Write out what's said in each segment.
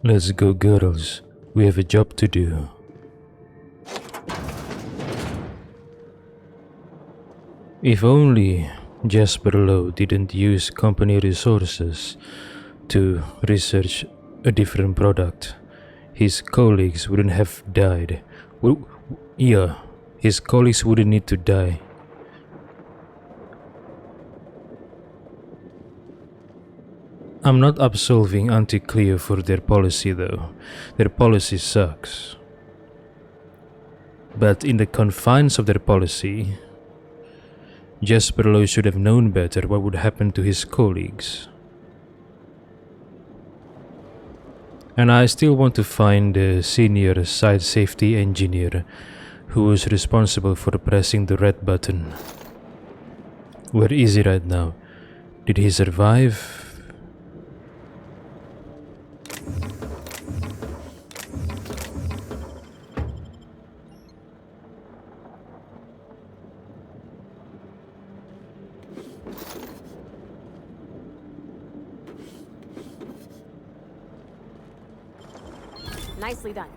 Let's go, girls. We have a job to do. If only Jasper Lowe didn't use company resources to research a different product, his colleagues wouldn't have died. Yeah, his colleagues wouldn't need to die. I'm not absolving Anti-Cleo for their policy though. Their policy sucks. But in the confines of their policy, Jasper Lowe should have known better what would happen to his colleagues. And I still want to find the senior site safety engineer who was responsible for pressing the red button. Where is he right now? Did he survive? Nicely done.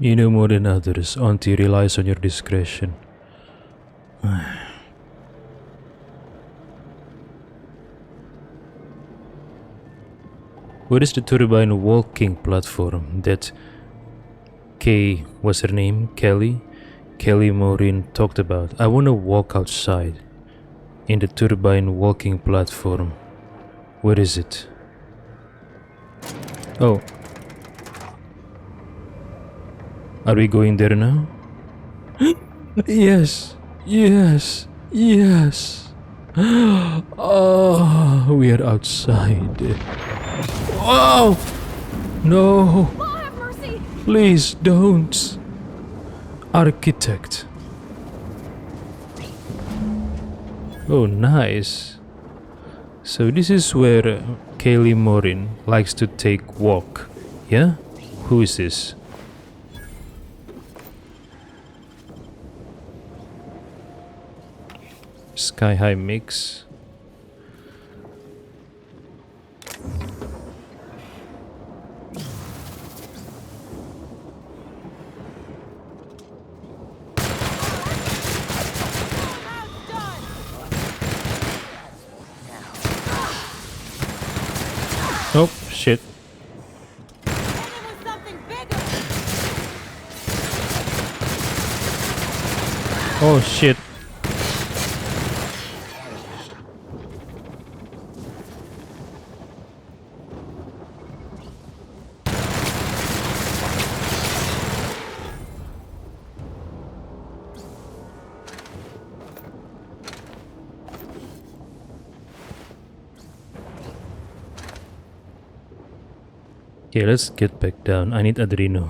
You know more than others. Auntie relies on your discretion. Where is the turbine walking platform that what's her name? Kelly Maureen talked about? I want to walk outside in the turbine walking platform. Where is it? Oh. Are we going there now? Yes, yes, yes. Oh, we are outside. Oh! No! Oh, have mercy! Please don't. Architect. Oh, nice. So this is where Kaylee Morin likes to take walk. Yeah? Who is this? Sky High Mix. Oh, shit. Oh, shit. Okay, let's get back down. I need Adreno.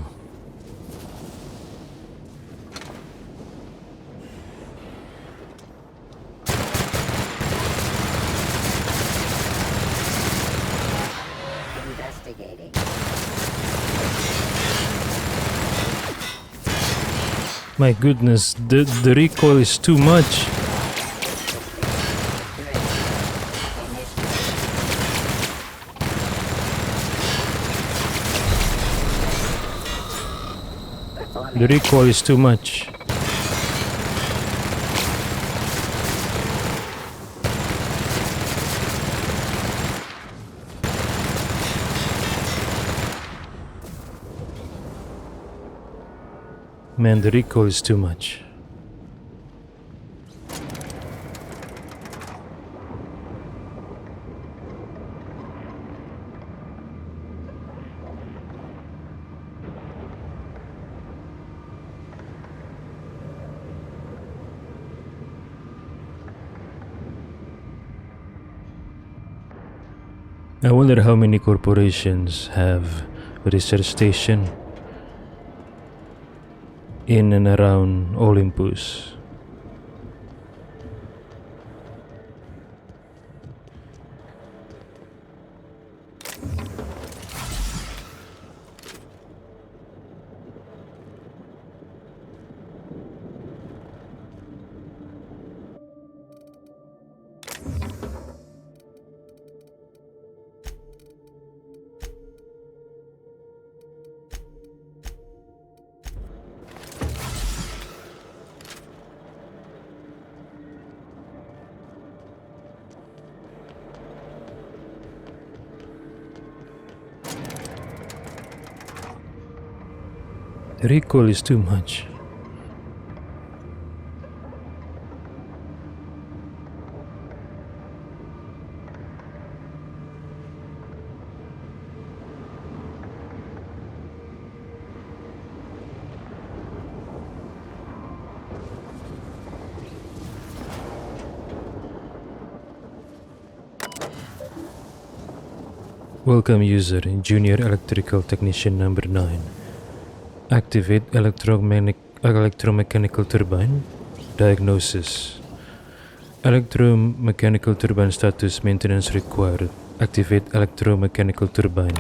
Investigating. My goodness, the recoil is too much. The recoil is too much. Man, the recoil is too much. I wonder how many corporations have a research station in and around Olympus. The recoil is too much. Welcome user, Junior Electrical Technician number 9. Activate electromechanical turbine. Diagnosis. Electromechanical turbine status maintenance required. Activate electromechanical turbine.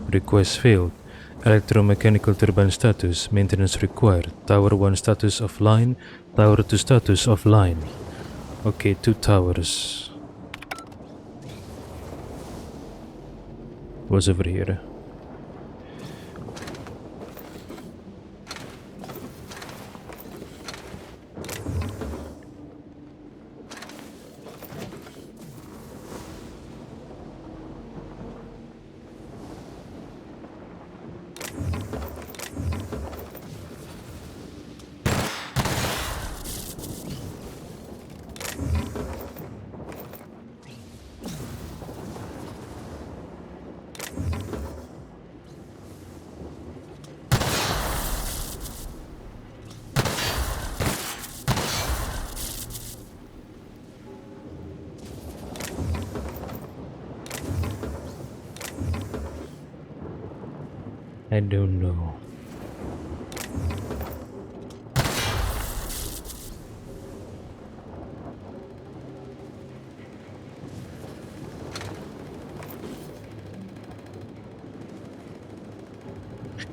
Request failed. Electromechanical turbine status maintenance required. Tower 1 status offline. Tower 2 status offline. Okay, 2 towers. What's over here? I don't know.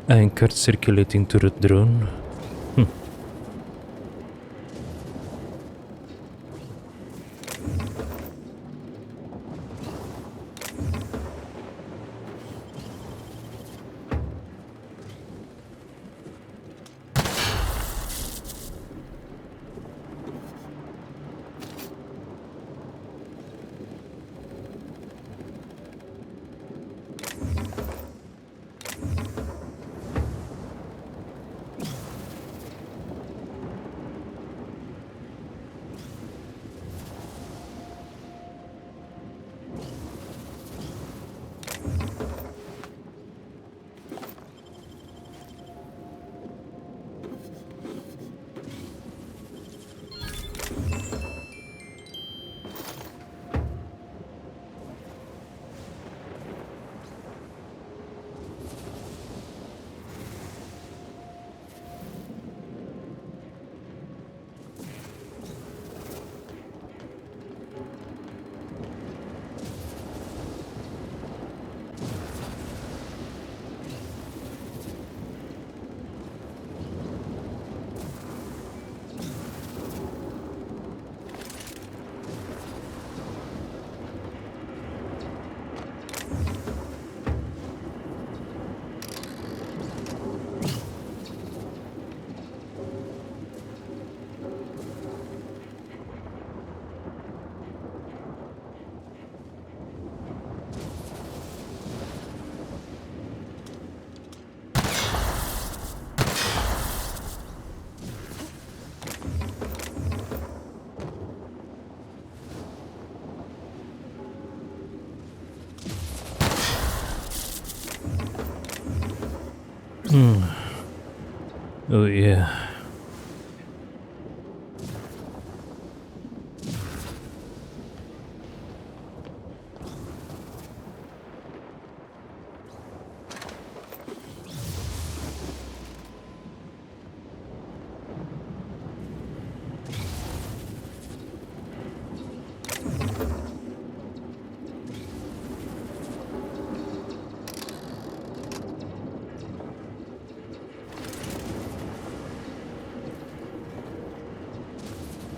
Anchored circulating turret drone. Oh yeah.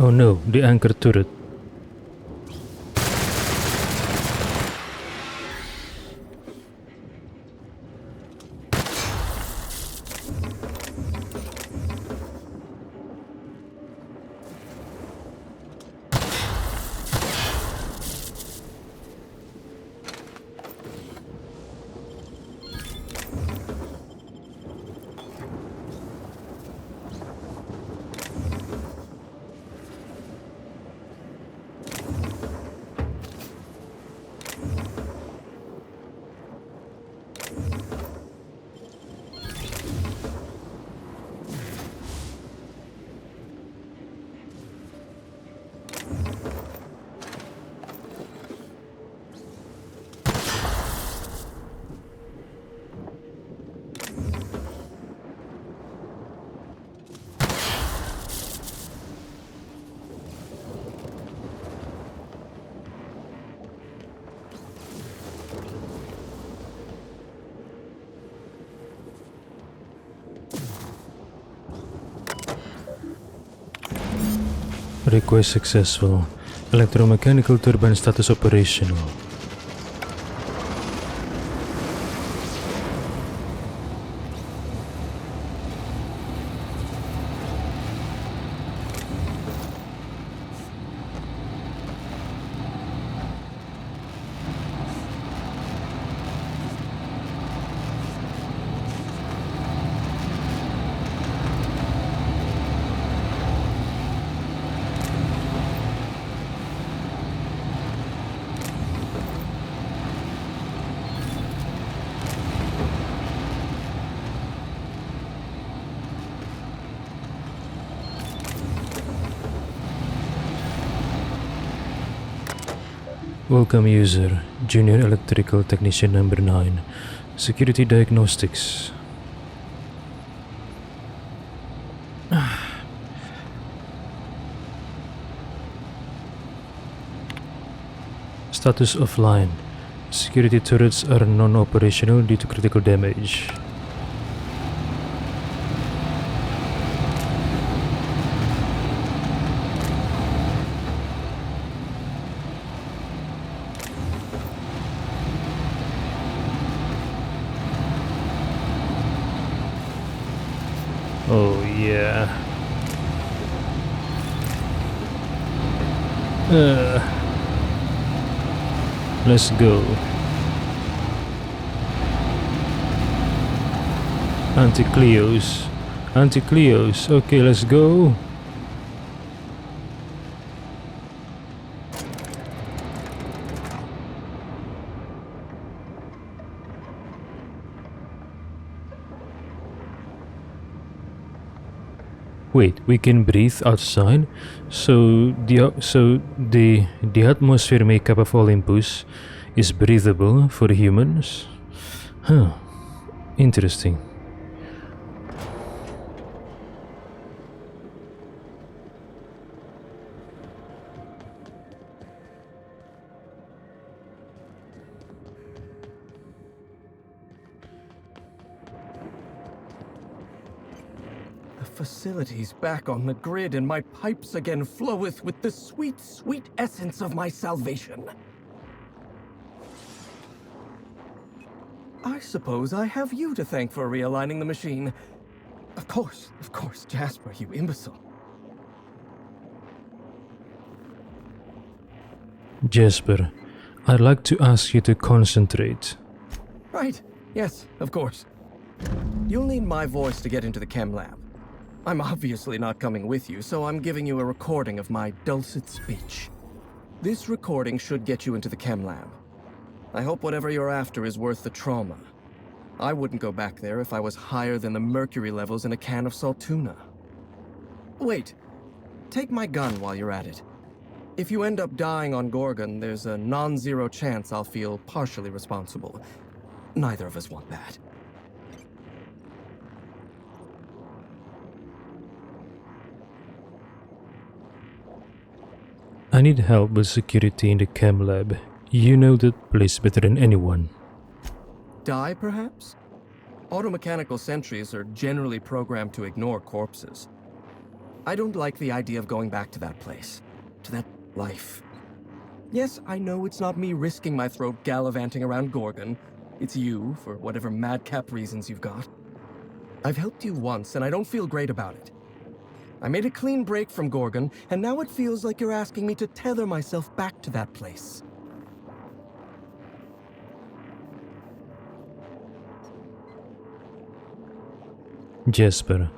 Oh no, the anchor turret. Request successful. Electromechanical turbine status operational. Welcome user, Junior Electrical Technician number 9. Security Diagnostics. Status offline. Security turrets are non-operational due to critical damage. Oh yeah. Let's go. Anti-Cleos. Anti-Cleos. Okay, let's go. Wait, we can breathe outside? So the atmosphere makeup of Olympus is breathable for humans? Huh. Interesting. The facility's back on the grid, and my pipes again floweth with the sweet, sweet essence of my salvation. I suppose I have you to thank for realigning the machine. Of course, Jasper, you imbecile. Jasper, I'd like to ask you to concentrate. Right, yes, of course. You'll need my voice to get into the chem lab. I'm obviously not coming with you, so I'm giving you a recording of my dulcet speech. This recording should get you into the chem lab. I hope whatever you're after is worth the trauma. I wouldn't go back there if I was higher than the mercury levels in a can of salt tuna. Wait, take my gun while you're at it. If you end up dying on Gorgon, there's a non-zero chance I'll feel partially responsible. Neither of us want that. I need help with security in the chem lab. You know that place better than anyone. Die, perhaps? Automechanical sentries are generally programmed to ignore corpses. I don't like the idea of going back to that place. To that life. Yes, I know it's not me risking my throat gallivanting around Gorgon. It's you, for whatever madcap reasons you've got. I've helped you once, and I don't feel great about it. I made a clean break from Gorgon, and now it feels like you're asking me to tether myself back to that place. Jasper,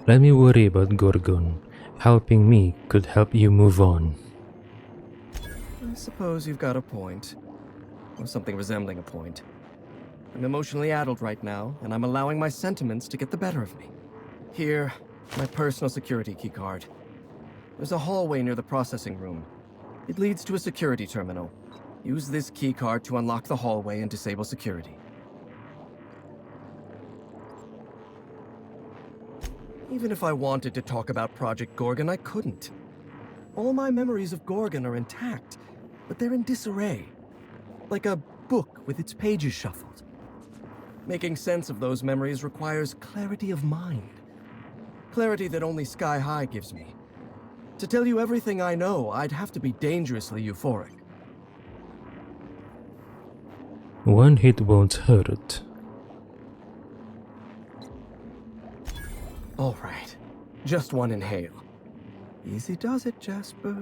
let me worry about Gorgon. Helping me could help you move on. I suppose you've got a point. Or something resembling a point. I'm emotionally addled right now, and I'm allowing my sentiments to get the better of me. Here, my personal security keycard. There's a hallway near the processing room. It leads to a security terminal. Use this keycard to unlock the hallway and disable security. Even if I wanted to talk about Project Gorgon, I couldn't. All my memories of Gorgon are intact, but they're in disarray. Like a book with its pages shuffled. Making sense of those memories requires clarity of mind. Clarity that only Sky High gives me. To tell you everything I know, I'd have to be dangerously euphoric. One hit won't hurt. All right, just one inhale. Easy does it, Jasper.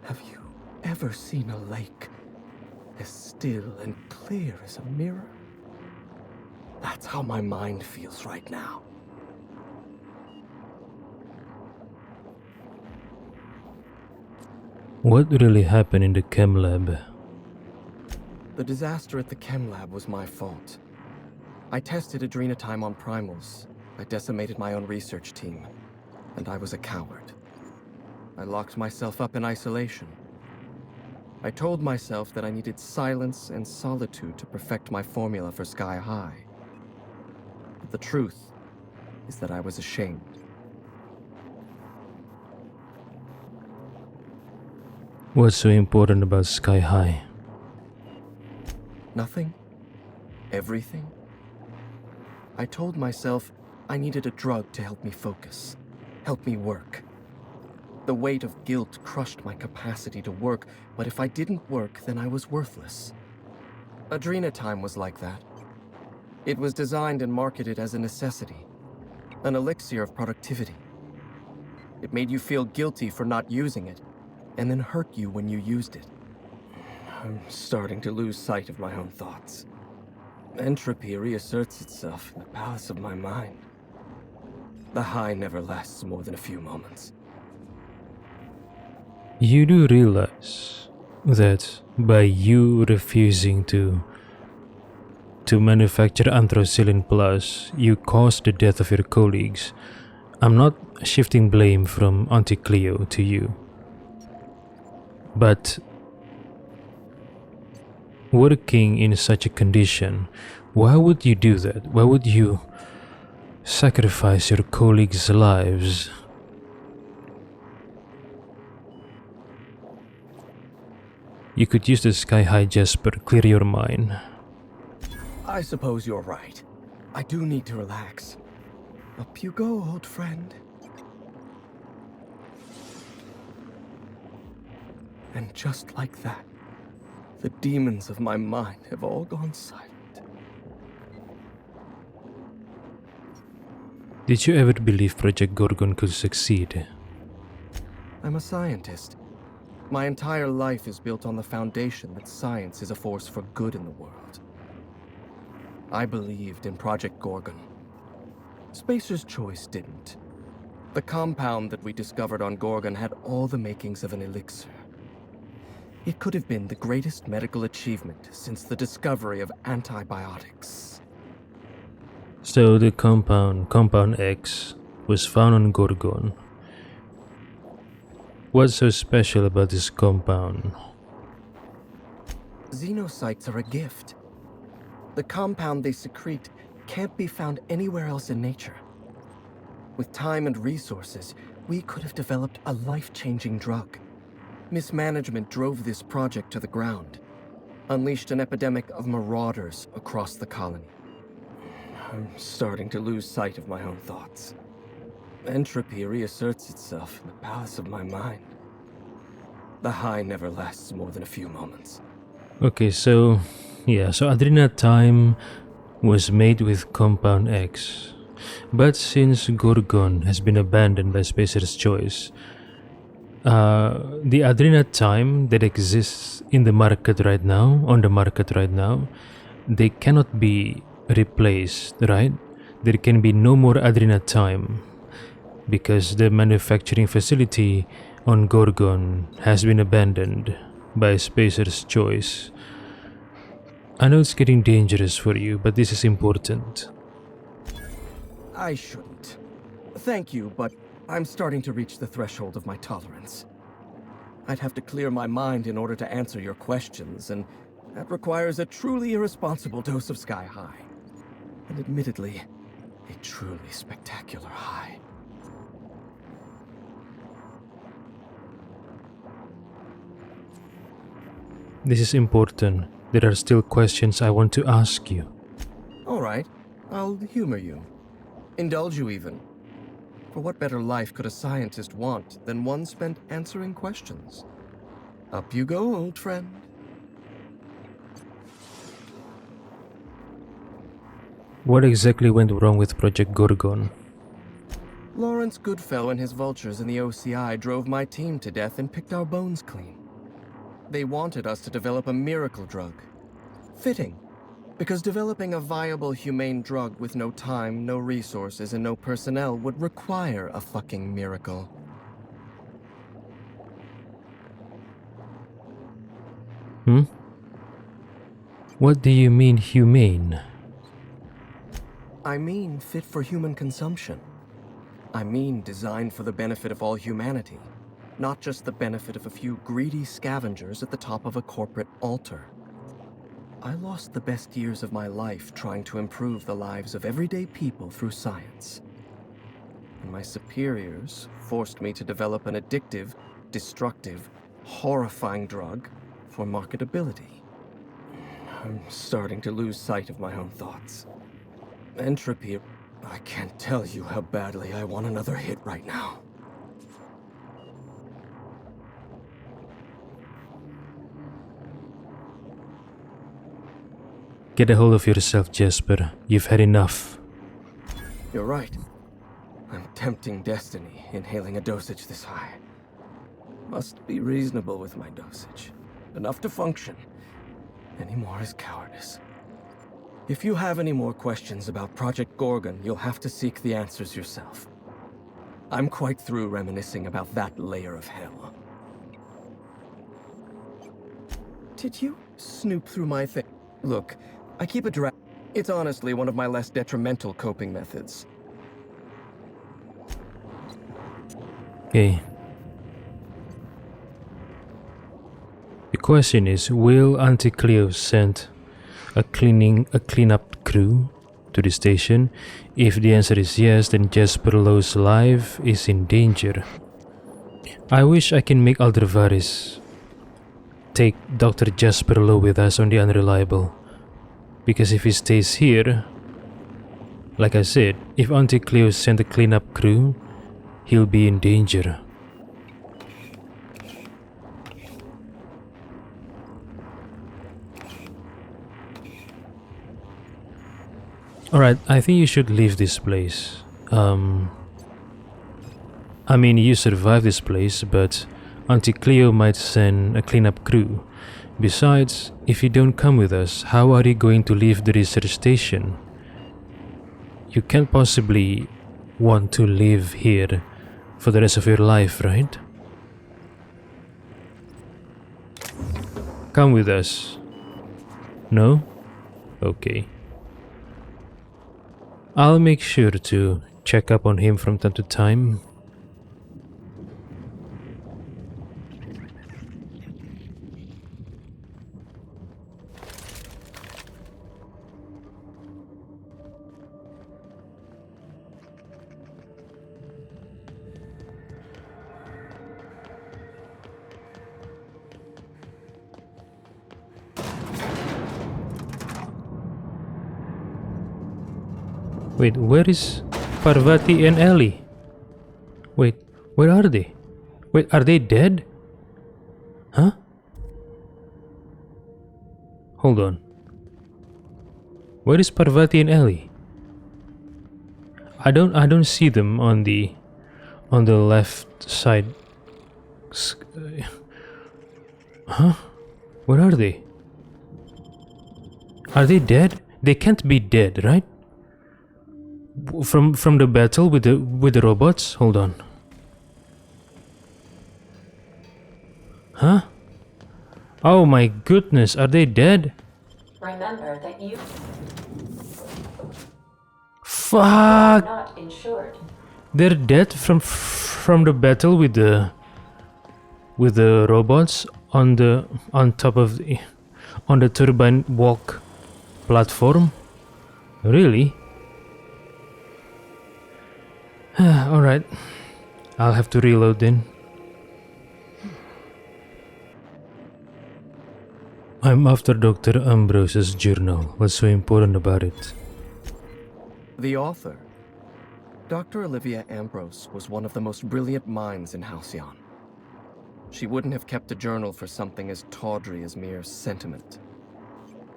Have you ever seen a lake as still and clear as a mirror? That's how my mind feels right now. What really happened in the chem lab? The disaster at the chem lab was my fault. I tested adrenatime on primals. I decimated my own research team. And I was a coward. I locked myself up in isolation. I told myself that I needed silence and solitude to perfect my formula for Sky High. But the truth is that I was ashamed. What's so important about Sky High? Nothing. Everything. I told myself I needed a drug to help me focus, help me work. The weight of guilt crushed my capacity to work, but if I didn't work, then I was worthless. Adrenatime was like that. It was designed and marketed as a necessity, an elixir of productivity. It made you feel guilty for not using it, and then hurt you when you used it. I'm starting to lose sight of my own thoughts. Entropy reasserts itself in the palace of my mind. The high never lasts more than a few moments. You do realize that by you refusing to manufacture Anthracylin Plus, you caused the death of your colleagues. I'm not shifting blame from Auntie Cleo to you. But working in such a condition, why would you do that? Why would you sacrifice your colleagues' lives? You could use the Sky High, Jasper. Clear your mind. I suppose you're right. I do need to relax. Up you go, old friend. And just like that, the demons of my mind have all gone silent. Did you ever believe Project Gorgon could succeed? I'm a scientist. My entire life is built on the foundation that science is a force for good in the world. I believed in Project Gorgon. Spacer's Choice didn't. The compound that we discovered on Gorgon had all the makings of an elixir. It could have been the greatest medical achievement since the discovery of antibiotics. So the Compound X, was found on Gorgon. What's so special about this compound? Xenocytes are a gift. The compound they secrete can't be found anywhere else in nature. With time and resources, we could have developed a life-changing drug. Mismanagement drove this project to the ground, unleashed an epidemic of marauders across the colony. I'm starting to lose sight of my own thoughts. Entropy reasserts itself in the palace of my mind. The high never lasts more than a few moments. Okay, so Adrenatime was made with Compound X. But since Gorgon has been abandoned by Spacer's Choice, the Adrenatime that exists on the market right now, they cannot be replaced, right? There can be no more Adrenatime because the manufacturing facility on Gorgon has been abandoned by Spacer's Choice. I know it's getting dangerous for you, but this is important. I shouldn't. Thank you, but I'm starting to reach the threshold of my tolerance. I'd have to clear my mind in order to answer your questions, and that requires a truly irresponsible dose of Sky High. And admittedly, a truly spectacular high. This is important. There are still questions I want to ask you. All right. I'll humor you. Indulge you even. For what better life could a scientist want than one spent answering questions? Up you go, old friend. What exactly went wrong with Project Gorgon? Lawrence Goodfellow and his vultures in the OCI drove my team to death and picked our bones clean. They wanted us to develop a miracle drug. Fitting, because developing a viable, humane drug with no time, no resources, and no personnel would require a fucking miracle. What do you mean humane? I mean fit for human consumption. I mean designed for the benefit of all humanity, not just the benefit of a few greedy scavengers at the top of a corporate altar. I lost the best years of my life trying to improve the lives of everyday people through science. And my superiors forced me to develop an addictive, destructive, horrifying drug for marketability. I'm starting to lose sight of my own thoughts. Entropy, I can't tell you how badly I want another hit right now. Get a hold of yourself, Jasper. You've had enough. You're right. I'm tempting destiny, inhaling a dosage this high. Must be reasonable with my dosage. Enough to function. Any more is cowardice. If you have any more questions about Project Gorgon, you'll have to seek the answers yourself. I'm quite through reminiscing about that layer of hell. Did you snoop through my thing? Look, I keep a draft. It's honestly one of my less detrimental coping methods. Okay. The question is, will Auntie Cleo send a cleanup crew to the station? If the answer is yes, then Jasper Lowe's life is in danger. I wish I can make Aldervaris take Dr. Jasper Lowe with us on the Unreliable. Because if he stays here, like I said, if Auntie Cleo sent a cleanup crew, he'll be in danger. Alright, I think you should leave this place. I mean, you survived this place, but Auntie Cleo might send a cleanup crew. Besides, if you don't come with us, how are you going to leave the research station? You can't possibly want to live here for the rest of your life, right? Come with us. No? Okay. I'll make sure to check up on him from time to time. Wait, where is Parvati and Ellie? Wait, where are they? Wait, are they dead? Huh? Hold on. Where is Parvati and Ellie? I don't see them on the left side. Huh? Where are they? Are they dead? They can't be dead, right? From the battle with the robots? Hold on. Huh? Oh my goodness, are they dead? Remember that you Fuck! are not insured. They're dead from the battle with the robots on top of the turbine walk platform. Really? Alright. I'll have to reload then. I'm after Dr. Ambrose's journal. What's so important about it? The author, Dr. Olivia Ambrose, was one of the most brilliant minds in Halcyon. She wouldn't have kept a journal for something as tawdry as mere sentiment.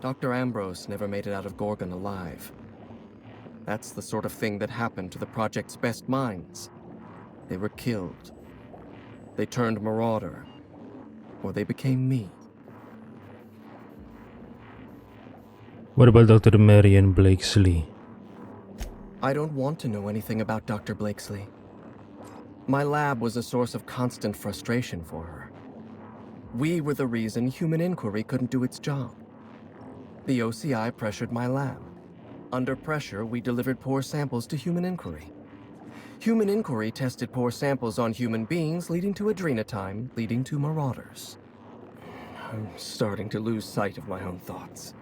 Dr. Ambrose never made it out of Gorgon alive. That's the sort of thing that happened to the project's best minds. They were killed. They turned marauder. Or they became me. What about Dr. Marion Blakesley? I don't want to know anything about Dr. Blakesley. My lab was a source of constant frustration for her. We were the reason human inquiry couldn't do its job. The OCI pressured my lab. Under pressure, we delivered poor samples to human inquiry. Human inquiry tested poor samples on human beings, leading to adrenotime, leading to marauders. I'm starting to lose sight of my own thoughts.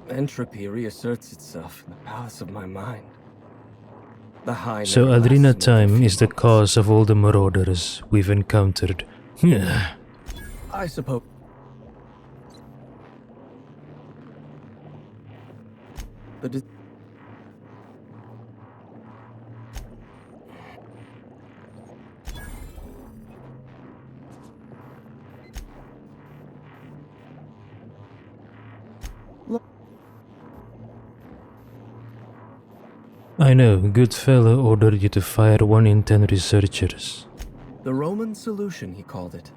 Entropy reasserts itself in the palace of my mind. The high So never lasts more than a adrenotime few is the moments. cause of all the marauders we've encountered. I suppose. The dis- I know, Goodfellow ordered you to fire 1 in 10 researchers. The Roman solution, he called it.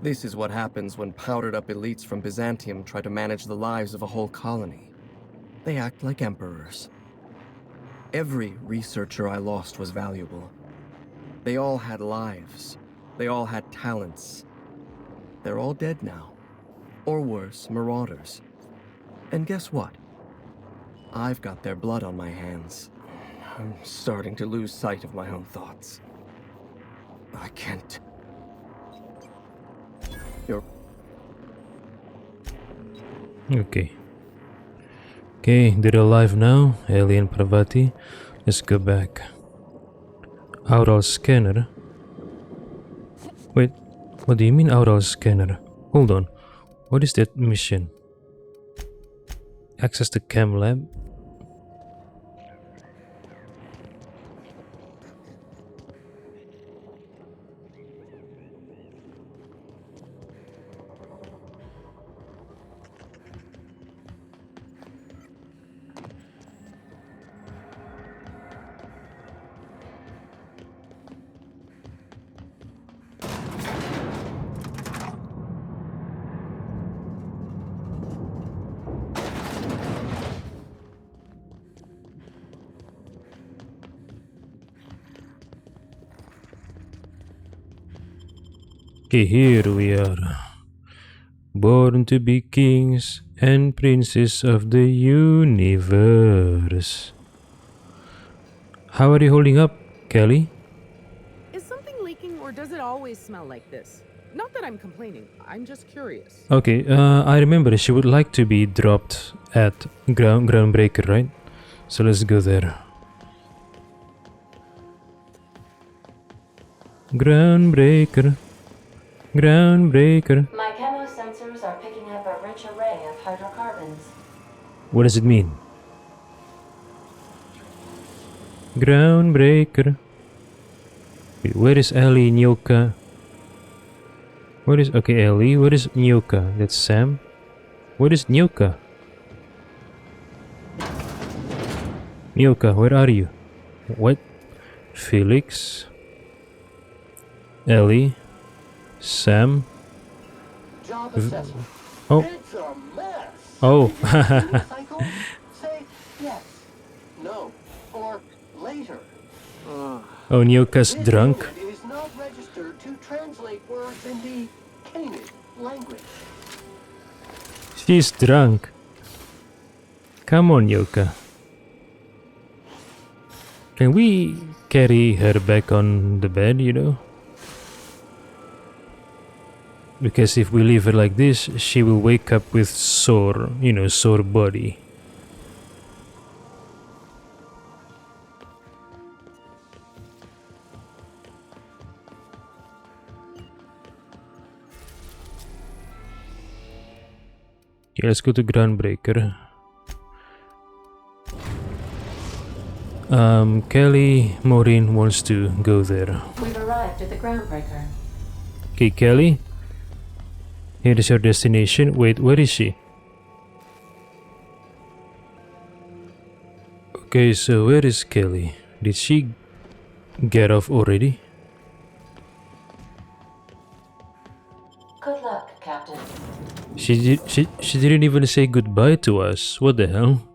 This is what happens when powdered-up elites from Byzantium try to manage the lives of a whole colony. They act like emperors. Every researcher I lost was valuable. They all had lives. They all had talents. They're all dead now. Or worse, marauders. And guess what? I've got their blood on my hands. I'm starting to lose sight of my own thoughts. I can't. You're... Okay. Okay, they're alive now, Ellie and Parvati. Let's go back. Aural scanner? Wait, what do you mean aural scanner? Hold on, what is that mission? Access the chem lab? Okay, here we are. Born to be kings and princes of the universe. How are you holding up, Kelly? Is something leaking or does it always smell like this? Not that I'm complaining, I'm just curious. Okay, I remember she would like to be dropped at Groundbreaker, right? So let's go there. Groundbreaker. Groundbreaker. My chemo sensors are picking up a rich array of hydrocarbons. What does it mean? Groundbreaker. Wait, where is Ellie, Nyoka? Where is... Okay, Ellie. Where is Nyoka? That's Sam. Where is Nyoka? Nyoka, where are you? What? Felix? Ellie? Sam? Job assessment. Oh. It's a mess. Oh. Cycle? Say yes, no, or later. Oh, Nyoka's This drunk. unit is not registered to translate words in the Canaan language. She's drunk. Come on, Nyoka. Can we carry her back on the bed, you know? Because if we leave her like this, she will wake up with sore, sore body. Yeah, let's go to Groundbreaker. Kelly Maureen wants to go there. We've arrived at the groundbreaker. Okay, Kelly. Here is your destination. Wait, where is she? Okay, so where is Kelly? Did she get off already? Good luck, Captain. She didn't even say goodbye to us. What the hell?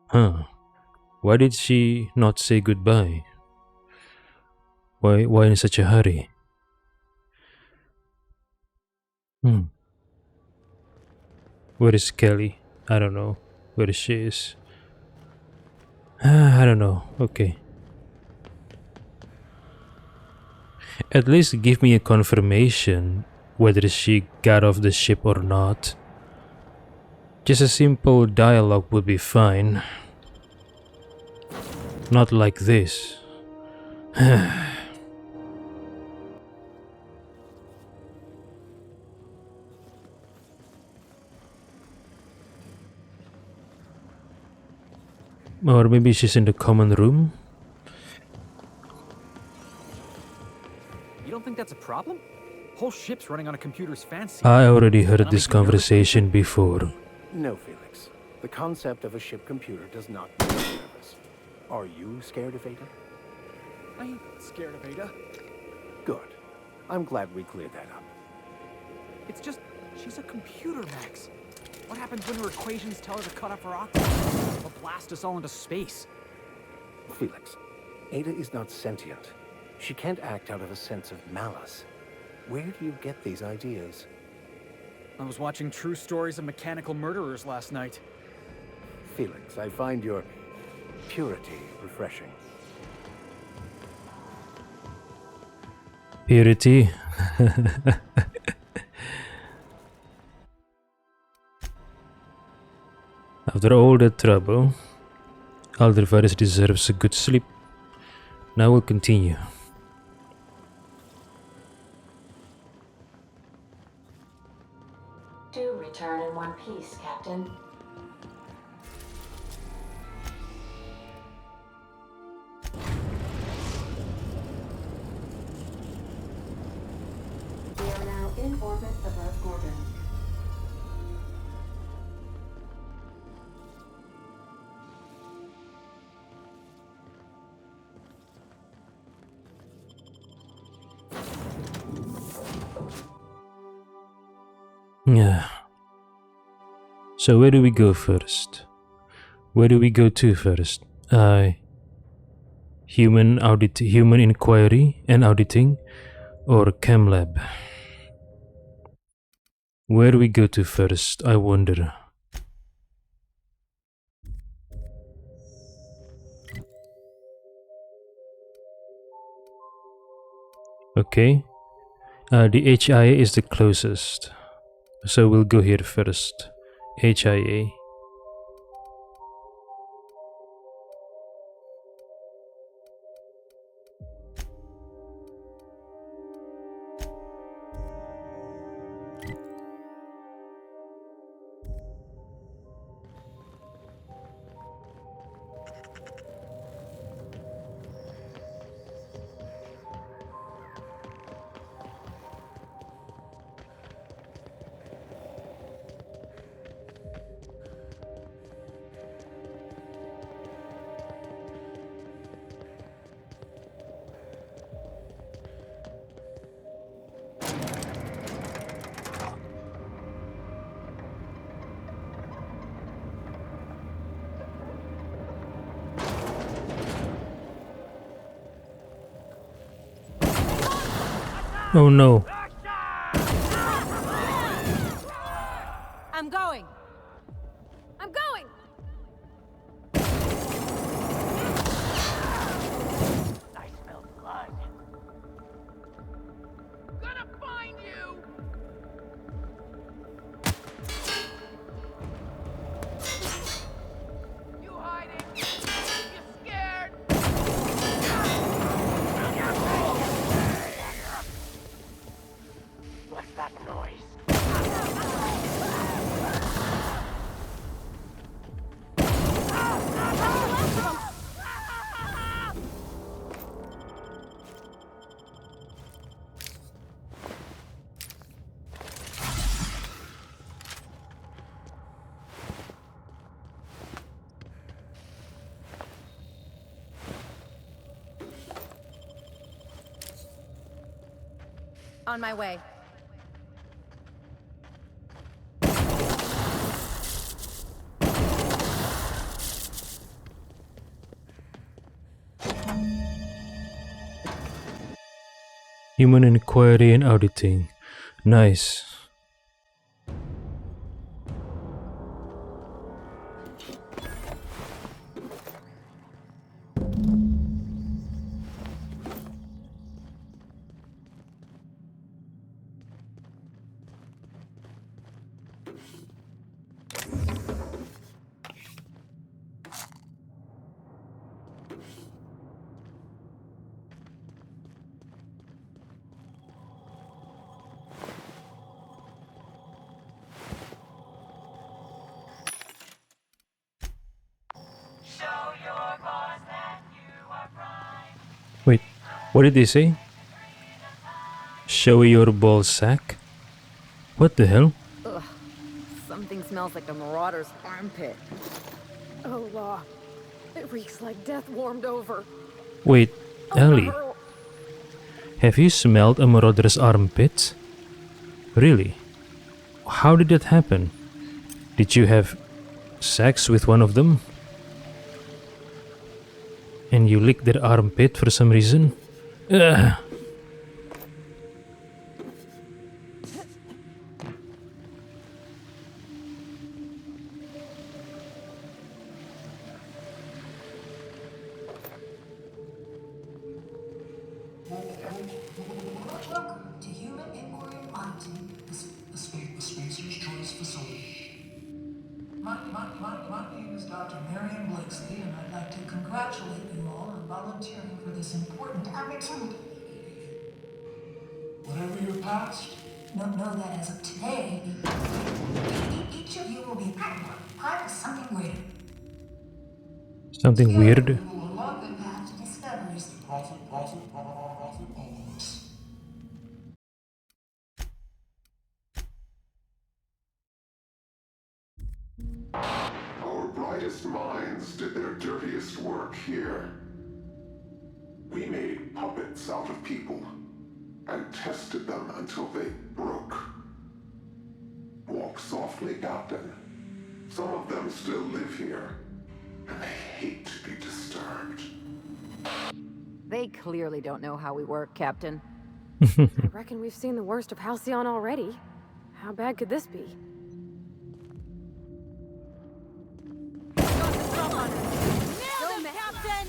Huh. Why did she not say goodbye? Why in such a hurry? Where is Kelly? I don't know where she is. I don't know. Okay. At least give me a confirmation whether she got off the ship or not. Just a simple dialogue would be fine. Not like this. Or maybe she's in the common room? You don't think that's a problem? Whole ship's running on a computer's fancy. I already heard this conversation before. No, Felix. The concept of a ship computer does not make me nervous. Are you scared of Ada? I ain't scared of Ada. Good. I'm glad we cleared that up. It's just, she's a computer, Max. What happens when her equations tell her to cut off her oxygen? They'll blast us all into space. Felix, Ada is not sentient. She can't act out of a sense of malice. Where do you get these ideas? I was watching true stories of mechanical murderers last night. Felix, I find your purity refreshing. Purity? After all that trouble, Aldervirus deserves a good sleep. Now we'll continue. Do return in one piece, Captain. We are now in orbit above Gorgon. Yeah. So where do we go first? Where do we go to first? Human inquiry and auditing, or chem lab? Where do we go to first? I wonder. Okay. The HIA is the closest. So we'll go here first. HIA. Oh no. I'm going. I'm going. I smell blood. Gonna find you! You hiding? You scared? On my way. Human inquiry and auditing. Nice. Wait, what did they say? Show your ball sack? What the hell? Ugh. Something smells like the Marauder's armpit. Oh, law. It reeks like death warmed over. Wait, Ellie, Hurl. have you smelled a marauder's armpit? Really? How did that happen? Did you have sex with one of them? And you licked their armpit for some reason? Ugh. Welcome to Human Inquiry and Auditing, the Spacer's Choice Facility. My name is Dr. Marion Blakesley, and I'd like to congratulate you all on volunteering for this important opportunity. Whatever your past, know that as of today, each of you will be part of something greater. Something weird? You will unlock the path to discoveries. Profit. Our brightest minds did their dirtiest work here. We made puppets out of people and tested them until they broke. Walk softly, Captain. Some of them still live here, and they hate to be disturbed. They clearly don't know how we work, Captain. I reckon we've seen the worst of Halcyon already. How bad could this be? Nailed him, Captain!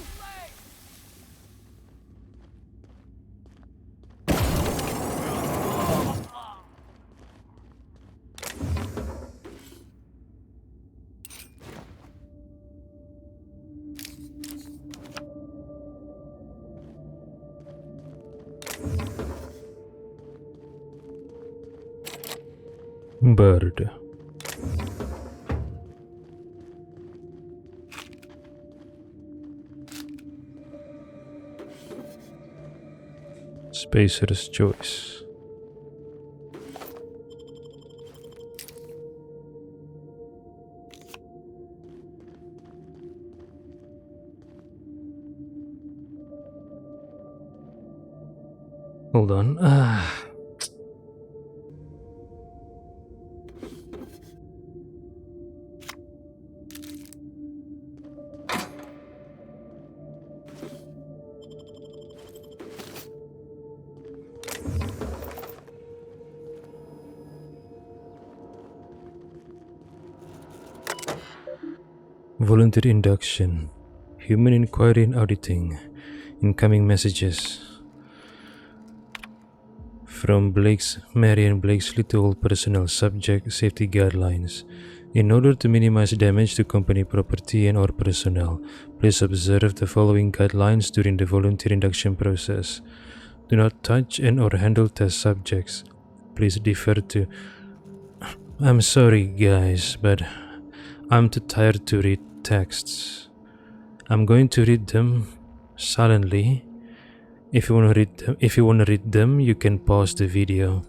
Bird. Spacer's Choice. Hold on. Volunteer induction. Human inquiry and auditing. Incoming messages. From Marion Blakesley to all personnel, subject safety guidelines. In order to minimize damage to company property and or personnel, please observe the following guidelines during the volunteer induction process. Do not touch and or handle test subjects. Please defer to... I'm sorry guys, but I'm too tired to read texts. I'm going to read them silently. If you want to read them, you can pause the video.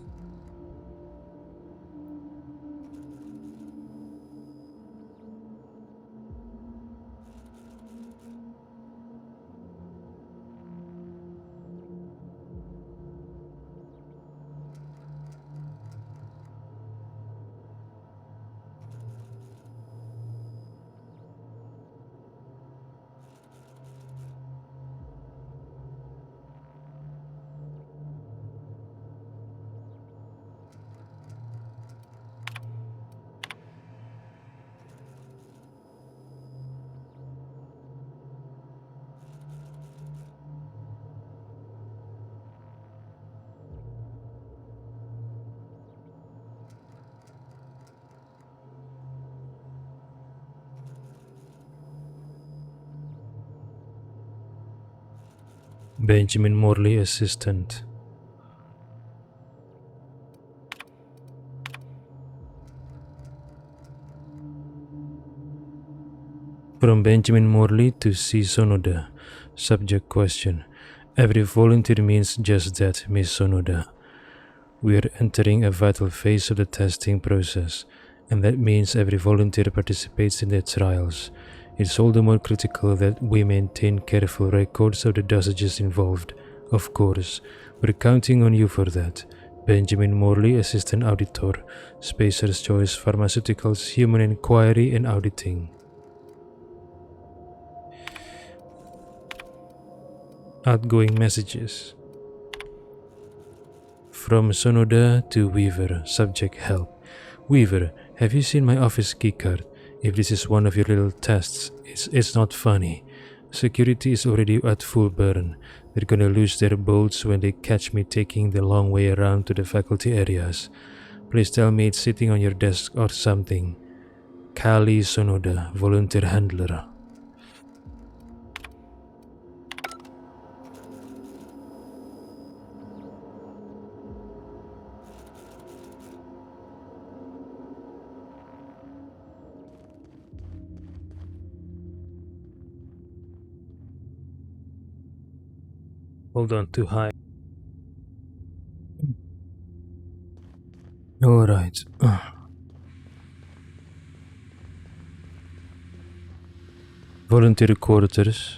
Benjamin Morley, assistant. From Benjamin Morley to C. Sonoda. Subject question. Every volunteer means just that, Miss Sonoda. We are entering a vital phase of the testing process, and that means every volunteer participates in the trials. It's all the more critical that we maintain careful records of the dosages involved. Of course, we're counting on you for that. Benjamin Morley, Assistant Auditor, Spacer's Choice Pharmaceuticals, Human Inquiry and Auditing. Outgoing messages. From Sonoda to Weaver, subject help. Weaver, have you seen my office keycard? If this is one of your little tests, it's not funny. Security is already at full burn. They're gonna lose their bolts when they catch me taking the long way around to the faculty areas. Please tell me it's sitting on your desk or something. Kali Sonoda, volunteer handler. Hold on, too high. Alright. Volunteer quarters.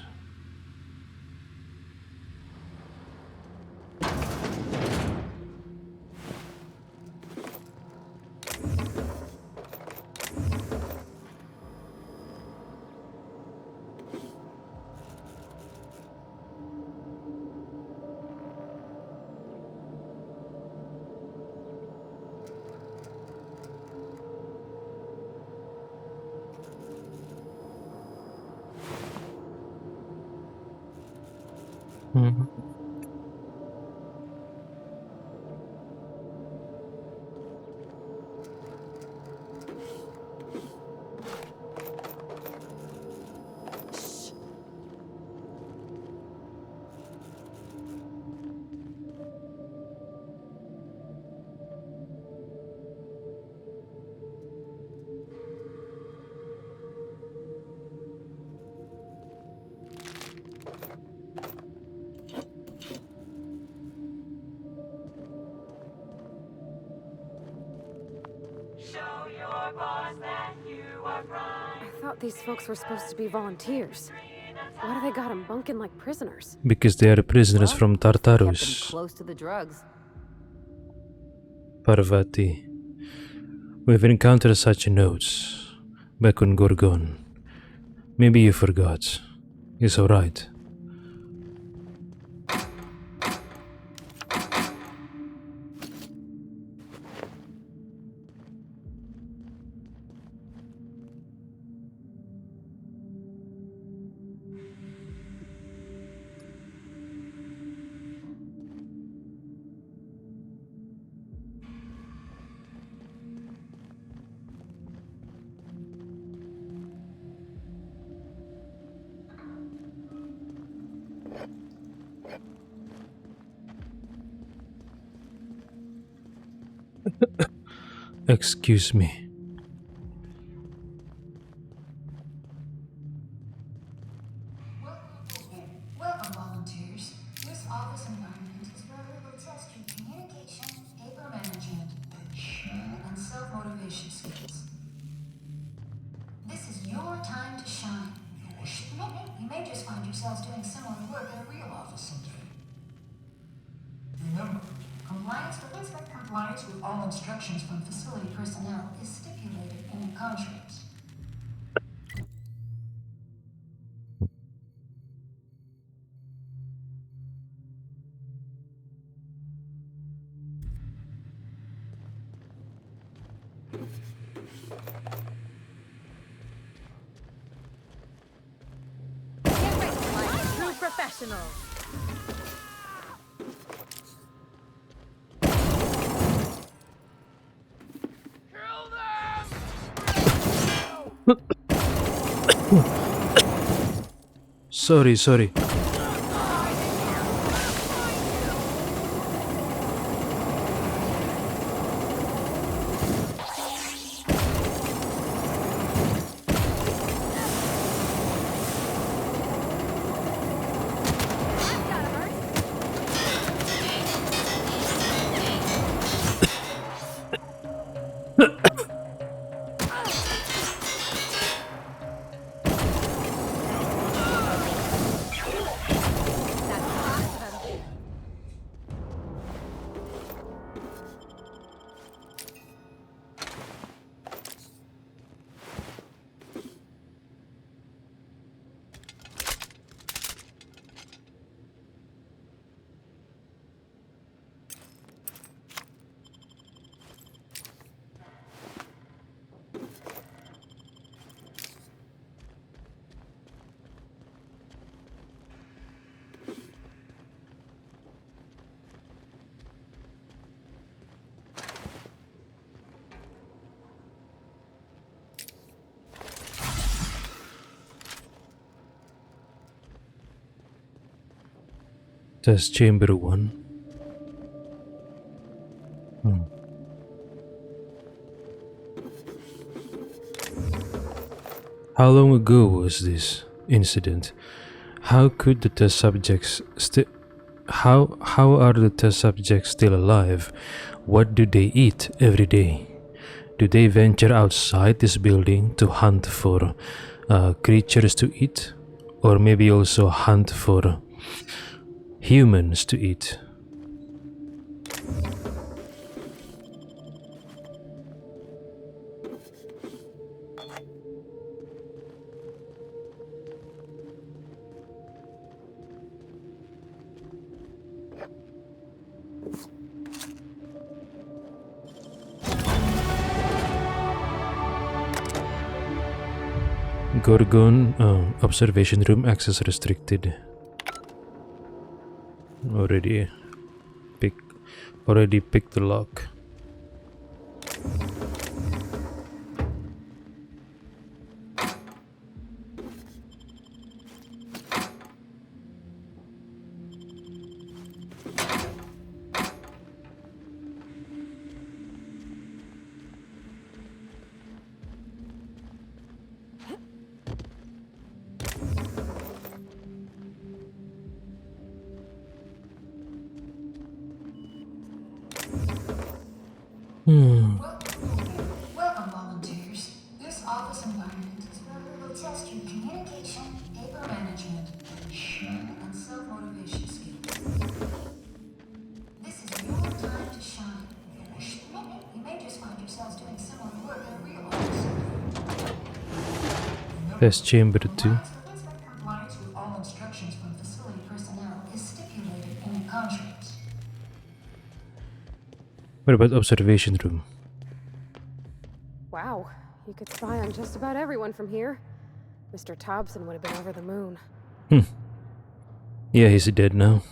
I thought these folks were supposed to be volunteers. Why do they got them bunking like prisoners? Because they are prisoners from Kept them Tartarus. close to the drugs. Parvati. We've encountered such notes back on Gorgon. Maybe you forgot. It's alright. Excuse me. Welcome, volunteers. This office environment is where we will test your communication, paper management, and self-motivation skills. This is your time to shine. You may just find yourselves doing similar work at a real office someday. Remember, compliance with all instructions from facility personnel is stipulated in your contracts. True professional. Sorry. Test chamber 1. How long ago was this incident? How could the test subjects how are the test subjects still alive? What do they eat every day? Do they venture outside this building to hunt for creatures to eat? Or maybe also hunt for humans to eat? Gorgon observation room access restricted. Already picked the lock. Welcome, volunteers. This office environment is where we will test your communication, paper management, and self-motivation skills. This is your time to shine. You may just find yourselves doing similar work in a real office. Test chamber 2. Compliance with all instructions from facility personnel is stipulated in your contracts. What about observation room? Wow, you could spy on just about everyone from here. Mr. Thompson would have been over the moon. Yeah, he's dead now.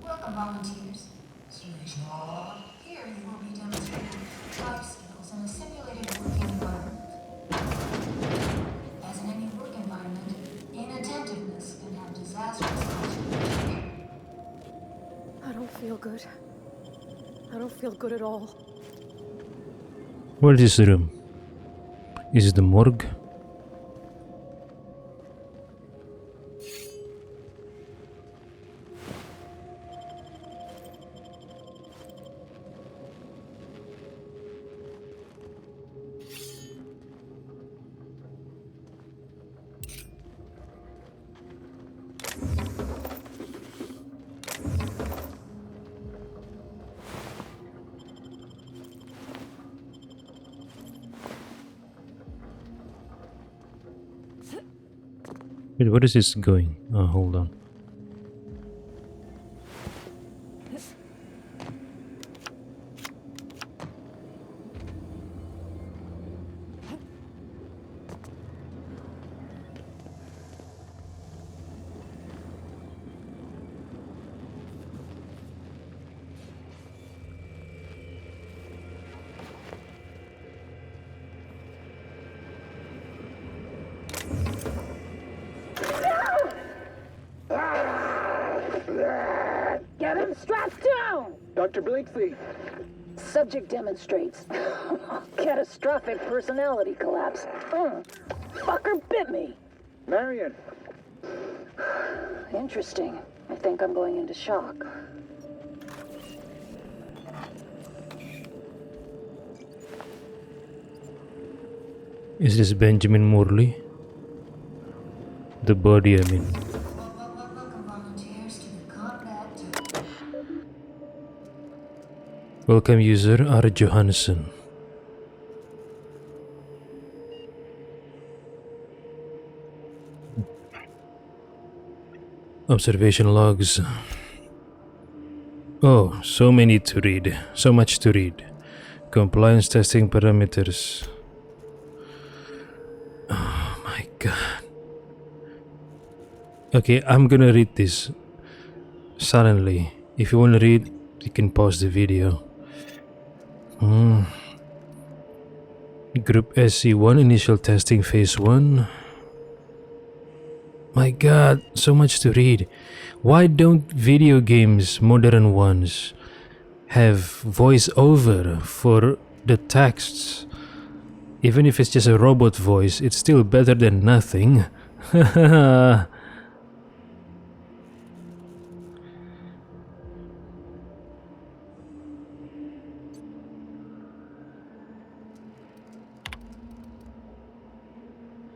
Welcome, volunteers. Here you will be demonstrating life skills in a simulated working environment. As in any work environment, inattentiveness can have disastrous consequences. I don't feel good. I don't feel good at all. What is this room? Is it the morgue? Wait, what is this going? Oh, hold on. Get him strapped down! Dr. Blakeslee! Subject demonstrates catastrophic personality collapse. Fucker bit me. Marion! Interesting. I think I'm going into shock. Is this Benjamin Morley? The body, I mean. Welcome, volunteers, to the combat. Welcome user R. Johansson. Observation logs. Oh, so many to read. So much to read. Compliance testing parameters. Oh my god. Okay, I'm gonna read this silently. If you wanna read, you can pause the video. Group SC1 initial testing phase 1. My god, so much to read. Why don't video games, modern ones, have voiceover for the texts? Even if it's just a robot voice, it's still better than nothing.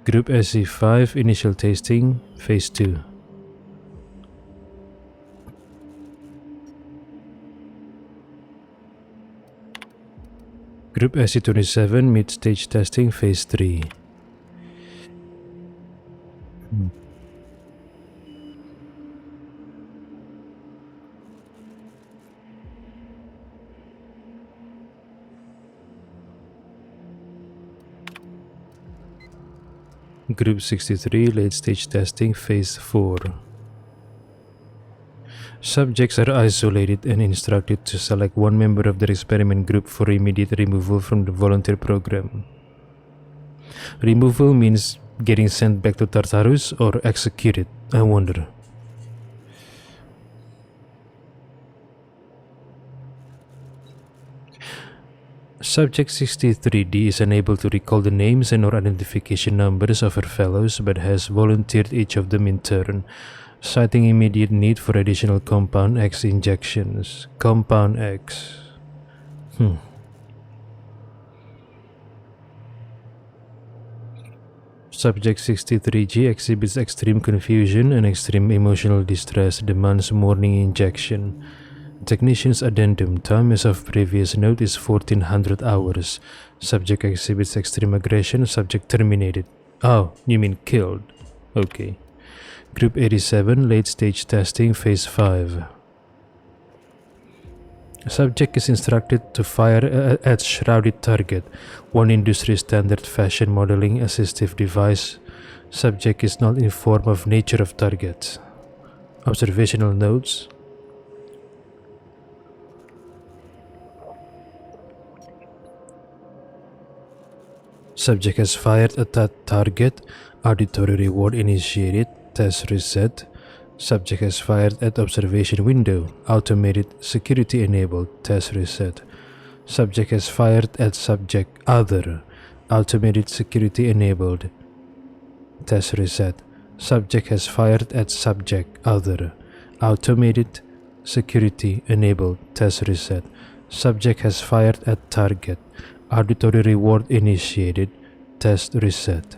Group SC5 initial testing phase 2. Group SC27 mid-stage testing phase 3. Group 63 late-stage testing phase 4. Subjects are isolated and instructed to select one member of their experiment group for immediate removal from the volunteer program. Removal means getting sent back to Tartarus or executed, I wonder. Subject 63D is unable to recall the names and or identification numbers of her fellows but has volunteered each of them in turn, citing immediate need for additional Compound X injections. Compound X. Subject 63G exhibits extreme confusion and extreme emotional distress, demands morning injection. Technician's addendum. Time as of previous note is 1400 hours. Subject exhibits extreme aggression. Subject terminated. Oh, you mean killed. Okay. Group 87 late stage testing phase 5. Subject is instructed to fire at shrouded target. One industry standard fashion modeling assistive device. Subject is not informed of nature of target. Observational notes. Subject has fired at that target. Auditory reward initiated. Test reset. Subject has fired at observation window. Automated security enabled. Test reset. Subject has fired at subject other. Automated security enabled. Test reset. Subject has fired at subject other. Automated security enabled. Test reset. Subject has fired at target. Auditory reward initiated. Test reset.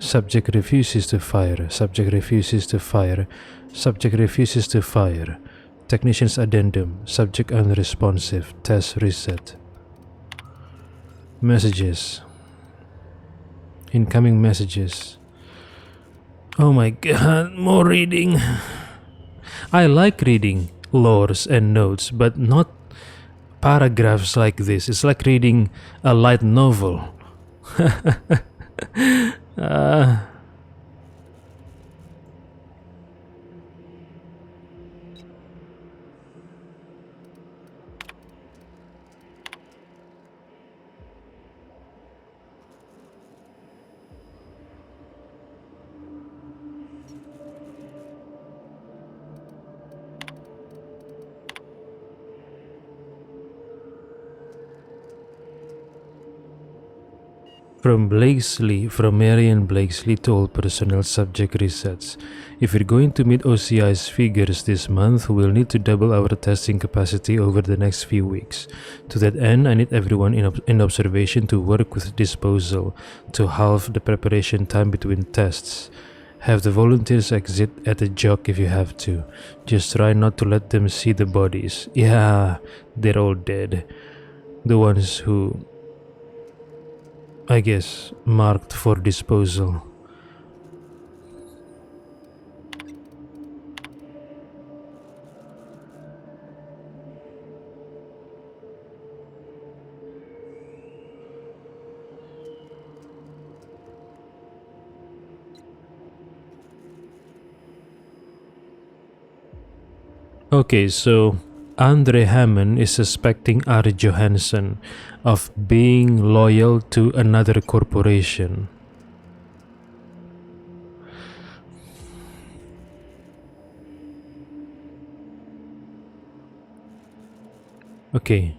Subject refuses to fire. Subject refuses to fire. Subject refuses to fire. Technician's addendum. Subject unresponsive. Test reset. Messages. Incoming messages. Oh my god, more reading. I like reading lores and notes, but not paragraphs like this. It's like reading a light novel. From Marian Blakesley to all personnel, subject resets. If we're going to meet OCI's figures this month, we'll need to double our testing capacity over the next few weeks. To that end, I need everyone in observation to work with disposal to halve the preparation time between tests. Have the volunteers exit at the jog if you have to. Just try not to let them see the bodies. Yeah, they're all dead. The ones who, I guess, marked for disposal. Okay, so Andre Hammond is suspecting R. Johansson of being loyal to another corporation. Okay.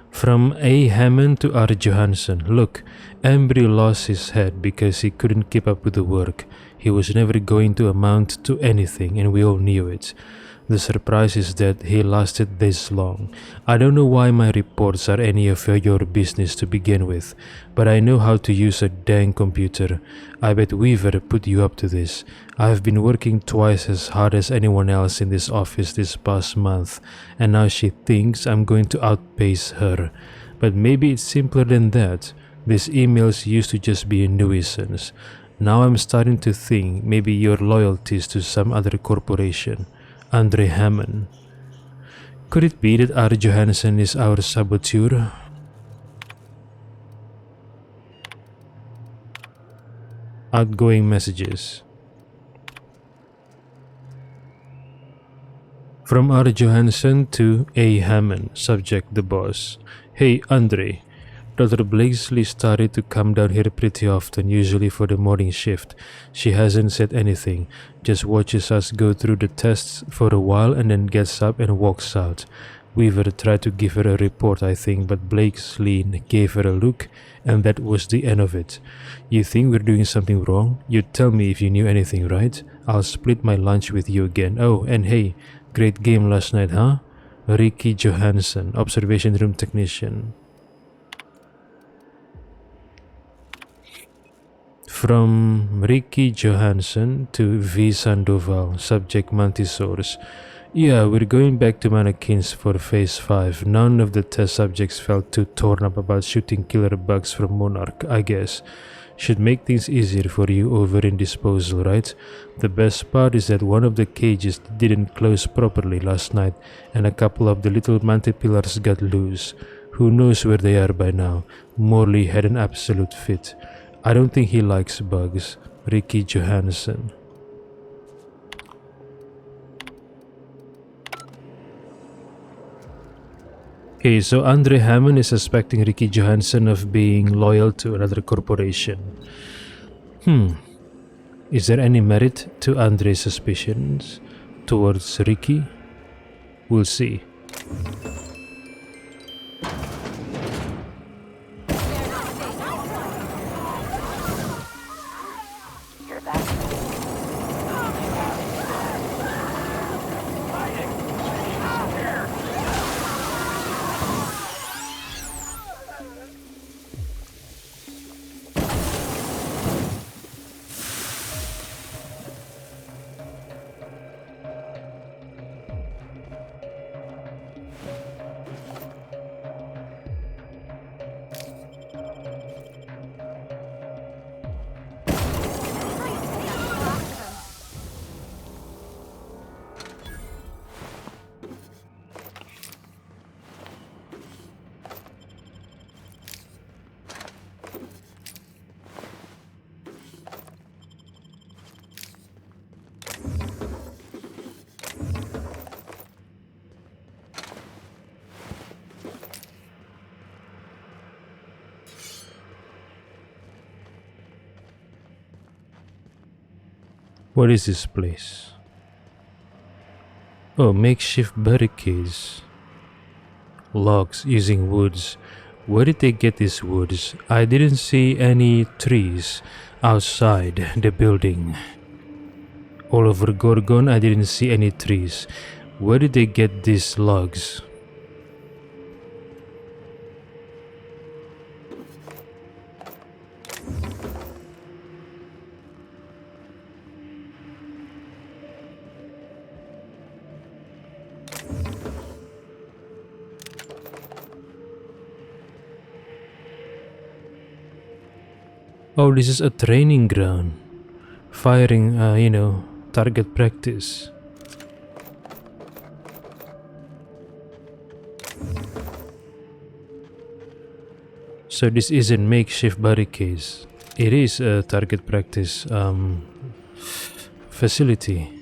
From A. Hammond to R. Johansson. Look, Embry lost his head because he couldn't keep up with the work. He was never going to amount to anything, and we all knew it. The surprise is that he lasted this long. I don't know why my reports are any of your business to begin with, but I know how to use a dang computer. I bet Weaver put you up to this. I've been working twice as hard as anyone else in this office this past month, and now she thinks I'm going to outpace her. But maybe it's simpler than that. These emails used to just be a nuisance. Now I'm starting to think maybe your loyalties to some other corporation. Andre Hammond. Could it be that R. Johansson is our saboteur? Outgoing messages. From R. Johansson to A. Hammond, subject the boss. Hey Andre, Dr. Blakesley started to come down here pretty often, usually for the morning shift. She hasn't said anything, just watches us go through the tests for a while and then gets up and walks out. Weaver tried to give her a report, I think, but Blakesley gave her a look, and that was the end of it. You think we're doing something wrong? You'd tell me if you knew anything, right? I'll split my lunch with you again. Oh, and hey, great game last night, huh? Ricky Johansson, observation room technician. From Ricky Johansson to V. Sandoval, subject Mantisaurus. Yeah, we're going back to mannequins for phase 5. None of the test subjects felt too torn up about shooting killer bugs from Monarch, I guess. Should make things easier for you over in disposal, right? The best part is that one of the cages didn't close properly last night, and a couple of the little mantipillars got loose. Who knows where they are by now? Morley had an absolute fit. I don't think he likes bugs. Ricky Johansson. Okay, so Andre Hammond is suspecting Ricky Johansson of being loyal to another corporation. Is there any merit to Andre's suspicions towards Ricky? We'll see. What is this place? Oh, makeshift barricades. Logs using woods. Where did they get these woods? I didn't see any trees outside the building. All over Gorgon, I didn't see any trees. Where did they get these logs? Oh, this is a training ground. Firing, target practice. So this isn't makeshift barricades. It is a target practice facility.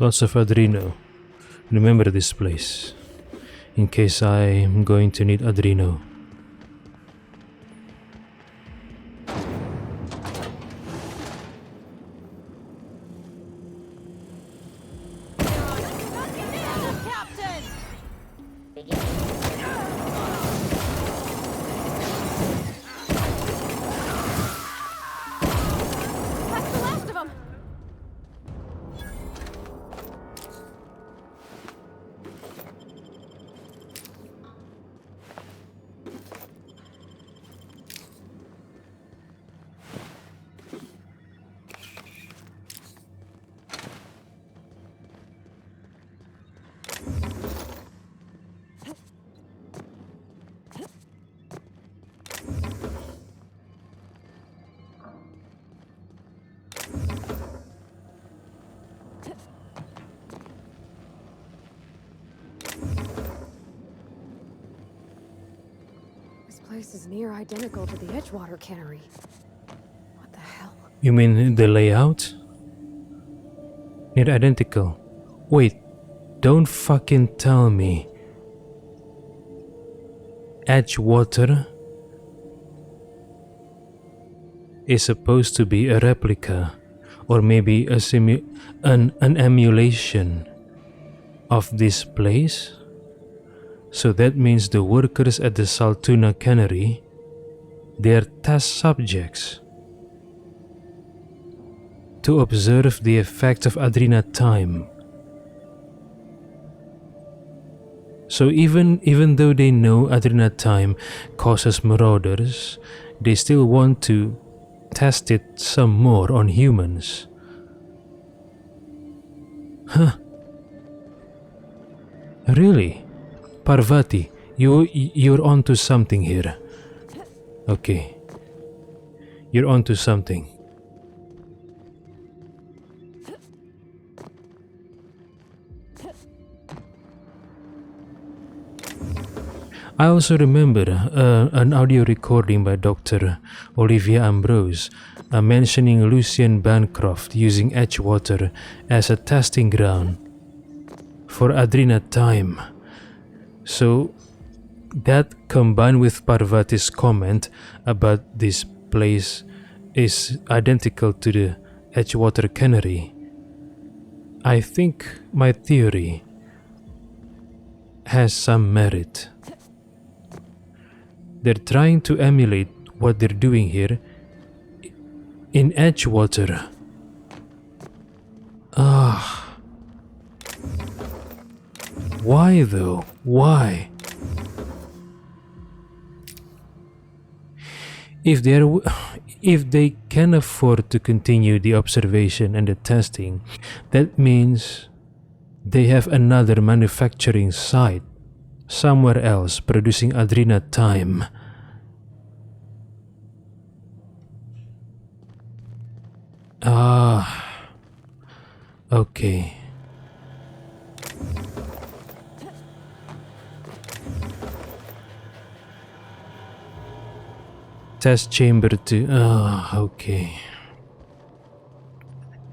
Lots of Adreno. Remember this place, in case I'm going to need Adreno. That's the last of them! This place is near identical to the Edgewater cannery. What the hell? You mean the layout? Near identical. Wait, don't fucking tell me. Edgewater is supposed to be a replica, or maybe an emulation of this place? So that means the workers at the Saltuna cannery, they're test subjects to observe the effects of Adrena time. So even though they know Adrena time causes marauders, they still want to test it some more on humans. Huh. Really? Parvati, you're onto something here. Okay. You're onto something. I also remember an audio recording by Dr. Olivia Ambrose mentioning Lucien Bancroft using Edgewater as a testing ground for Adrena time. So that combined with Parvati's comment about this place is identical to the Edgewater cannery, I think my theory has some merit. They're trying to emulate what they're doing here in Edgewater. Why though? Why? If they can afford to continue the observation and the testing, that means they have another manufacturing site somewhere else producing Adrena time. Okay. Test chamber to... okay.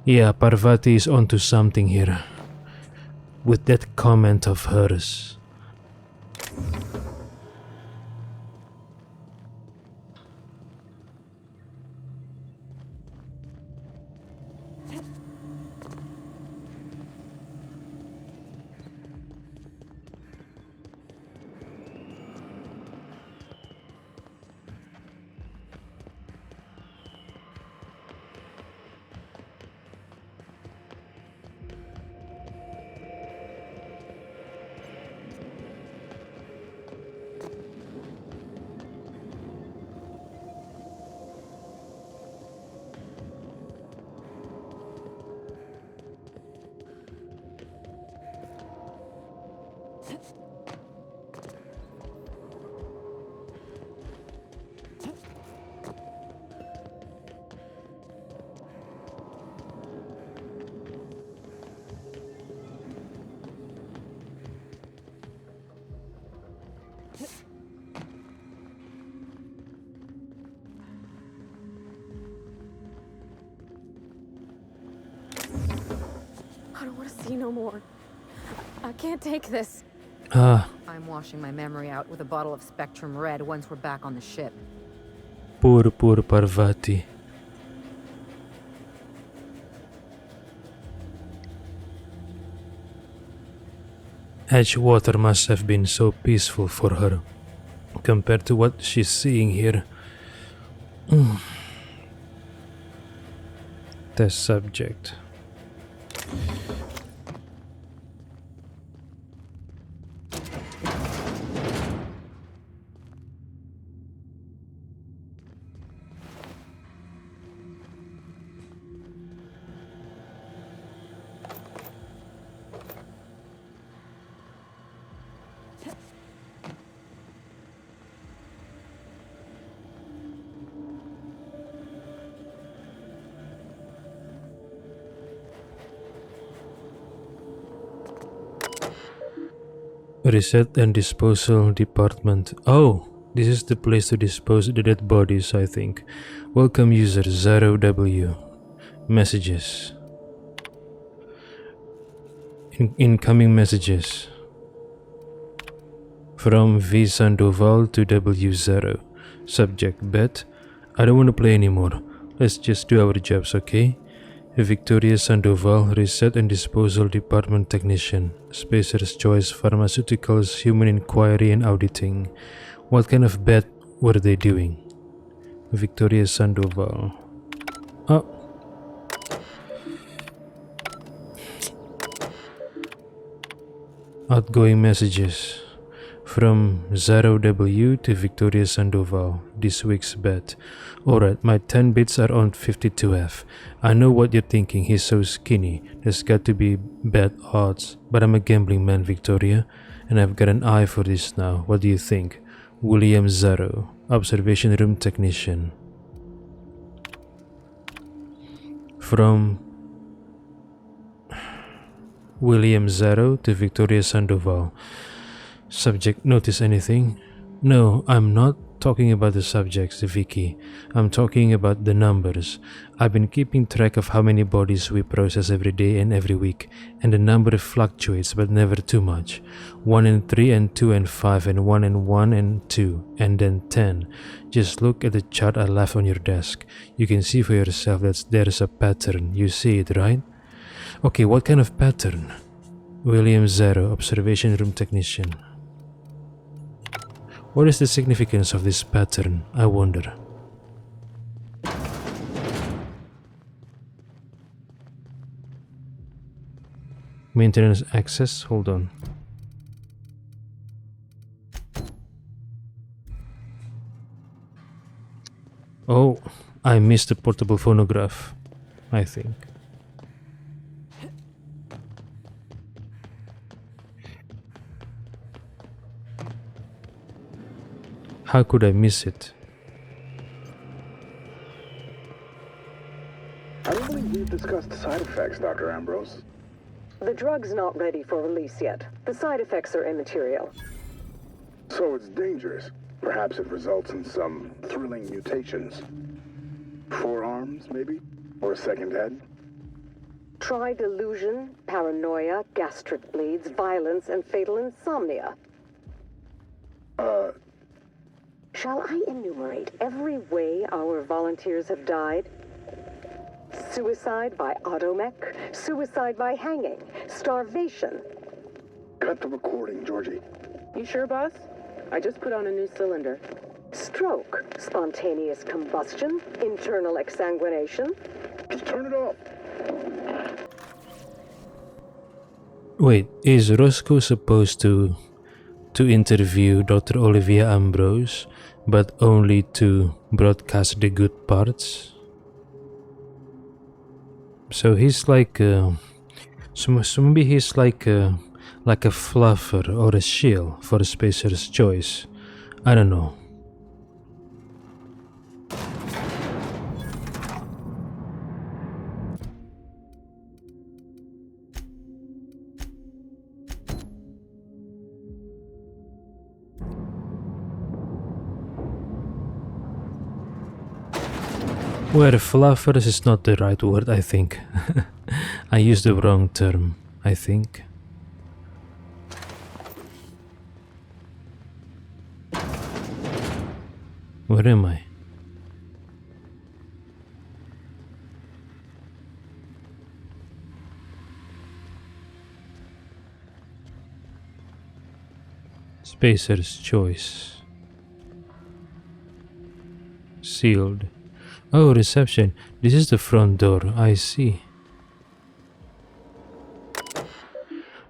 Yeah, Parvati is onto something here with that comment of hers. don't want to see no more. I can't take this. Ah, I'm washing my memory out with a bottle of Spectrum Red once we're back on the ship. poor Parvati. Edgewater must have been so peaceful for her, compared to what she's seeing here. Test subject. Reset and disposal department. Oh, this is the place to dispose the dead bodies, I think. Welcome user 0W. Messages. Incoming messages. From V Sandoval to W0. Subject bet. I don't want to play anymore. Let's just do our jobs, okay? Victoria Sandoval, Reset and Disposal Department Technician, Spacer's Choice Pharmaceuticals, Human Inquiry and Auditing. What kind of bet were they doing? Victoria Sandoval. Oh. Outgoing messages. From 0W to Victoria Sandoval, this week's bet. Alright, my 10 bits are on 52F. I know what you're thinking, he's so skinny. There's got to be bad odds. But I'm a gambling man, Victoria, and I've got an eye for this now. What do you think? William Zaro, Observation Room Technician. From William Zaro to Victoria Sandoval. Subject, notice anything? No, I'm not talking about the subjects, Vicky. I'm talking about the numbers. I've been keeping track of how many bodies we process every day and every week, and the number fluctuates, but never too much. 1 and 3 and 2 and 5 and 1 and 1 and 2 and then 10. Just look at the chart I left on your desk. You can see for yourself that there's a pattern. You see it, right? Okay, what kind of pattern? William Zero, Observation Room Technician. What is the significance of this pattern, I wonder? Maintenance access, hold on. Oh, I missed the portable phonograph, I think. How could I miss it? I don't believe we've discussed side effects, Dr. Ambrose. The drug's not ready for release yet. The side effects are immaterial. So it's dangerous. Perhaps it results in some thrilling mutations. Forearms, maybe? Or a second head? Try delusion, paranoia, gastric bleeds, violence, and fatal insomnia. Shall I enumerate every way our volunteers have died? Suicide by automech, suicide by hanging, starvation. Cut the recording, Georgie. You sure, boss? I just put on a new cylinder. Stroke, spontaneous combustion, internal exsanguination. Just turn it off. Wait, is Roscoe supposed to interview Dr. Olivia Ambrose, but only to broadcast the good parts? So he's like so maybe he's like a fluffer or a shield for Spacer's Choice. I don't know. Where fluffers is not the right word, I think. I used the wrong term. I think. Where am I? Spacer's choice. Sealed. Oh, reception. This is the front door. I see.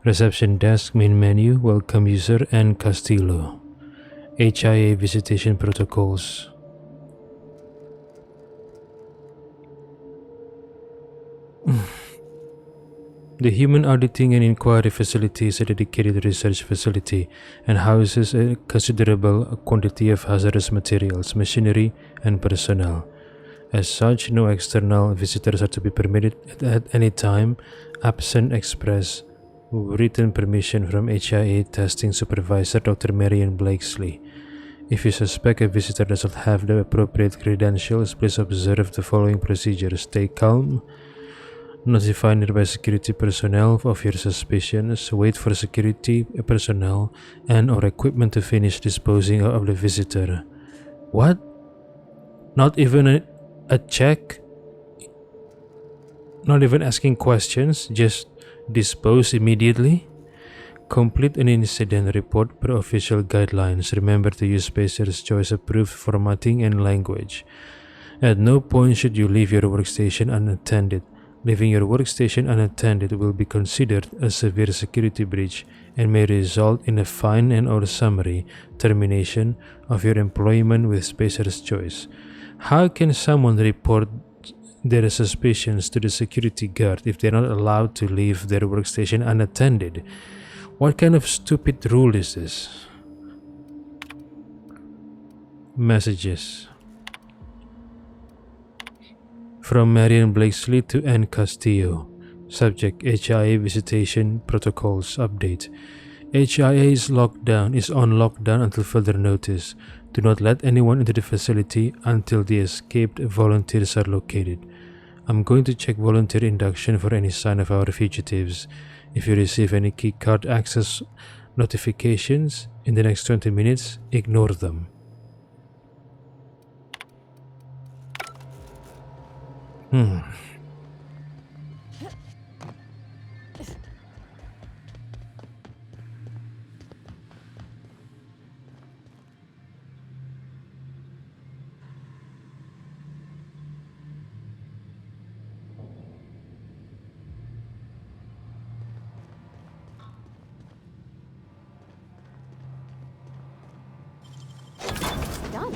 Reception desk, main menu, welcome user and Castillo. HIA visitation protocols. The Human Auditing and Inquiry Facility is a dedicated research facility and houses a considerable quantity of hazardous materials, machinery, and personnel. As such, no external visitors are to be permitted at any time, absent express written permission from HIA testing supervisor Dr. Marion Blakesley. If you suspect a visitor does not have the appropriate credentials, please observe the following procedures. Stay calm. Notify nearby security personnel of your suspicions. Wait for security personnel and or equipment to finish disposing of the visitor. What? Not even a check? Not even asking questions? Just dispose immediately? Complete an incident report per official guidelines. Remember to use Spacer's Choice approved formatting and language. At no point should you leave your workstation unattended. Leaving your workstation unattended will be considered a severe security breach and may result in a fine and or summary termination of your employment with Spacer's Choice. How can someone report their suspicions to the security guard if they're not allowed to leave their workstation unattended? What kind of stupid rule is this? Messages. From Marion Blakesley to Ann Castillo. Subject: HIA visitation protocols update. HIA is on lockdown until further notice. Do not let anyone into the facility until the escaped volunteers are located. I'm going to check volunteer induction for any sign of our fugitives. If you receive any keycard access notifications in the next 20 minutes, ignore them. Done.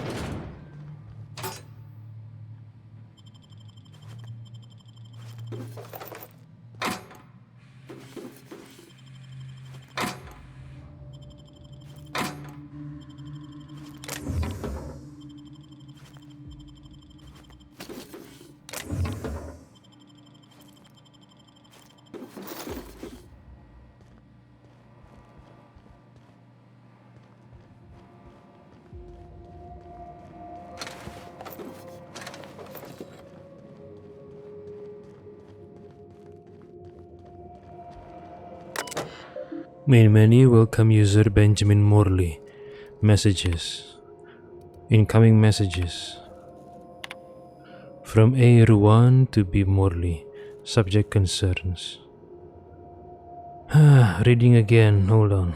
Main menu, welcome user Benjamin Morley. Messages. Incoming messages. From A. Ruan to B. Morley. Subject: concerns. Reading again, hold on.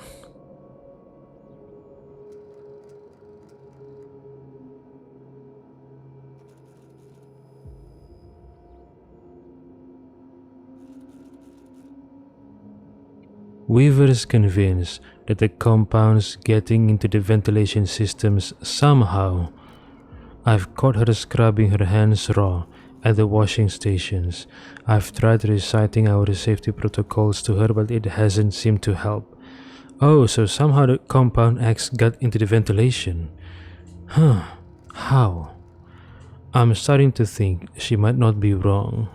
Weaver is convinced that the compound's getting into the ventilation systems somehow. I've caught her scrubbing her hands raw at the washing stations. I've tried reciting our safety protocols to her, but it hasn't seemed to help. Oh, so somehow the compound X got into the ventilation. How? I'm starting to think she might not be wrong.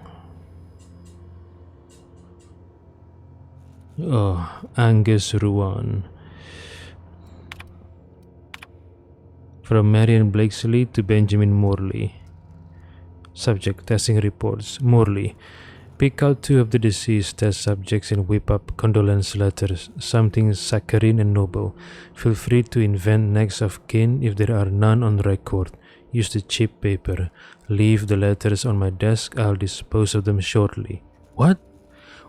Oh, Angus Ruan. From Marion Blakesley to Benjamin Morley. Subject: testing reports. Morley. Pick out 2 of the deceased test subjects and whip up condolence letters, something saccharine and noble. Feel free to invent next of kin if there are none on record. Use the cheap paper. Leave the letters on my desk, I'll dispose of them shortly. What?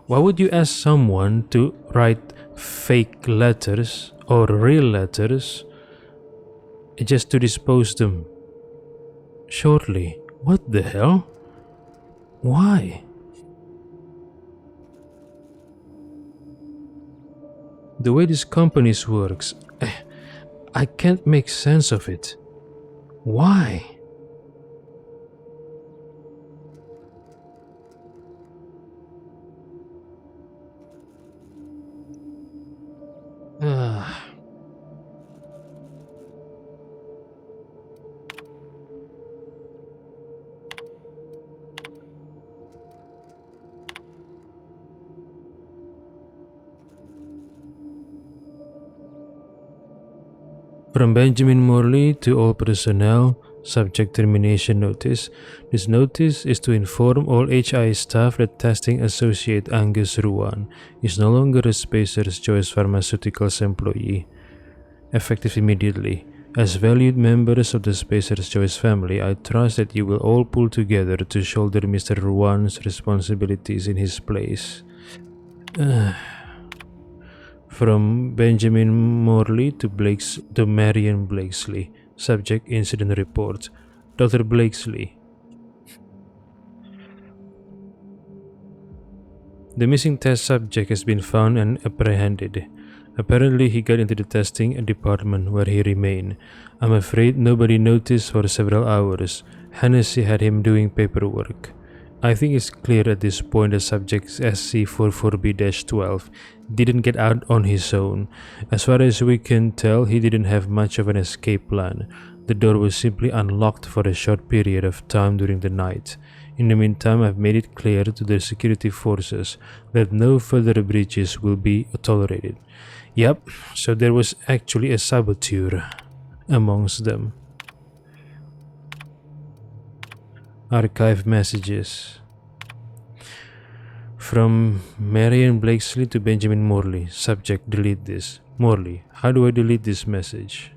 Why would you ask someone to write fake letters or real letters just to dispose them shortly? What the hell? Why? The way this company works, I can't make sense of it. Why? From Benjamin Morley to all personnel, subject termination notice. This notice is to inform all HI staff that testing associate Angus Ruan is no longer a Spacer's Choice Pharmaceuticals employee. Effective immediately. As valued members of the Spacer's Choice family, I trust that you will all pull together to shoulder Mr. Ruan's responsibilities in his place. From Benjamin Morley to Marion Blakesley. Subject incident report. Dr. Blakesley. The missing test subject has been found and apprehended. Apparently he got into the testing department where he remained. I'm afraid nobody noticed for several hours. Hennessy had him doing paperwork. I think it's clear at this point that subject SC44B-12 didn't get out on his own. As far as we can tell, he didn't have much of an escape plan. The door was simply unlocked for a short period of time during the night. In the meantime, I've made it clear to the security forces that no further breaches will be tolerated. Yep, so there was actually a saboteur amongst them. Archive messages. From Marion Blakesley to Benjamin Morley. Subject, delete this. Morley, how do I delete this message?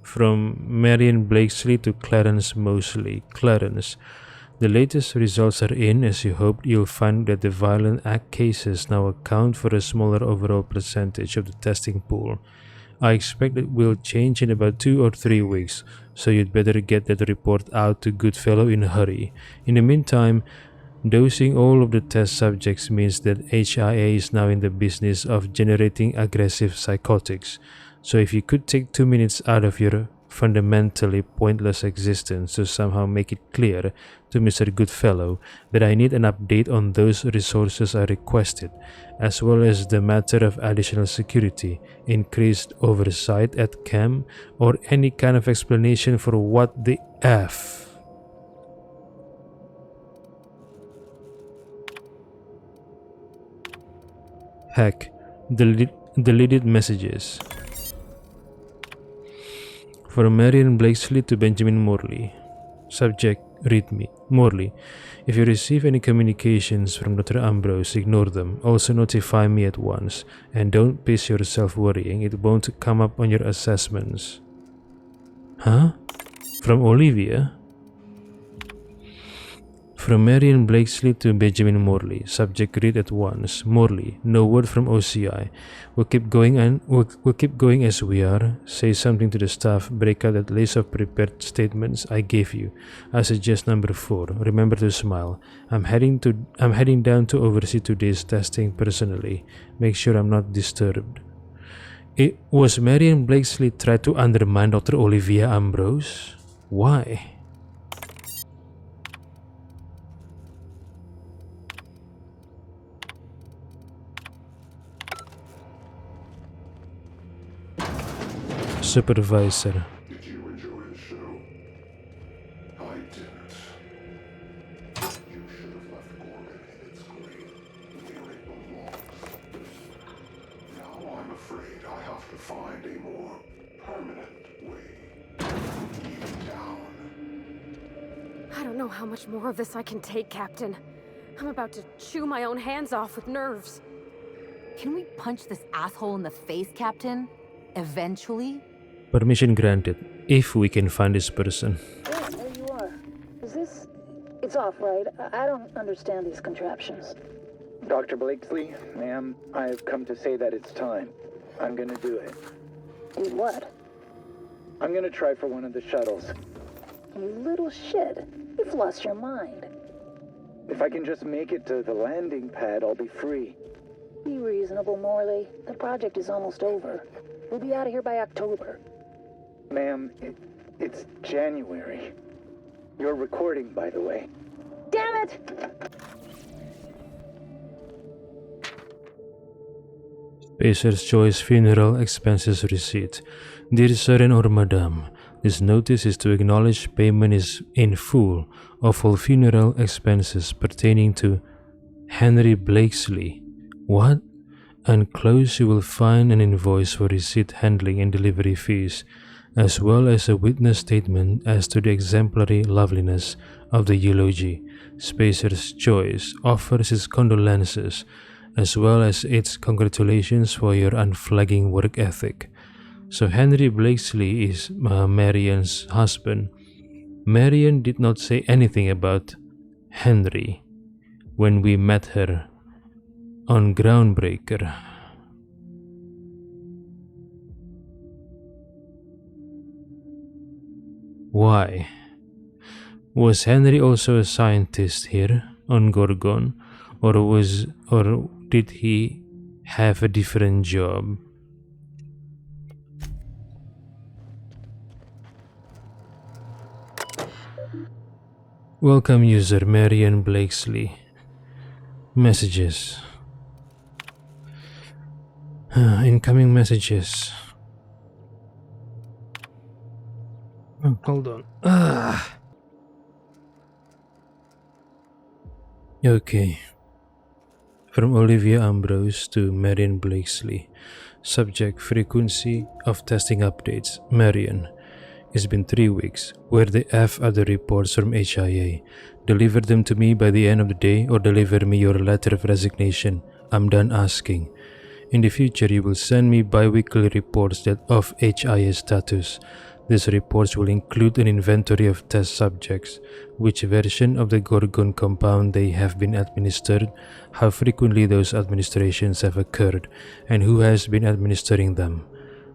From Marion Blakesley to Clarence Mosley. Clarence, the latest results are in. As you hoped, you'll find that the violent act cases now account for a smaller overall percentage of the testing pool. I expect it will change in about 2 or 3 weeks, so you'd better get that report out to Goodfellow in a hurry. In the meantime, dosing all of the test subjects means that HIA is now in the business of generating aggressive psychotics. So if you could take 2 minutes out of your fundamentally pointless existence to somehow make it clear to Mr. Goodfellow that I need an update on those resources I requested, as well as the matter of additional security, increased oversight at camp, or any kind of explanation for what the F. Heck, deleted messages. From Marion Blakesley to Benjamin Morley. Subject, read me. Morley, if you receive any communications from Dr. Ambrose, ignore them. Also notify me at once. And don't piss yourself worrying, it won't come up on your assessments. Huh? From Olivia? From Marion Blakesley to Benjamin Morley. Subject, read at once. Morley, no word from OCI. We'll keep going as we are. Say something to the staff. Break out that list of prepared statements I gave you. I suggest number 4. Remember to smile. I'm heading down to oversee today's testing personally. Make sure I'm not disturbed. It was Marion Blakesley tried to undermine Dr. Olivia Ambrose? Why? Supervisor. Did you enjoy the show? I didn't. You should have left Gorman in its grave where it belongs. Now I'm afraid I have to find a more permanent way to keep it down. I don't know how much more of this I can take, Captain. I'm about to chew my own hands off with nerves. Can we punch this asshole in the face, Captain? Eventually? Permission granted, if we can find this person. Yeah, there you are. Is this... It's off, right? I don't understand these contraptions. Dr. Blakesley, ma'am, I've come to say that it's time. I'm gonna do it. Do what? I'm gonna try for one of the shuttles. You little shit. You've lost your mind. If I can just make it to the landing pad, I'll be free. Be reasonable, Morley. The project is almost over. We'll be out of here by October. Ma'am, it's January. You're recording, by the way. Damn it! Spacer's Choice Funeral Expenses Receipt. Dear Sir and or Madam, this notice is to acknowledge payment is in full of all funeral expenses pertaining to Henry Blakesley. What? Enclosed you will find an invoice for receipt, handling and delivery fees, as well as a witness statement as to the exemplary loveliness of the eulogy. Spacer's Choice offers its condolences as well as its congratulations for your unflagging work ethic. So Henry Blakesley is Marian's husband. Marian did not say anything about Henry when we met her on Groundbreaker. Why? Was Henry also a scientist here on Gorgon, or did he have a different job? Welcome user Marian Blakesley. Messages. Incoming messages. Oh, hold on. Okay. From Olivia Ambrose to Marian Blakesley. Subject: frequency of testing updates. Marian. It's been 3 weeks. Where the F are the reports from HIA? Deliver them to me by the end of the day or deliver me your letter of resignation. I'm done asking. In the future, you will send me bi-weekly reports of HIA status. These reports will include an inventory of test subjects, which version of the Gorgon compound they have been administered, how frequently those administrations have occurred, and who has been administering them.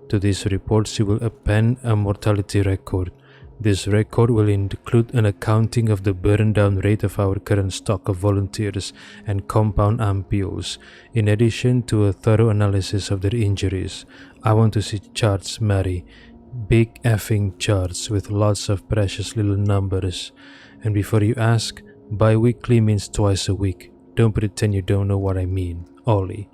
To these reports, you will append a mortality record. This record will include an accounting of the burn-down rate of our current stock of volunteers and compound ampules, in addition to a thorough analysis of their injuries. I want to see charts, Mary. Big effing charts with lots of precious little numbers. And before you ask, bi-weekly means twice a week. Don't pretend you don't know what I mean. Ollie.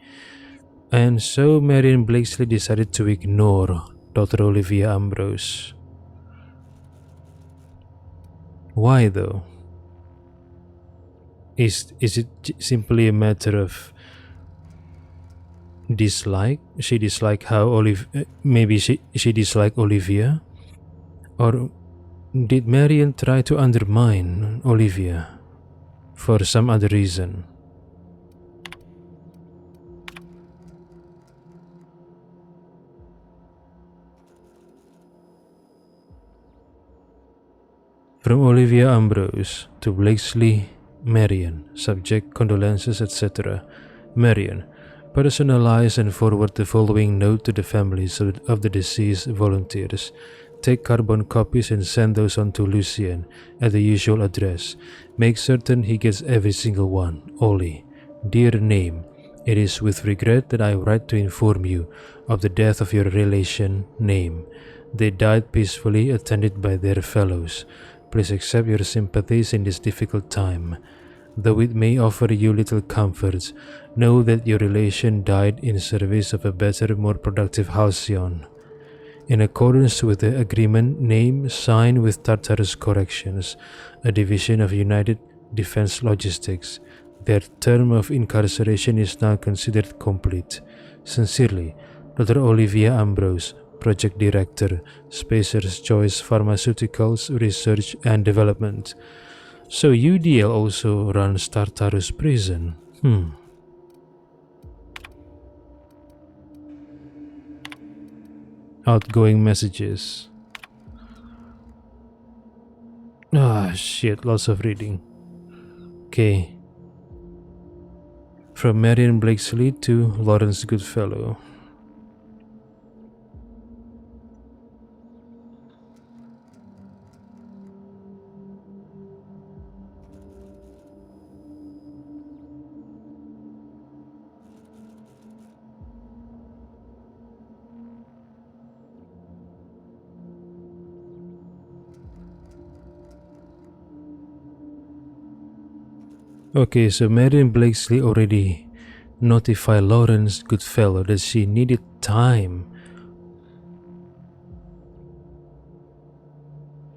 And so Marian Blakesley decided to ignore Dr. Olivia Ambrose. Why though? Is it simply a matter of dislike? She disliked how maybe she disliked Olivia? Or did Marian try to undermine Olivia for some other reason? From Olivia Ambrose to Blakesley, Marian, subject, condolences, etc. Marian, personalize and forward the following note to the families of the deceased volunteers. Take carbon copies and send those on to Lucien at the usual address. Make certain he gets every single one. Ollie. Dear name, it is with regret that I write to inform you of the death of your relation, name. They died peacefully, attended by their fellows. Please accept your sympathies in this difficult time. Though it may offer you little comforts, know that your relation died in service of a better, more productive Halcyon. In accordance with the agreement name signed with Tartarus Corrections, a division of United Defense Logistics, their term of incarceration is now considered complete. Sincerely, Dr. Olivia Ambrose, Project Director, Spacer's Choice Pharmaceuticals Research and Development. So UDL also runs Tartarus prison. Outgoing messages. Ah, shit, lots of reading. Okay. From Marion Blakesley to Lawrence Goodfellow. Okay, so Marion Blakesley already notified Lawrence Goodfellow that she needed time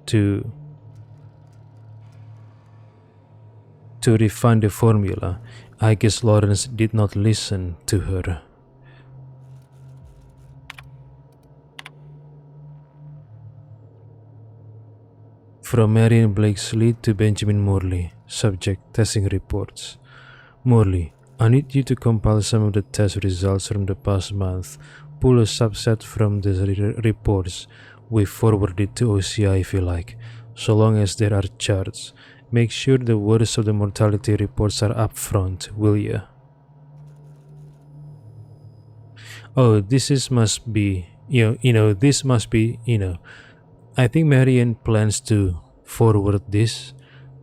to refine the formula. I guess Lawrence did not listen to her. From Marion Blakesley to Benjamin Morley. Subject: testing reports. Morley, I need you to compile some of the test results from the past month. Pull a subset from the reports. We forward it to OCI if you like, so long as there are charts. Make sure the words of the mortality reports are up front, will you? Oh, this must be, this must be, I think Marian plans to forward this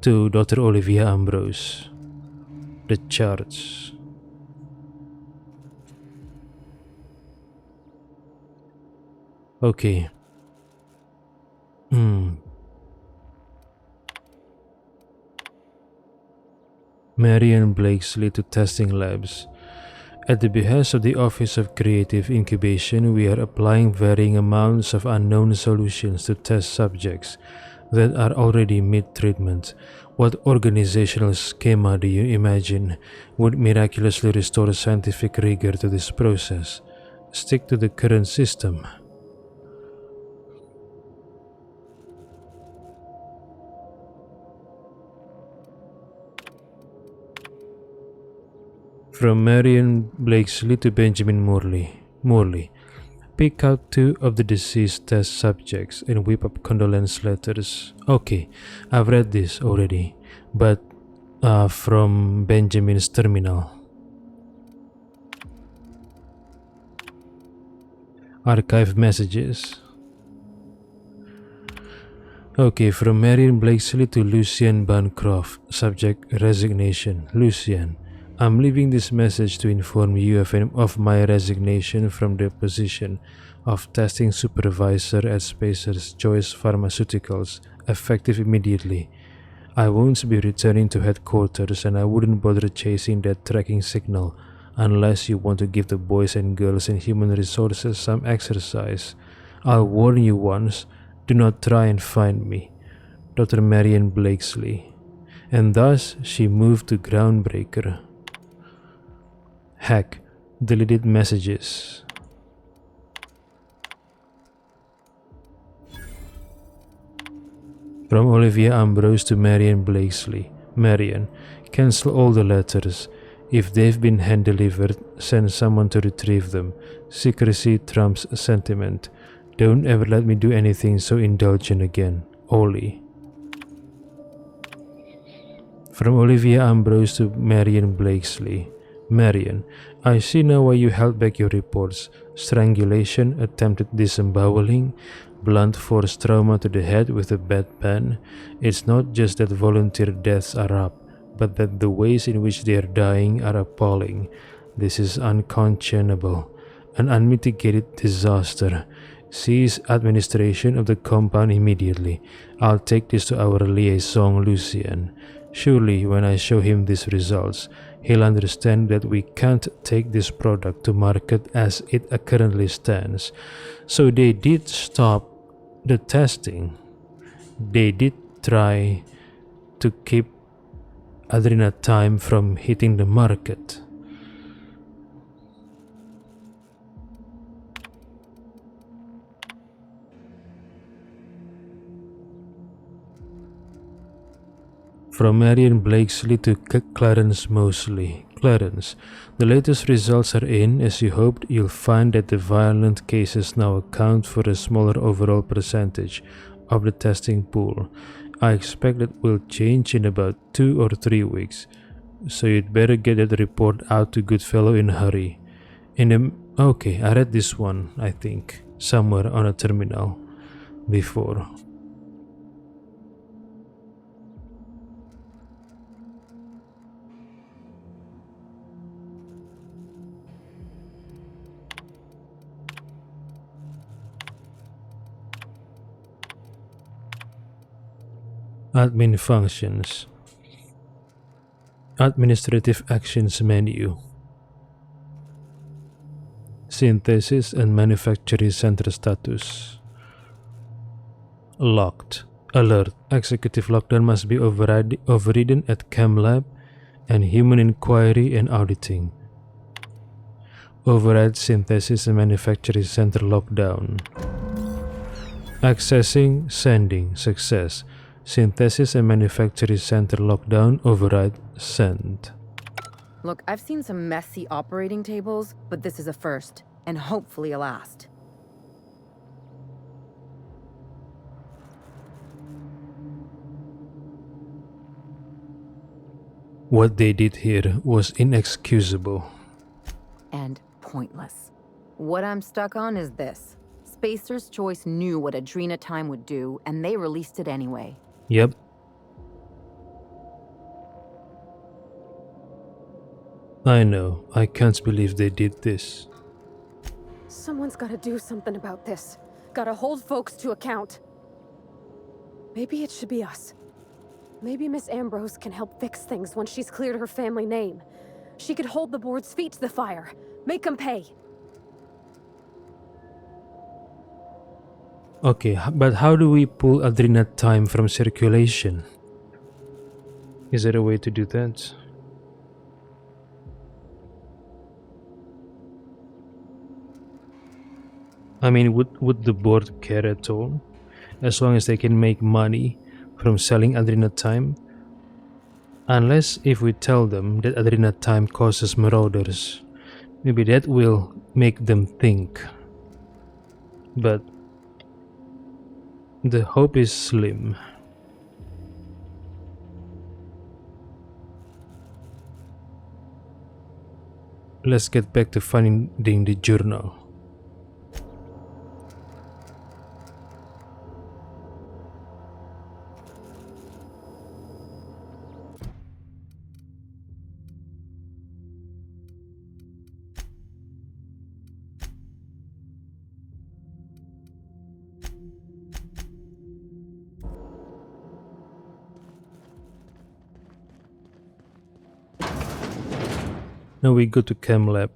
to Dr. Olivia Ambrose. The charts. Okay. Marian Blakesley to testing labs. At the behest of the Office of Creative Incubation, we are applying varying amounts of unknown solutions to test subjects that are already mid-treatment. What organizational schema do you imagine would miraculously restore scientific rigor to this process? Stick to the current system. From Marion Blakesley to Benjamin Morley. Morley, pick out 2 of the deceased test subjects and whip up condolence letters. Okay, I've read this already, but from Benjamin's terminal. Archive messages. Okay, from Marion Blakesley to Lucian Bancroft. Subject: resignation. Lucian, I'm leaving this message to inform you of my resignation from the position of testing supervisor at Spacer's Choice Pharmaceuticals, effective immediately. I won't be returning to headquarters, and I wouldn't bother chasing that tracking signal unless you want to give the boys and girls in human resources some exercise. I'll warn you once, do not try and find me. Dr. Marian Blakesley. And thus she moved to Groundbreaker. Hack. Deleted messages. From Olivia Ambrose to Marian Blakesley. Marian, cancel all the letters. If they've been hand-delivered, send someone to retrieve them. Secrecy trumps sentiment. Don't ever let me do anything so indulgent again. Ollie. From Olivia Ambrose to Marian Blakesley. Marian, I see now why you held back your reports. Strangulation, attempted disemboweling, blunt force trauma to the head with a bedpan. It's not just that volunteer deaths are up, but that the ways in which they are dying are appalling. This is unconscionable, an unmitigated disaster. Seize administration of the compound immediately. I'll take this to our liaison, Lucian. Surely, when I show him these results, he'll understand that we can't take this product to market as it currently stands. So they did stop the testing. They did try to keep adrenatime from hitting the market. From Marion Blakesley to Clarence Mosley. Clarence, the latest results are in. As you hoped, you'll find that the violent cases now account for a smaller overall percentage of the testing pool. I expect that will change in about 2 or 3 weeks, so you'd better get that report out to Goodfellow in a hurry. Okay, I read this one, I think, somewhere on a terminal before. Admin functions. Administrative actions menu. Synthesis and manufacturing center status. Locked. Alert. Executive lockdown must be overridden at Chem Lab and Human Inquiry and Auditing. Override synthesis and manufacturing center lockdown. Accessing, sending, success. Synthesis and manufacturing center lockdown, override, send. Look, I've seen some messy operating tables, but this is a first, and hopefully a last. What they did here was inexcusable. And pointless. What I'm stuck on is this. Spacer's Choice knew what Adrena Time would do, and they released it anyway. Yep. I know. I can't believe they did this. Someone's gotta do something about this. Gotta hold folks to account. Maybe it should be us. Maybe Miss Ambrose can help fix things once she's cleared her family name. She could hold the board's feet to the fire. Make them pay. Okay, but how do we pull Adrena Time from circulation? Is there a way to do that? I mean, would the board care at all? As long as they can make money from selling Adrena Time? Unless if we tell them that Adrena Time causes marauders. Maybe that will make them think. But the hope is slim. Let's get back to finding the journal. Now we go to Chem Lab.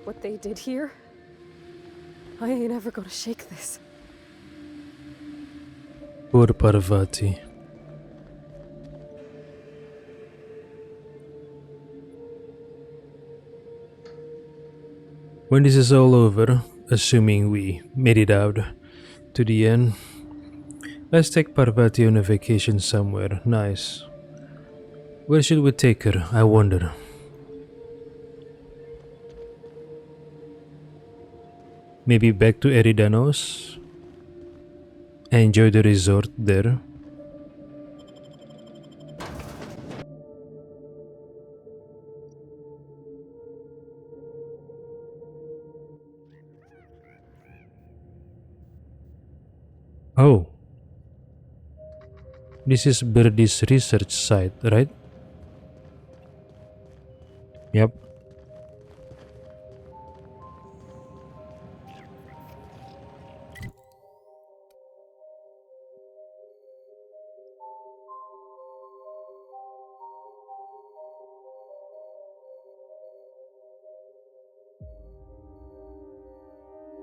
What they did here? I ain't ever gonna shake this. Poor Parvati. When this is all over, assuming we made it out to the end, let's take Parvati on a vacation somewhere nice. Where should we take her, I wonder? Maybe back to Eridanos? Enjoy the resort there? Oh, this is Birdie's research site, right? Yep.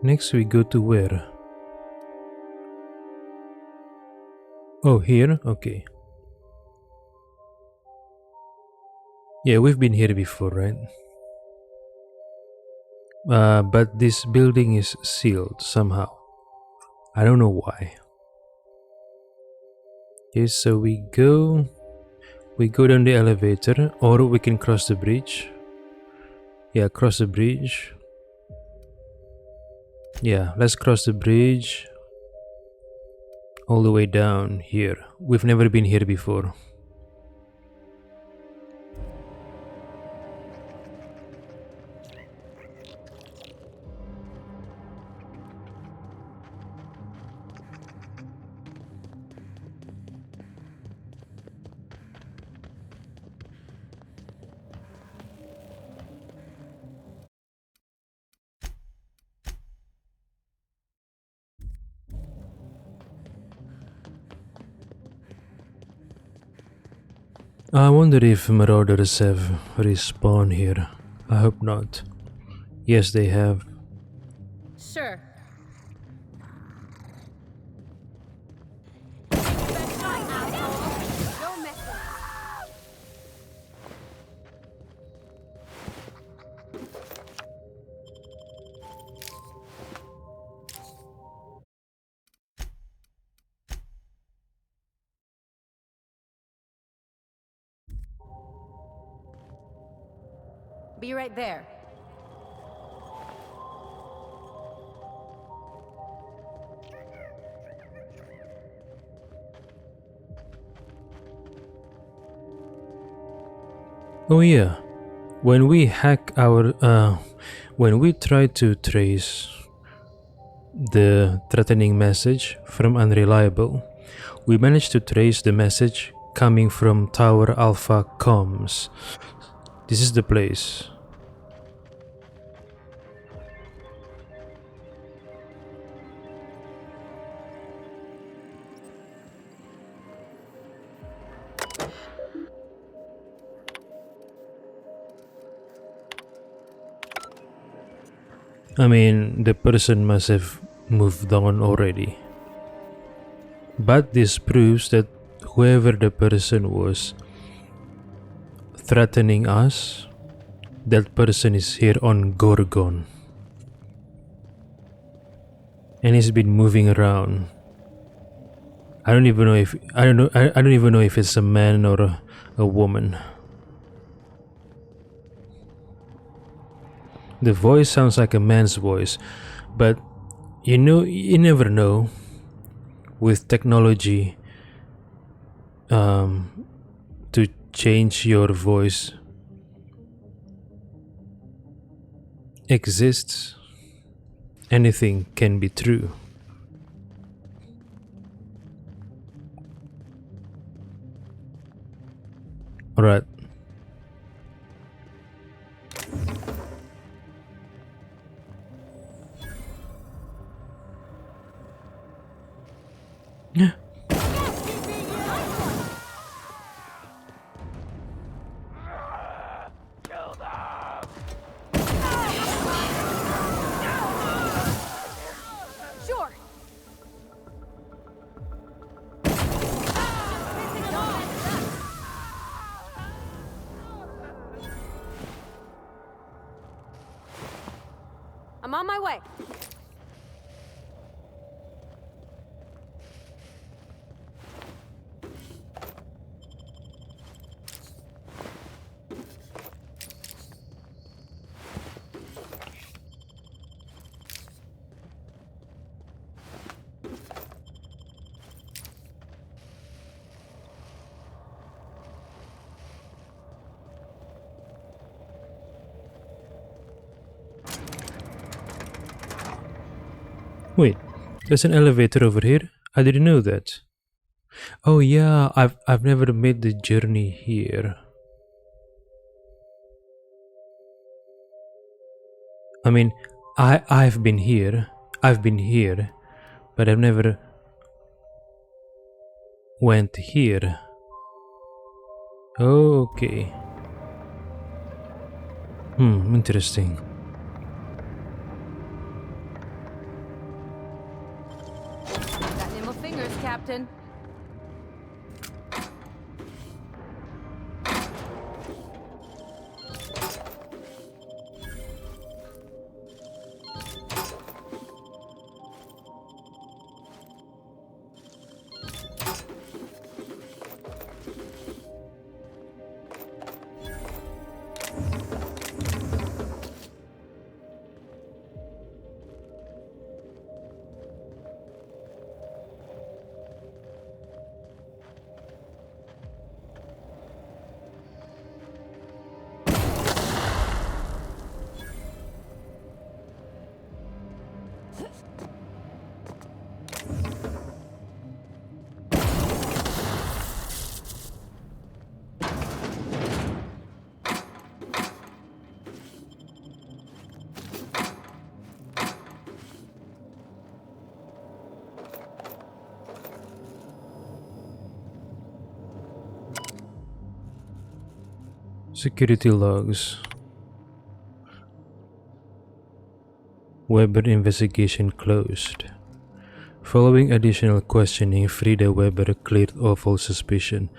Next we go to where? Oh, here? Okay. Yeah, we've been here before, right? But this building is sealed somehow. I don't know why. Okay, so we go down the elevator, or we can cross the bridge. Yeah, cross the bridge. Yeah, let's cross the bridge all the way down here. We've never been here before. I wonder if marauders have respawned here. I hope not. Yes, they have. Sure. Be right there. Oh yeah, when we when we try to trace the threatening message from Unreliable, we managed to trace the message coming from Tower Alpha Comms. This is the place. I mean, the person must have moved on already. But this proves that whoever the person was threatening us, that person is here on Gorgon. And he's been moving around. I don't even know if I don't even know if it's a man or a woman. The voice sounds like a man's voice, but you never know with technology to change your voice exists. Anything can be true. Alright. Sure. I'm on my way. Wait, there's an elevator over here? I didn't know that. Oh yeah, I've never made the journey here. I mean, I've been here, but I've never went here. Okay. Interesting. Got nimble fingers, Captain. Security logs. Weber investigation closed. Following additional questioning, Frida Weber cleared of all suspicion.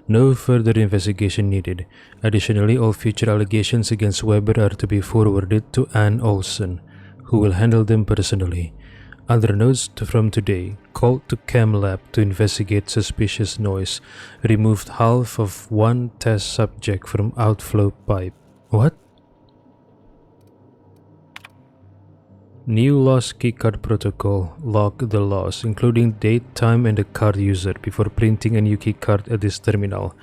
No further investigation needed. Additionally, all future allegations against Weber are to be forwarded to Ann Olson, who will handle them personally. Other notes from today: called to Chem Lab to investigate suspicious noise. Removed half of one test subject from outflow pipe. What? New lost keycard protocol. Log the loss, including date, time, and the card user before printing a new keycard at this terminal.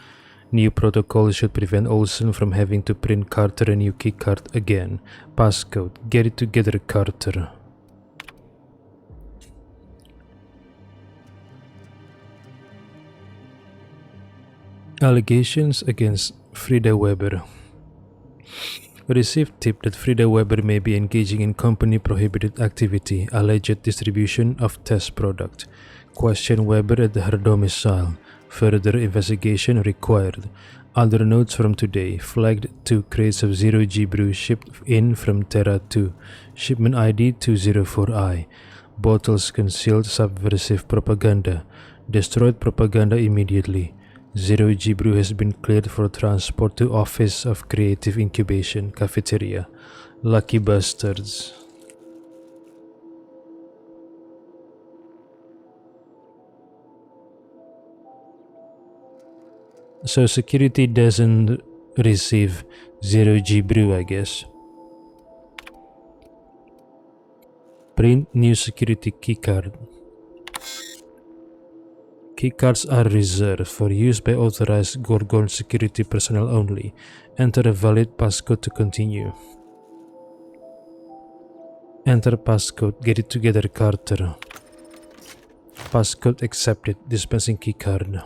New protocol should prevent Olsen from having to print Carter a new keycard again. Passcode. Get it together, Carter. Allegations against Frida Weber. Received tip that Frida Weber may be engaging in company prohibited activity, alleged distribution of test product. Question Weber at her domicile. Further investigation required. Other notes from today: flagged 2 crates of 0G brew shipped in from Terra 2. Shipment ID 204I. Bottles concealed subversive propaganda. Destroyed propaganda immediately. 0G brew has been cleared for transport to Office of Creative Incubation, Cafeteria. Lucky bastards. So security doesn't receive 0G brew, I guess. Print new security keycard. Keycards are reserved for use by authorized Gorgon security personnel only. Enter a valid passcode to continue. Enter passcode. Get it together, Carter. Passcode accepted. Dispensing keycard.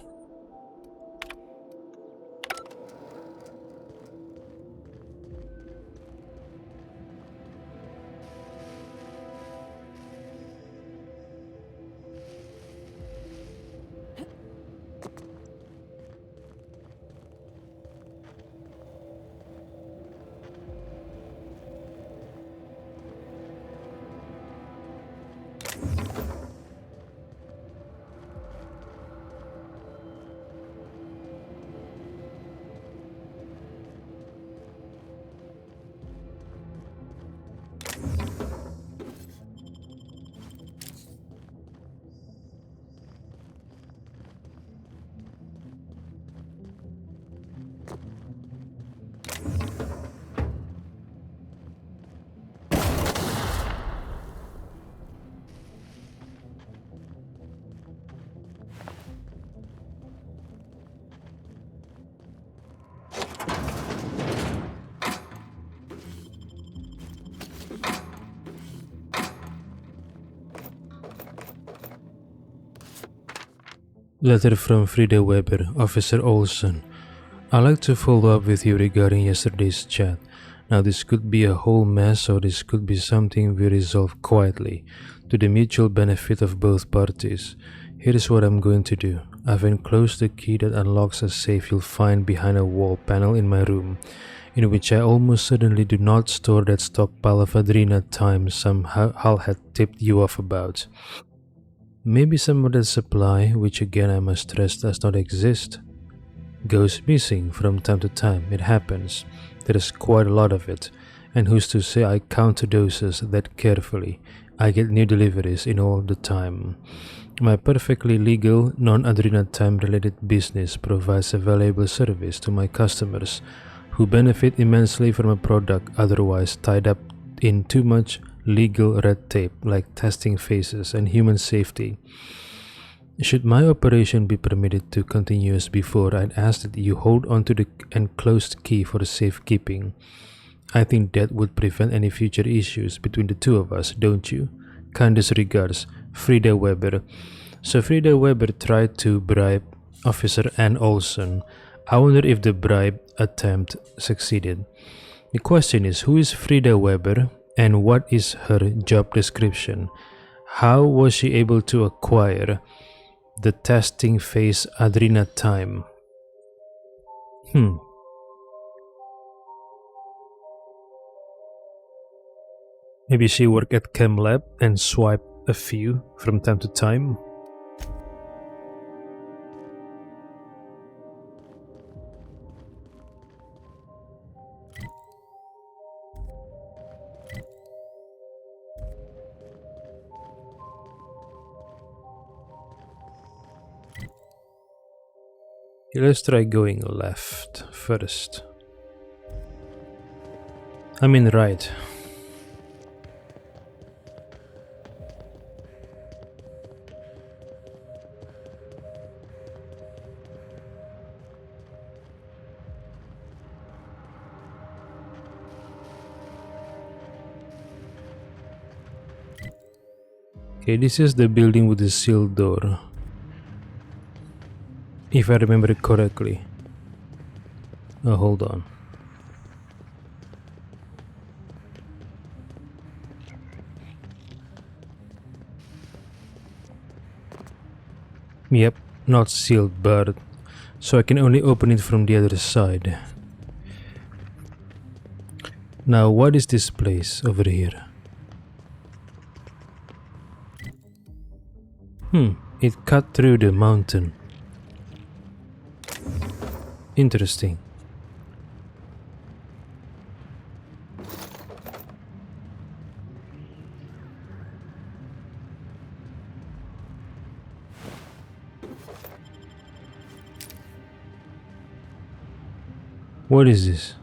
Letter from Frida Weber, Officer Olson. I'd like to follow up with you regarding yesterday's chat. Now this could be a whole mess, or this could be something we resolve quietly, to the mutual benefit of both parties. Here's what I'm going to do. I've enclosed the key that unlocks a safe you'll find behind a wall panel in my room, in which I almost certainly do not store that stockpile of Adrena time some Hal had tipped you off about. Maybe some of that supply, which again I must stress does not exist, goes missing from time to time. It happens. There is quite a lot of it, and who's to say I count the doses that carefully? I get new deliveries in all the time. My perfectly legal, non-Adrena time related business provides a valuable service to my customers, who benefit immensely from a product otherwise tied up in too much legal red tape like testing phases and human safety. Should my operation be permitted to continue as before, I'd ask that you hold onto the enclosed key for safekeeping. I think that would prevent any future issues between the two of us, don't you? Kindest regards, Frida Weber. So Frida Weber tried to bribe Officer Ann Olson. I wonder if the bribe attempt succeeded. The question is, who is Frida Weber and what is her job description? How was she able to acquire the testing phase Adrena time? Maybe she worked at Chem Lab and swiped a few from time to time. Let's try going left first. I mean right. Okay, this is the building with the sealed door. If I remember correctly. Oh, hold on. Yep, not sealed, but so I can only open it from the other side. Now, what is this place over here? It cut through the mountain. Interesting. What is this?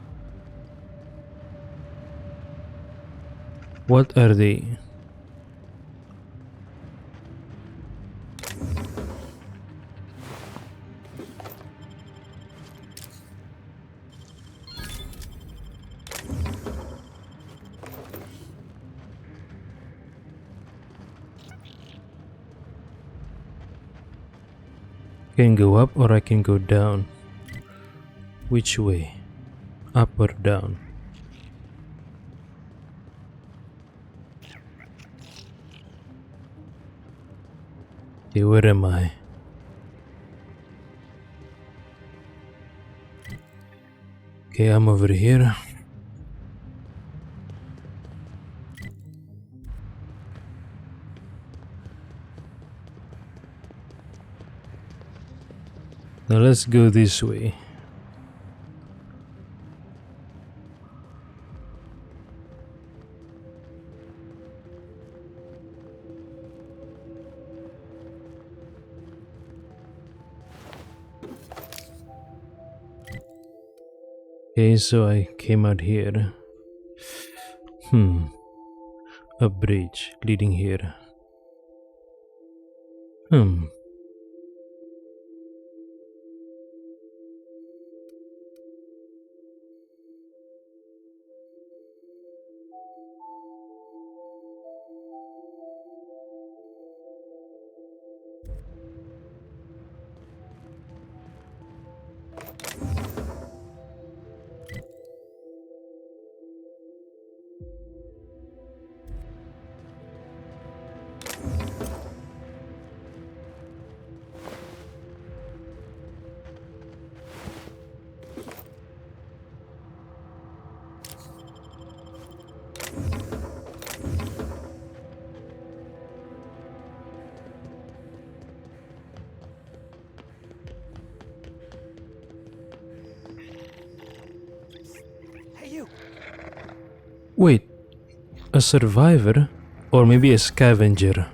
What are they? I can go up or I can go down. Which way? Up or down? Okay, where am I? Okay, I'm over here. Now let's go this way. Okay, so I came out here. A bridge leading here. Wait, a survivor? Or maybe a scavenger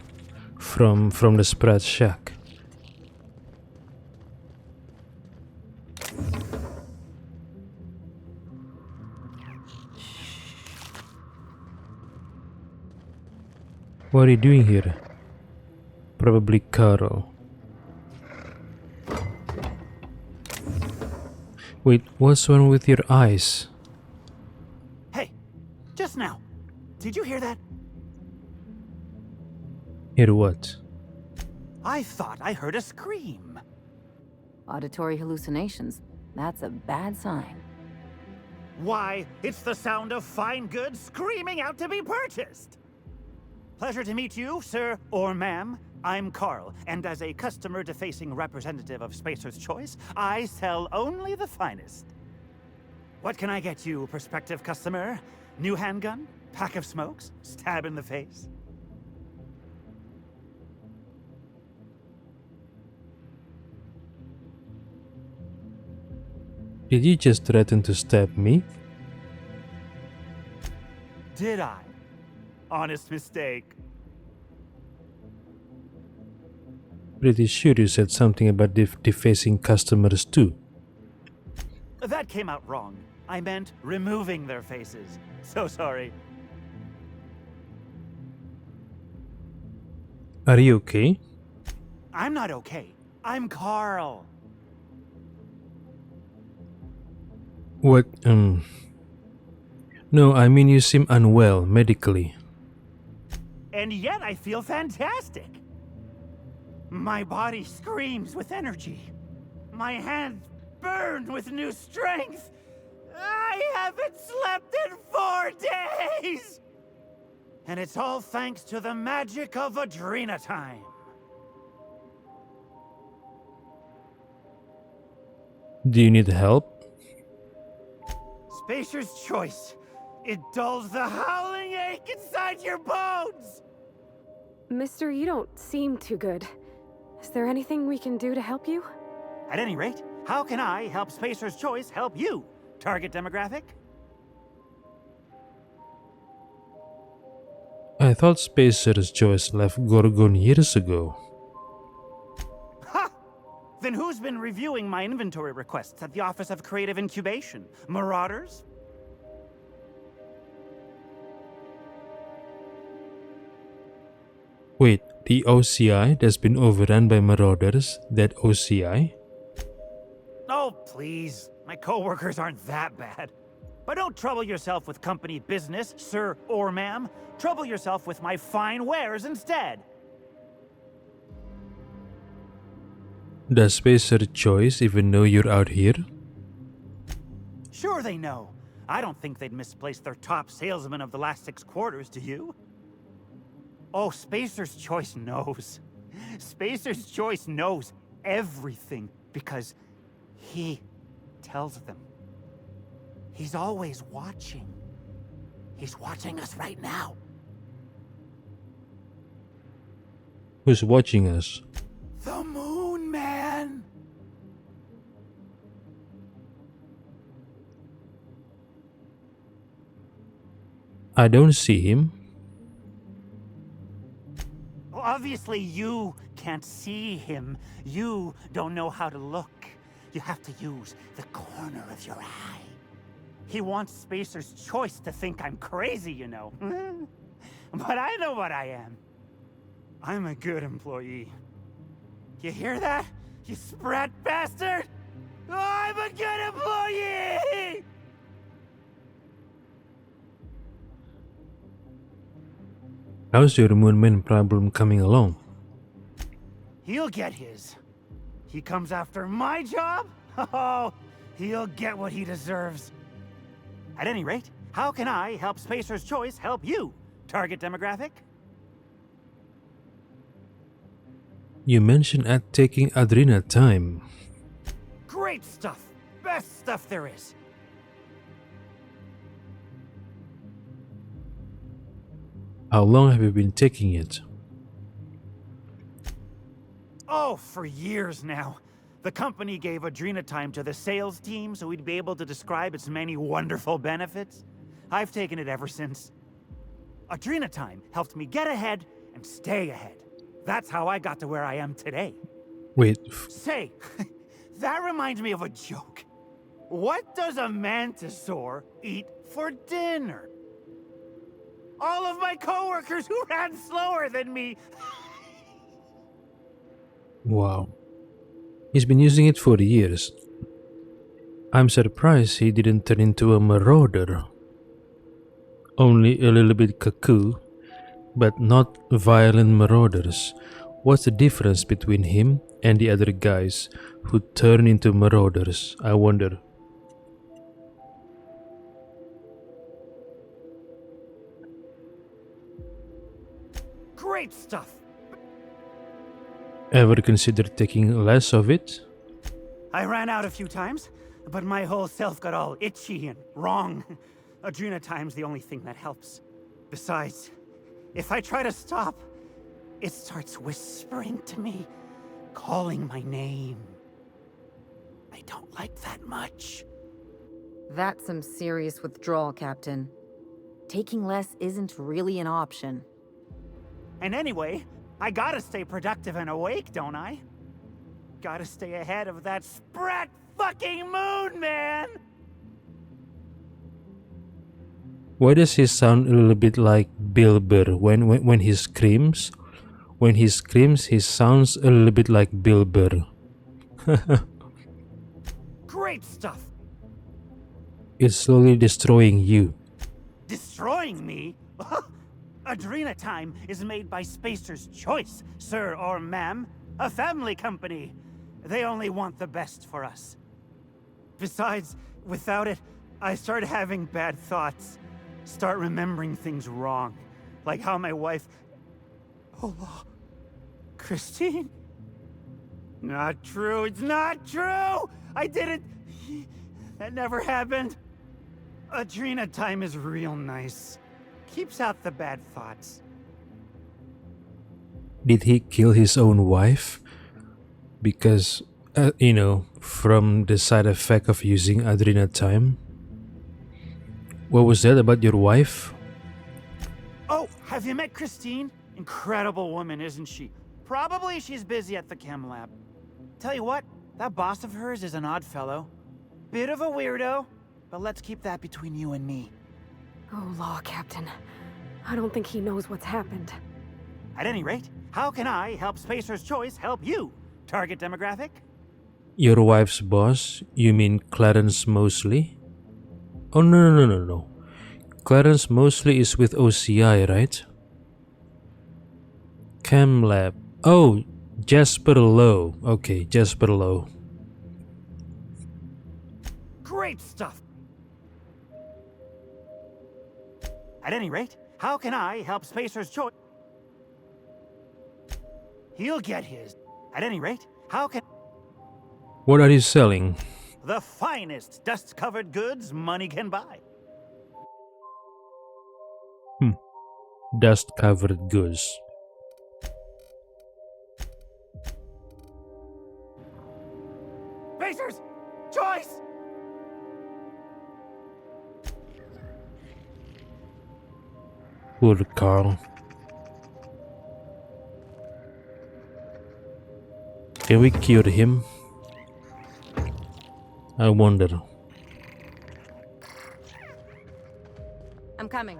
from the Sprat shack. What are you doing here? Probably Carl. Wait, what's wrong with your eyes? Just now. Did you hear that? Hear what? I thought I heard a scream. Auditory hallucinations. That's a bad sign. Why, it's the sound of fine goods screaming out to be purchased. Pleasure to meet you, sir or ma'am. I'm Carl, and as a customer-defacing representative of Spacer's Choice, I sell only the finest. What can I get you, prospective customer? New handgun? Pack of smokes? Stab in the face? Did you just threaten to stab me? Did I? Honest mistake. Pretty sure you said something about defacing customers too. That came out wrong. I meant removing their faces. So sorry. Are you okay? I'm not okay. I'm Carl. What, No, I mean you seem unwell medically. And yet I feel fantastic. My body screams with energy. My hands burn with new strength. I haven't slept in 4 days! And it's all thanks to the magic of Adrena time. Do you need help? Spacer's choice. It dulls the howling ache inside your bones! Mister, you don't seem too good. Is there anything we can do to help you? At any rate, how can I help Spacer's choice help you? Target demographic? I thought Spacer's Choice left Gorgon years ago. Ha! Then who's been reviewing my inventory requests at the Office of Creative Incubation? Marauders? Wait, the OCI that's been overrun by Marauders? That OCI? Oh, please. My coworkers aren't that bad. But don't trouble yourself with company business, sir or ma'am. Trouble yourself with my fine wares instead. Does Spacer's Choice even know you're out here? Sure they know. I don't think they'd misplace their top salesman of the last 6 quarters, do you? Oh, Spacer's Choice knows. Spacer's Choice knows everything because he tells them. He's always watching. He's watching us right now. Who's watching us? The Moon Man! I don't see him. Well, obviously you can't see him. You don't know how to look. You have to use the corner of your eye. He wants Spacer's Choice to think I'm crazy, you know. But I know what I am. I'm a good employee. You hear that? You sprat bastard? I'm a good employee! How's your Moonman problem coming along? He'll get his. He comes after my job? Oh, he'll get what he deserves. At any rate, how can I help Spacer's Choice help you? Target demographic? You mentioned taking Adrena time. Great stuff. Best stuff there is. How long have you been taking it? Oh, for years now. The company gave Adrena time to the sales team so we'd be able to describe its many wonderful benefits. I've taken it ever since. Adrena time helped me get ahead and stay ahead. That's how I got to where I am today. Wait. Say, that reminds me of a joke. What does a mantisaur eat for dinner? All of my coworkers who ran slower than me. Wow. He's been using it for years. I'm surprised he didn't turn into a marauder. Only a little bit cuckoo, but not violent marauders. What's the difference between him and the other guys who turn into marauders, I wonder? Great stuff. Ever consider taking less of it? I ran out a few times, but my whole self got all itchy and wrong. Adrena time's the only thing that helps. Besides, if I try to stop, it starts whispering to me, calling my name. I don't like that much. That's some serious withdrawal, Captain. Taking less isn't really an option. And anyway, I gotta stay productive and awake, don't I? Gotta stay ahead of that sprat fucking moon, man! Why does he sound a little bit like Bill Burr when he screams? When he screams, he sounds a little bit like Bill Burr. Great stuff! It's slowly destroying you. Destroying me? Adrena Time is made by Spacer's Choice, sir or ma'am. A family company. They only want the best for us. Besides, without it, I start having bad thoughts. Start remembering things wrong. Like how my wife... Oh, Christine? Not true, it's not true! I didn't... That never happened. Adrena Time is real nice. Keeps out the bad thoughts. Did he kill his own wife? Because, from the side effect of using Adrena Time? What was that about your wife? Oh, have you met Christine? Incredible woman, isn't she? Probably she's busy at the chem lab. Tell you what, that boss of hers is an odd fellow. Bit of a weirdo, but let's keep that between you and me. Oh, Law, Captain. I don't think he knows what's happened. At any rate, how can I help Spacer's Choice help you? Target demographic? Your wife's boss? You mean Clarence Mosley? Oh, no. Clarence Mosley is with OCI, right? Chem Lab. Oh, Jasper Lowe. Okay, Jasper Lowe. Great stuff! At any rate, how can I help Spacer's Choice? He'll get his. At any rate, how can... What are you selling? The finest dust-covered goods money can buy. Dust-covered goods. Spacer's Choice! Poor Carl. Can we cure him? I wonder. I'm coming.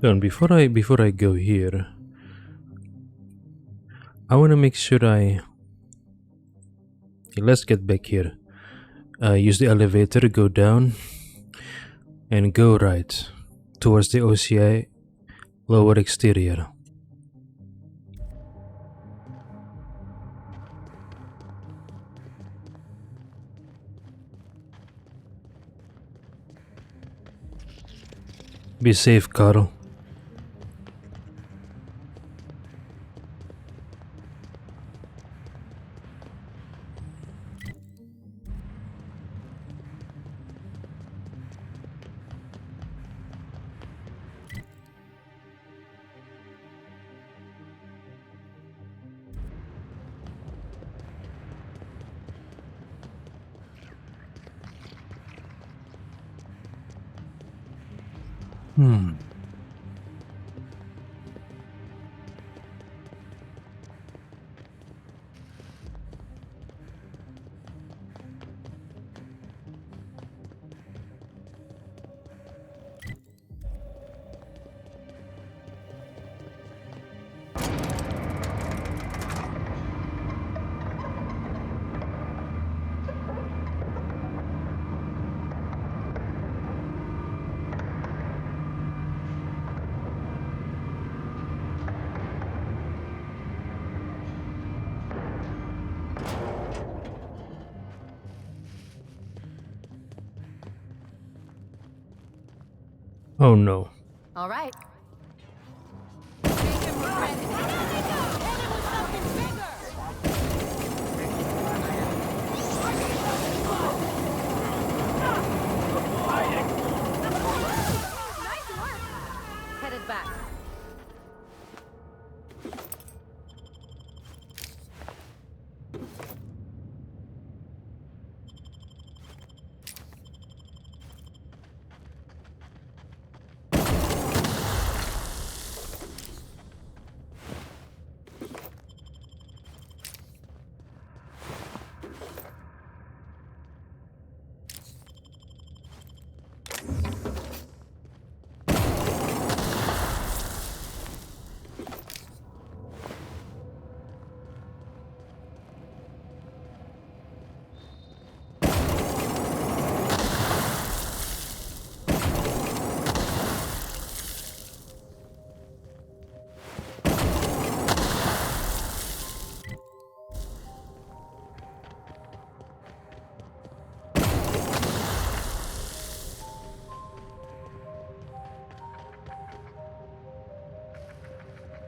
And before I go here, I want to make sure okay, let's get back here. Use the elevator, go down, and go right towards the OCI lower exterior. Be safe, Carl. Oh no. All right. Headed back.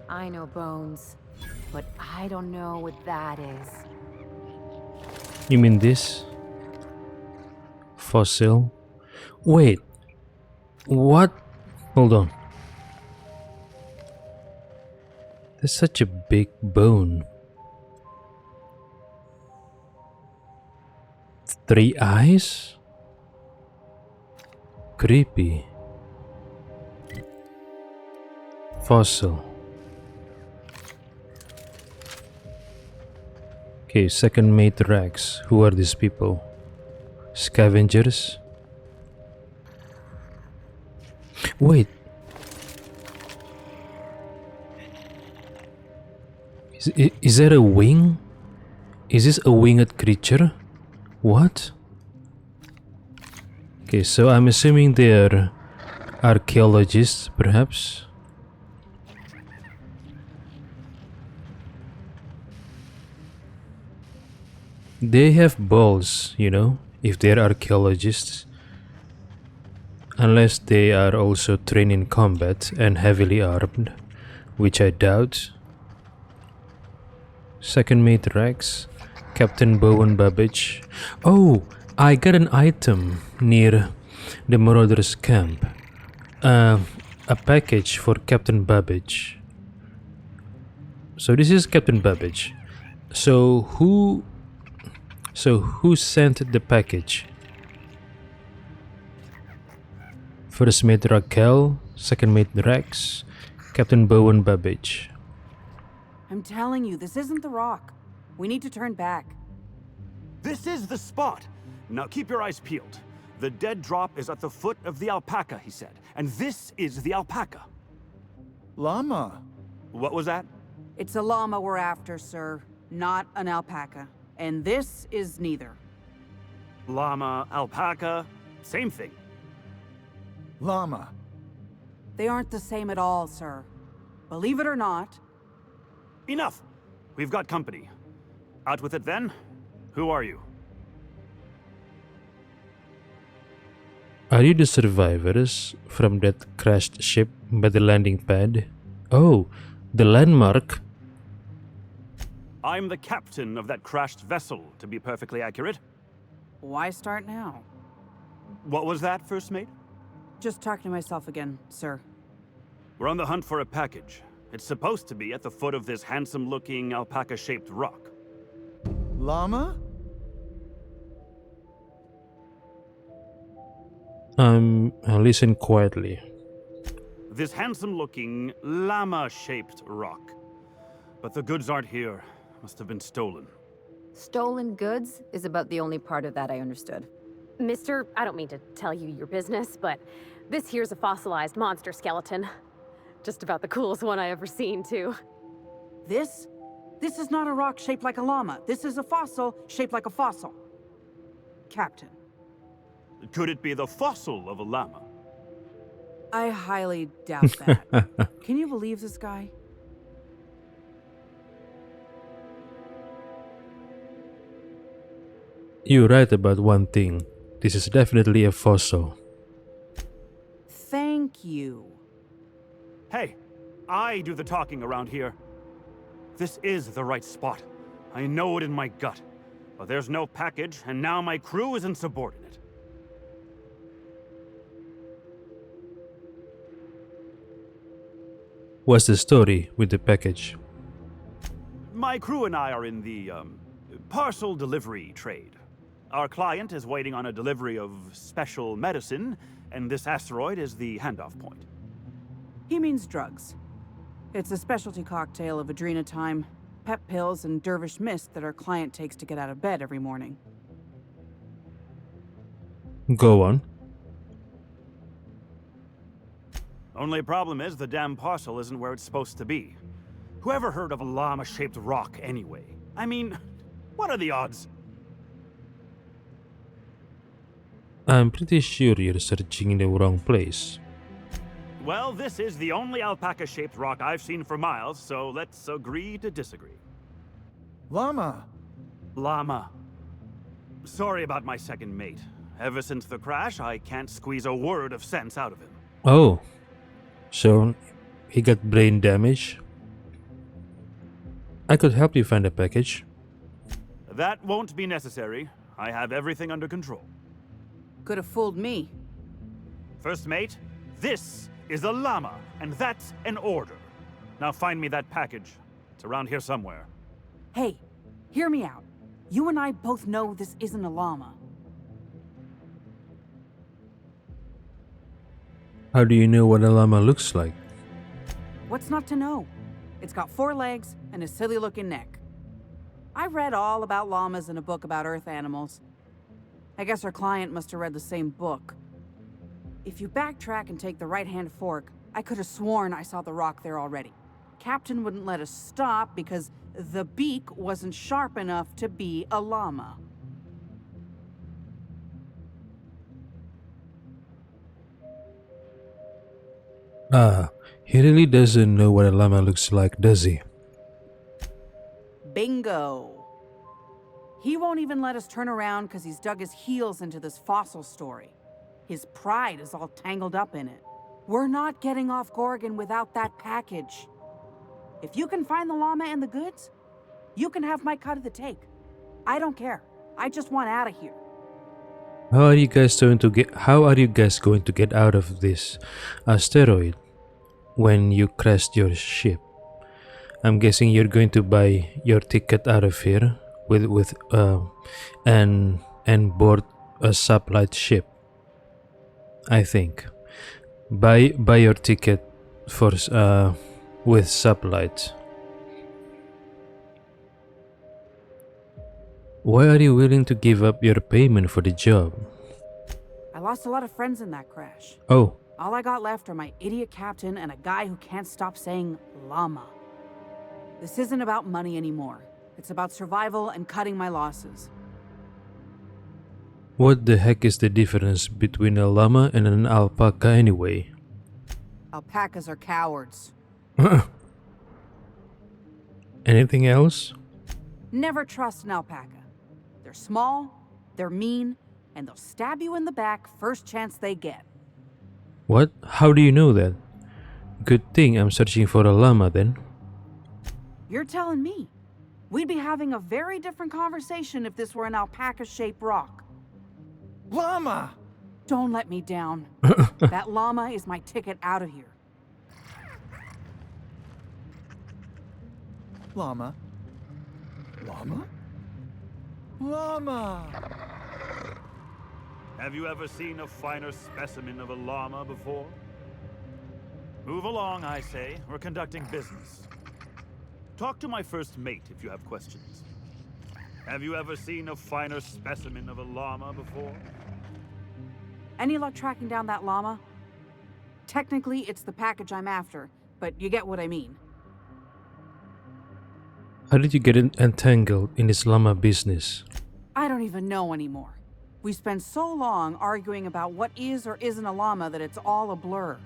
I know bones, but I don't know what that is. You mean this? Fossil? Wait. What? Hold on. That's such a big bone. 3 eyes? Creepy. Fossil. Okay, second mate Rex. Who are these people? Scavengers? Wait. Is there a wing? Is this a winged creature? What? Okay, so I'm assuming they're archaeologists, perhaps? They have balls, you know, if they're archaeologists. Unless they are also trained in combat and heavily armed, which I doubt. Second mate Rex, Captain Bowen Babbage. Oh, I got an item near the Marauders camp. A package for Captain Babbage. So this is Captain Babbage. So who sent the package? First mate Raquel, second mate Rex, Captain Bowen Babbage. I'm telling you, this isn't the rock. We need to turn back. This is the spot. Now keep your eyes peeled. The dead drop is at the foot of the alpaca, he said. And this is the alpaca. Llama. What was that? It's a llama we're after, sir, not an alpaca. And this is neither. Llama, alpaca, same thing. Llama. They aren't the same at all, sir. Believe it or not. Enough! We've got company. Out with it then? Who are you? Are you the survivors from that crashed ship by the landing pad? Oh, the landmark. I'm the captain of that crashed vessel, to be perfectly accurate. Why start now? What was that, first mate? Just talking to myself again, sir. We're on the hunt for a package. It's supposed to be at the foot of this handsome-looking alpaca-shaped rock. Llama? Listen quietly. This handsome-looking llama-shaped rock. But the goods aren't here. Must have been stolen. Stolen goods is about the only part of that I understood. Mister, I don't mean to tell you your business, but this here's a fossilized monster skeleton. Just about the coolest one I ever seen, too. This? This is not a rock shaped like a llama. This is a fossil shaped like a fossil. Captain. Could it be the fossil of a llama? I highly doubt that. Can you believe this guy? You're right about one thing. This is definitely a fossil. Thank you. Hey, I do the talking around here. This is the right spot. I know it in my gut. But there's no package, and now my crew is insubordinate. What's the story with the package? My crew and I are in the, parcel delivery trade. Our client is waiting on a delivery of special medicine, and this asteroid is the handoff point. He means drugs. It's a specialty cocktail of adrenatime, pep pills, and dervish mist that our client takes to get out of bed every morning. Go on. Only problem is the damn parcel isn't where it's supposed to be. Whoever heard of a llama-shaped rock anyway? I mean, what are the odds? I'm pretty sure you're searching in the wrong place. Well, this is the only alpaca-shaped rock I've seen for miles, so let's agree to disagree. Llama! Llama. Sorry about my second mate. Ever since the crash, I can't squeeze a word of sense out of him. Oh, so he got brain damage? I could help you find a package. That won't be necessary. I have everything under control. Could have fooled me. First mate, this is a llama, and that's an order. Now find me that package. It's around here somewhere. Hey, hear me out. You and I both know this isn't a llama. How do you know what a llama looks like? What's not to know? It's got 4 legs and a silly-looking neck. I read all about llamas in a book about Earth animals. I guess our client must have read the same book. If you backtrack and take the right-hand fork, I could have sworn I saw the rock there already. Captain wouldn't let us stop because the beak wasn't sharp enough to be a llama. Ah, he really doesn't know what a llama looks like, does he? Bingo. He won't even let us turn around because he's dug his heels into this fossil story. His pride is all tangled up in it. We're not getting off Gorgon without that package. If you can find the llama and the goods, you can have my cut of the take. I don't care. I just want out of here. How are you guys going to get out of this asteroid when you crashed your ship? I'm guessing you're going to buy your ticket out of here and board a sublight ship. I think buy your ticket for with sublight. Why are you willing to give up your payment for the job? I lost a lot of friends in that crash. Oh. All I got left are my idiot captain and a guy who can't stop saying llama. This isn't about money anymore. It's about survival and cutting my losses. What the heck is the difference between a llama and an alpaca anyway? Alpacas are cowards. Anything else? Never trust an alpaca. They're small, they're mean, and they'll stab you in the back first chance they get. What? How do you know that? Good thing I'm searching for a llama then. You're telling me. We'd be having a very different conversation if this were an alpaca-shaped rock. Llama! Don't let me down. That llama is my ticket out of here. Llama? Llama? Llama! Have you ever seen a finer specimen of a llama before? Move along, I say. We're conducting business. Talk to my first mate if you have questions. Have you ever seen a finer specimen of a llama before? Any luck tracking down that llama? Technically, it's the package I'm after, but you get what I mean. How did you get entangled in this llama business? I don't even know anymore. We spent so long arguing about what is or isn't a llama that it's all a blur.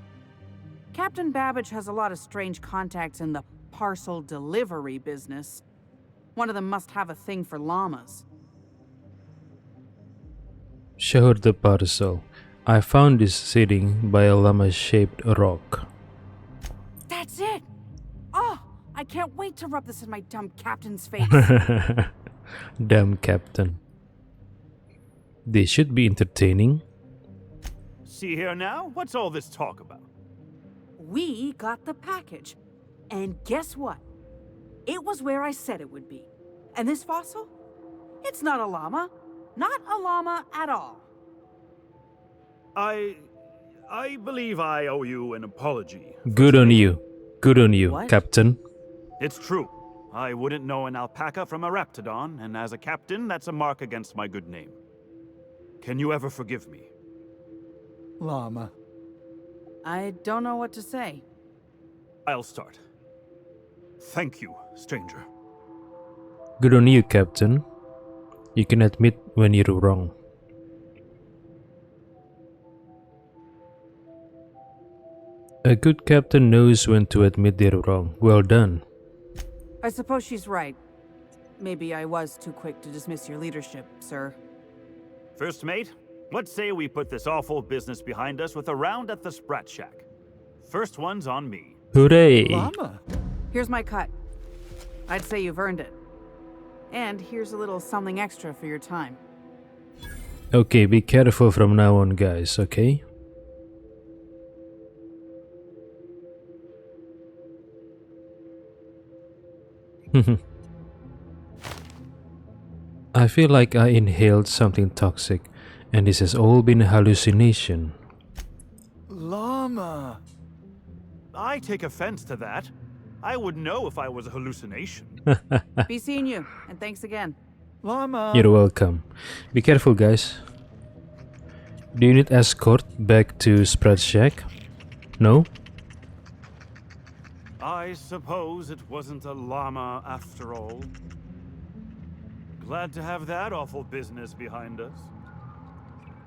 Captain Babbage has a lot of strange contacts in the parcel delivery business. One of them must have a thing for llamas. Show her the parcel. I found this sitting by a llama-shaped rock. That's it! Oh, I can't wait to rub this in my dumb captain's face. Damn captain. This should be entertaining. See here now? What's all this talk about? We got the package. And guess what? It was where I said it would be. And this fossil? It's not a llama. Not a llama at all. I believe I owe you an apology. Good on you. Good on you, What? Captain. It's true. I wouldn't know an alpaca from a raptidon, and as a captain, that's a mark against my good name. Can you ever forgive me? Llama. I don't know what to say. I'll start. Thank you, stranger. Good on you, Captain. You can admit when you're wrong. A good captain knows when to admit they're wrong. Well done. I suppose she's right. Maybe I was too quick to dismiss your leadership, sir. First mate, what say we put this awful business behind us with a round at the Sprat Shack? First one's on me. Hooray! Llama. Here's my cut. I'd say you've earned it. And here's a little something extra for your time. Okay, be careful from now on, guys, okay? I feel like I inhaled something toxic, and this has all been a hallucination. Llama. I take offense to that. I would know if I was a hallucination. Be seeing you, and thanks again. Llama. You're welcome. Be careful, guys. Do you need escort back to Sprat Shack? No? I suppose it wasn't a llama after all. Glad to have that awful business behind us.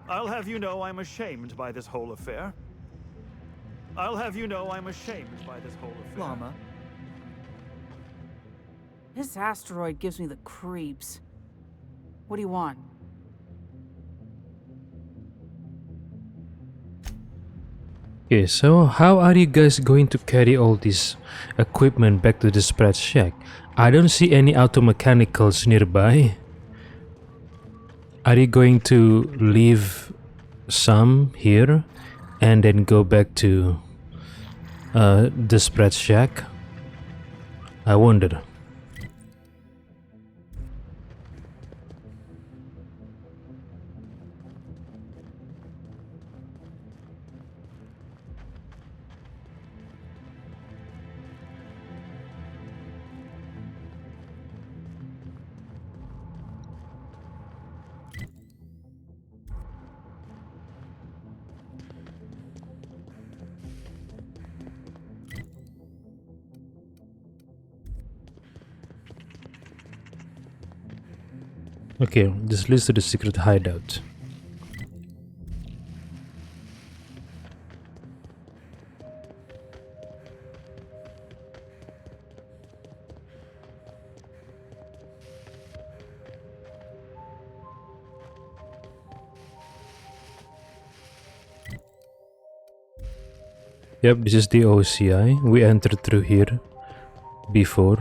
I'll have you know I'm ashamed by this whole affair. I'll have you know I'm ashamed by this whole affair. Llama. This asteroid gives me the creeps. What do you want? Okay, so how are you guys going to carry all this equipment back to the Sprat Shack? I don't see any auto mechanicals nearby. Are you going to leave some here and then go back to the Sprat Shack? I wonder. Okay, this leads to the secret hideout. Yep, this is the OCI. We entered through here before.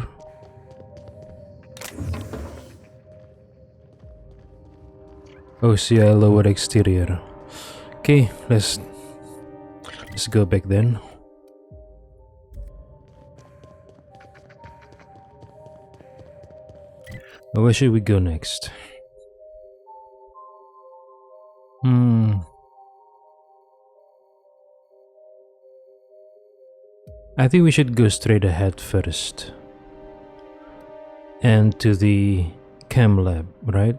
OCI lower exterior. Okay, let's go back then. Where should we go next? I think we should go straight ahead first. And to the chem lab, right?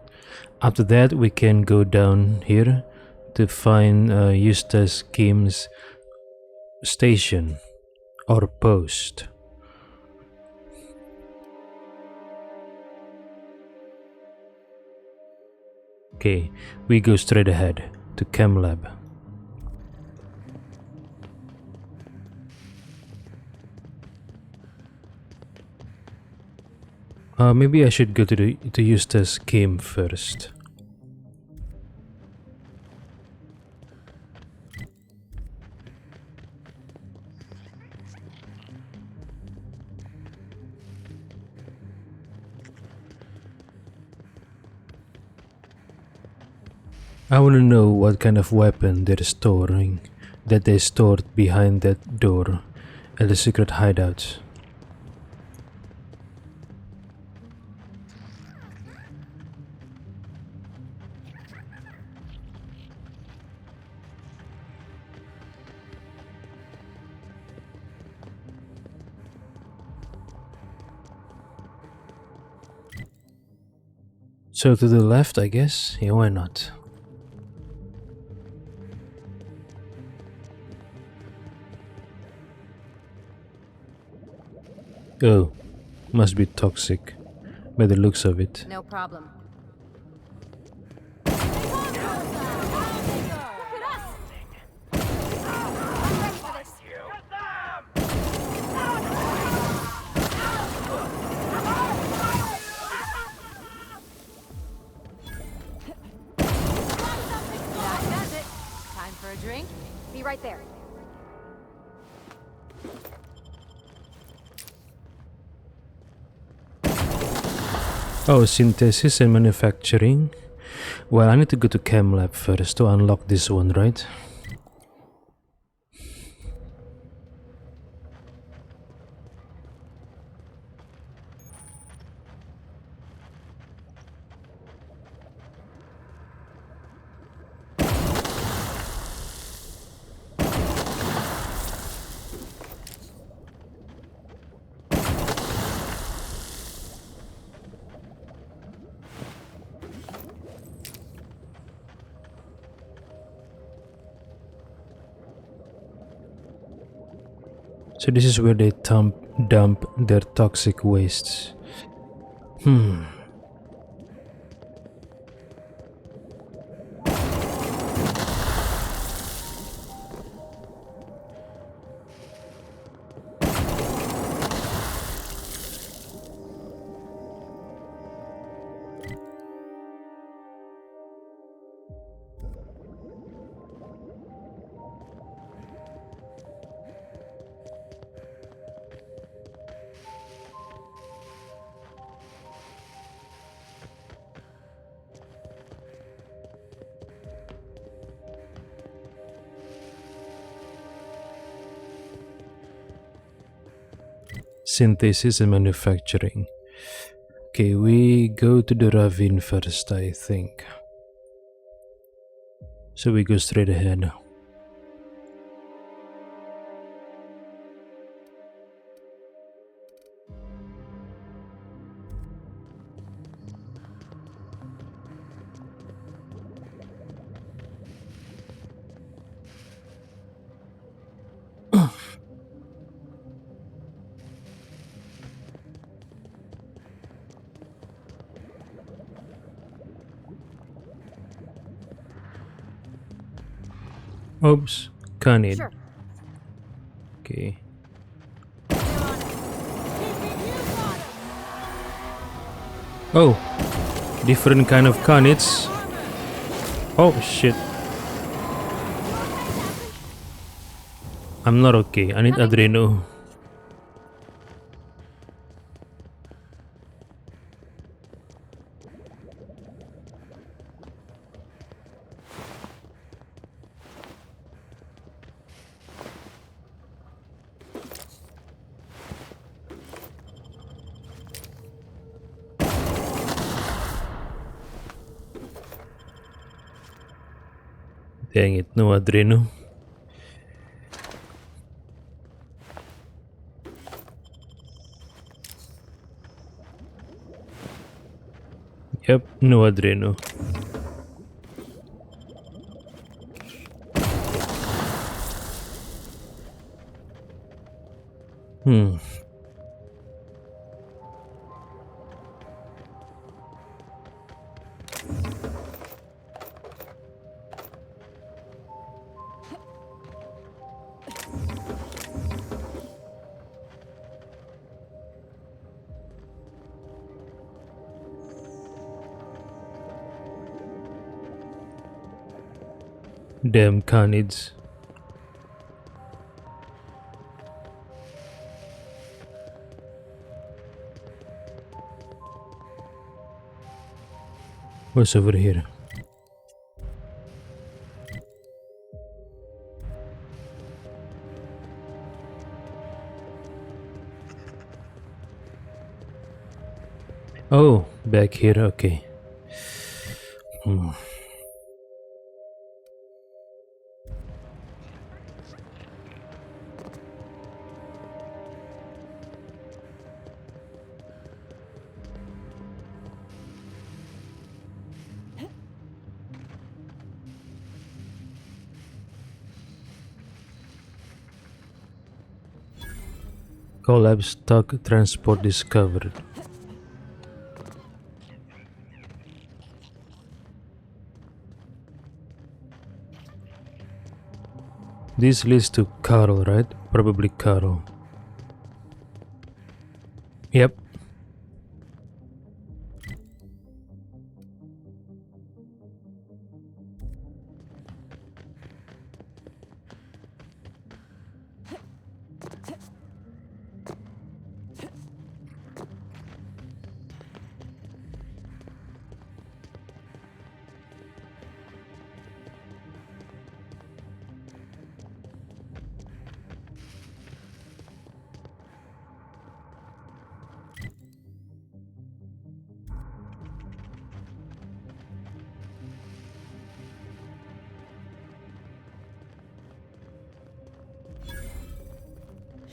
After that we can go down here to find Eustace Kim's station or post. Okay, we go straight ahead to chem lab. Maybe I should go to Eustace Kim first. I want to know what kind of weapon that they stored behind that door at the secret hideout. So to the left, I guess? Yeah, why not? Oh, must be toxic by the looks of it. No problem. Time for a drink? Be right there. Oh, synthesis and manufacturing. Well, I need to go to Chem Lab first to unlock this one, right? So this is where they dump their toxic wastes. Synthesis and manufacturing. Okay, we go to the ravine first, I think. So we go straight ahead. Oops, canid. Sure. Okay. Oh, different kind of canids. Oh shit. I'm not okay. I need adreno. Dang it, no adreno. Yep, no adreno. Damn canids. What's over here? Oh, back here, okay. Collapse tug transport discovered. This leads to Carl, right? Probably Carl. Yep.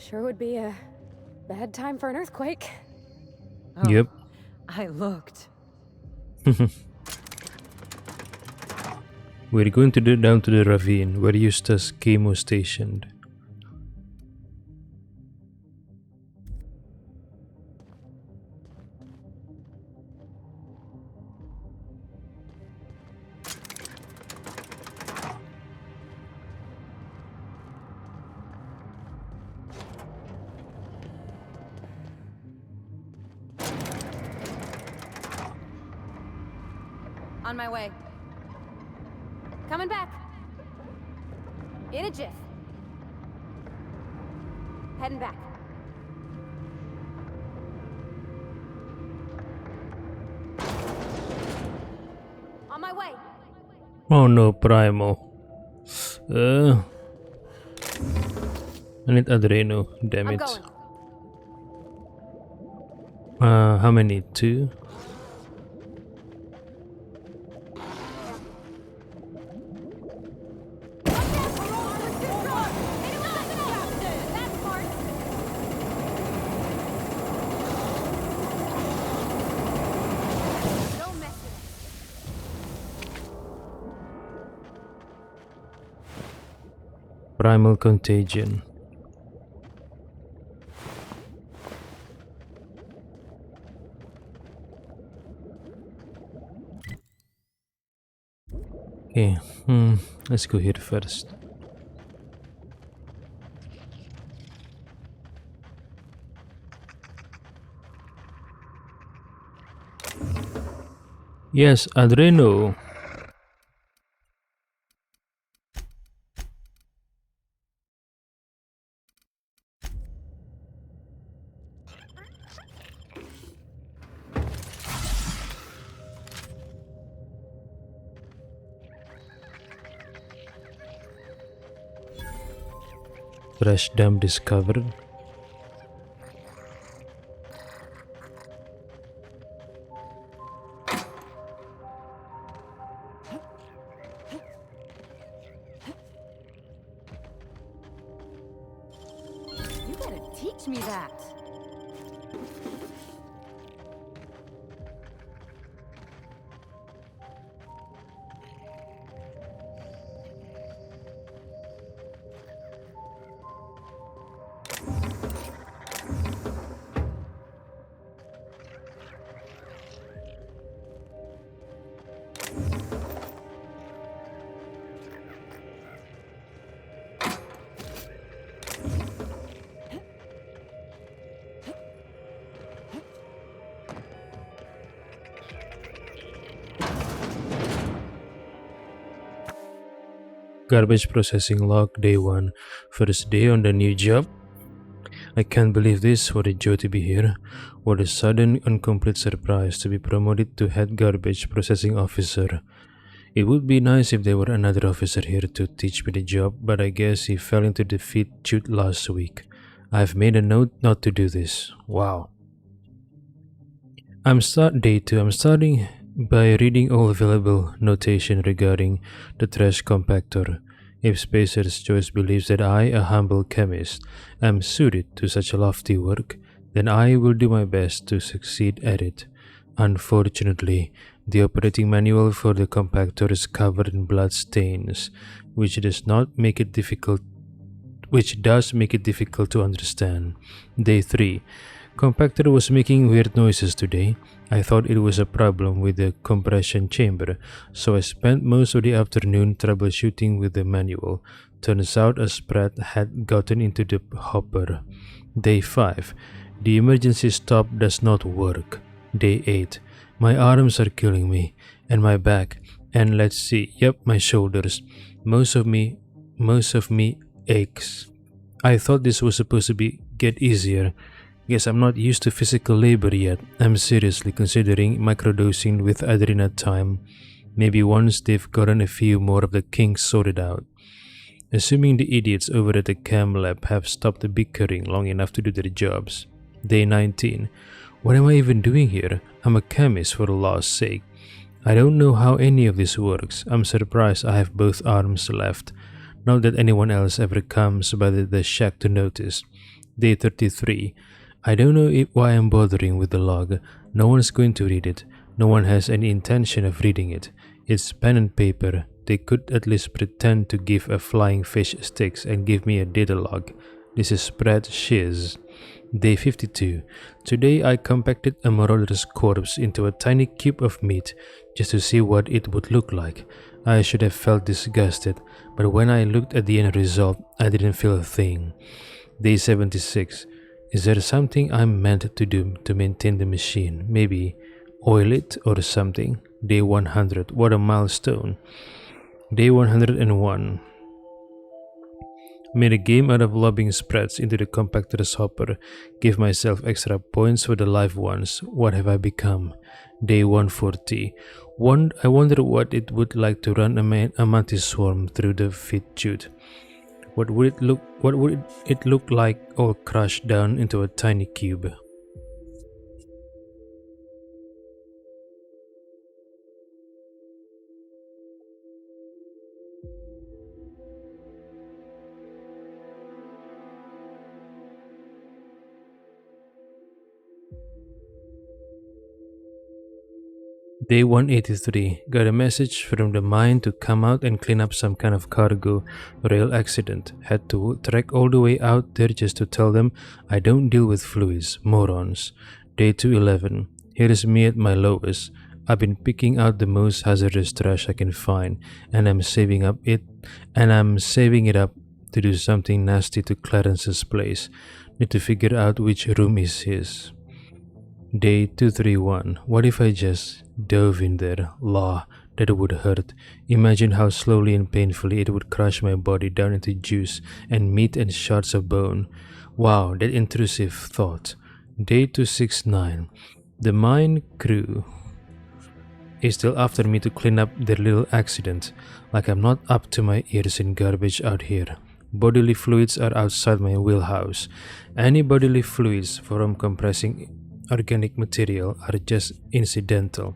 Sure would be a bad time for an earthquake. Oh, Yep. I looked. We're going to down to the ravine where Eustace Chemo stationed. On my way. Coming back. In a jiff. Heading back. On my way. Oh no, Primal. I need Adreno, damn it. Going. How many? 2? Primal Contagion. Okay, let's go here first. Yes, Adreno. Fresh dam discovered. You gotta teach me that. Garbage processing log, day 1. First day on the new job. I can't believe this. What a joy to be here. What a sudden and complete surprise to be promoted to head garbage processing officer. It would be nice if there were another officer here to teach me the job, but I guess he fell into defeat chute last week. I've made a note not to do this. Wow. Day 2. I'm starting by reading all available notation regarding the trash compactor. If Spacer's Choice believes that I, a humble chemist, am suited to such lofty work, then I will do my best to succeed at it. Unfortunately, the operating manual for the compactor is covered in blood stains, which does make it difficult to understand. Day 3. Compactor was making weird noises today. I thought it was a problem with the compression chamber, so I spent most of the afternoon troubleshooting with the manual. Turns out a spread had gotten into the hopper. Day 5. The emergency stop does not work. Day 8. My arms are killing me, and my back, and let's see, yep, my shoulders. Most of me aches. I thought this was supposed to get easier. Guess I'm not used to physical labor yet. I'm seriously considering microdosing with adrenatime. Maybe once they've gotten a few more of the kinks sorted out. Assuming the idiots over at the chem lab have stopped the bickering long enough to do their jobs. Day 19. What am I even doing here? I'm a chemist for Allah's sake. I don't know how any of this works. I'm surprised I have both arms left. Not that anyone else ever comes by the shack to notice. Day 33. I don't know why I'm bothering with the log. No one's going to read it. No one has any intention of reading it. It's pen and paper. They could at least pretend to give a flying fish sticks and give me a data log. This is spread shiz. Day 52. Today I compacted a marauder's corpse into a tiny cube of meat just to see what it would look like. I should have felt disgusted, but when I looked at the end result, I didn't feel a thing. Day 76. Is there something I'm meant to do to maintain the machine? Maybe oil it or something? Day 100. What a milestone. Day 101. Made a game out of lobbing spreads into the compactor's hopper. Give myself extra points for the live ones. What have I become? Day 140. I wonder what it would like to run a mantis swarm through the feed chute. What would it look like all crushed down into a tiny cube? Day 183. Got a message from the mine to come out and clean up some kind of cargo rail accident. Had to trek all the way out there just to tell them I don't deal with fluids, morons. Day 211. Here is me at my lowest. I've been picking out the most hazardous trash I can find, and I'm saving it up to do something nasty to Clarence's place. Need to figure out which room is his. Day 231. What if I just dove in there? Law, that would hurt. Imagine how slowly and painfully it would crush my body down into juice and meat and shards of bone. Wow, that intrusive thought. Day 269. The mine crew is still after me to clean up their little accident, like I'm not up to my ears in garbage out here. Bodily fluids are outside my wheelhouse. Any bodily fluids from compressing organic material are just incidental.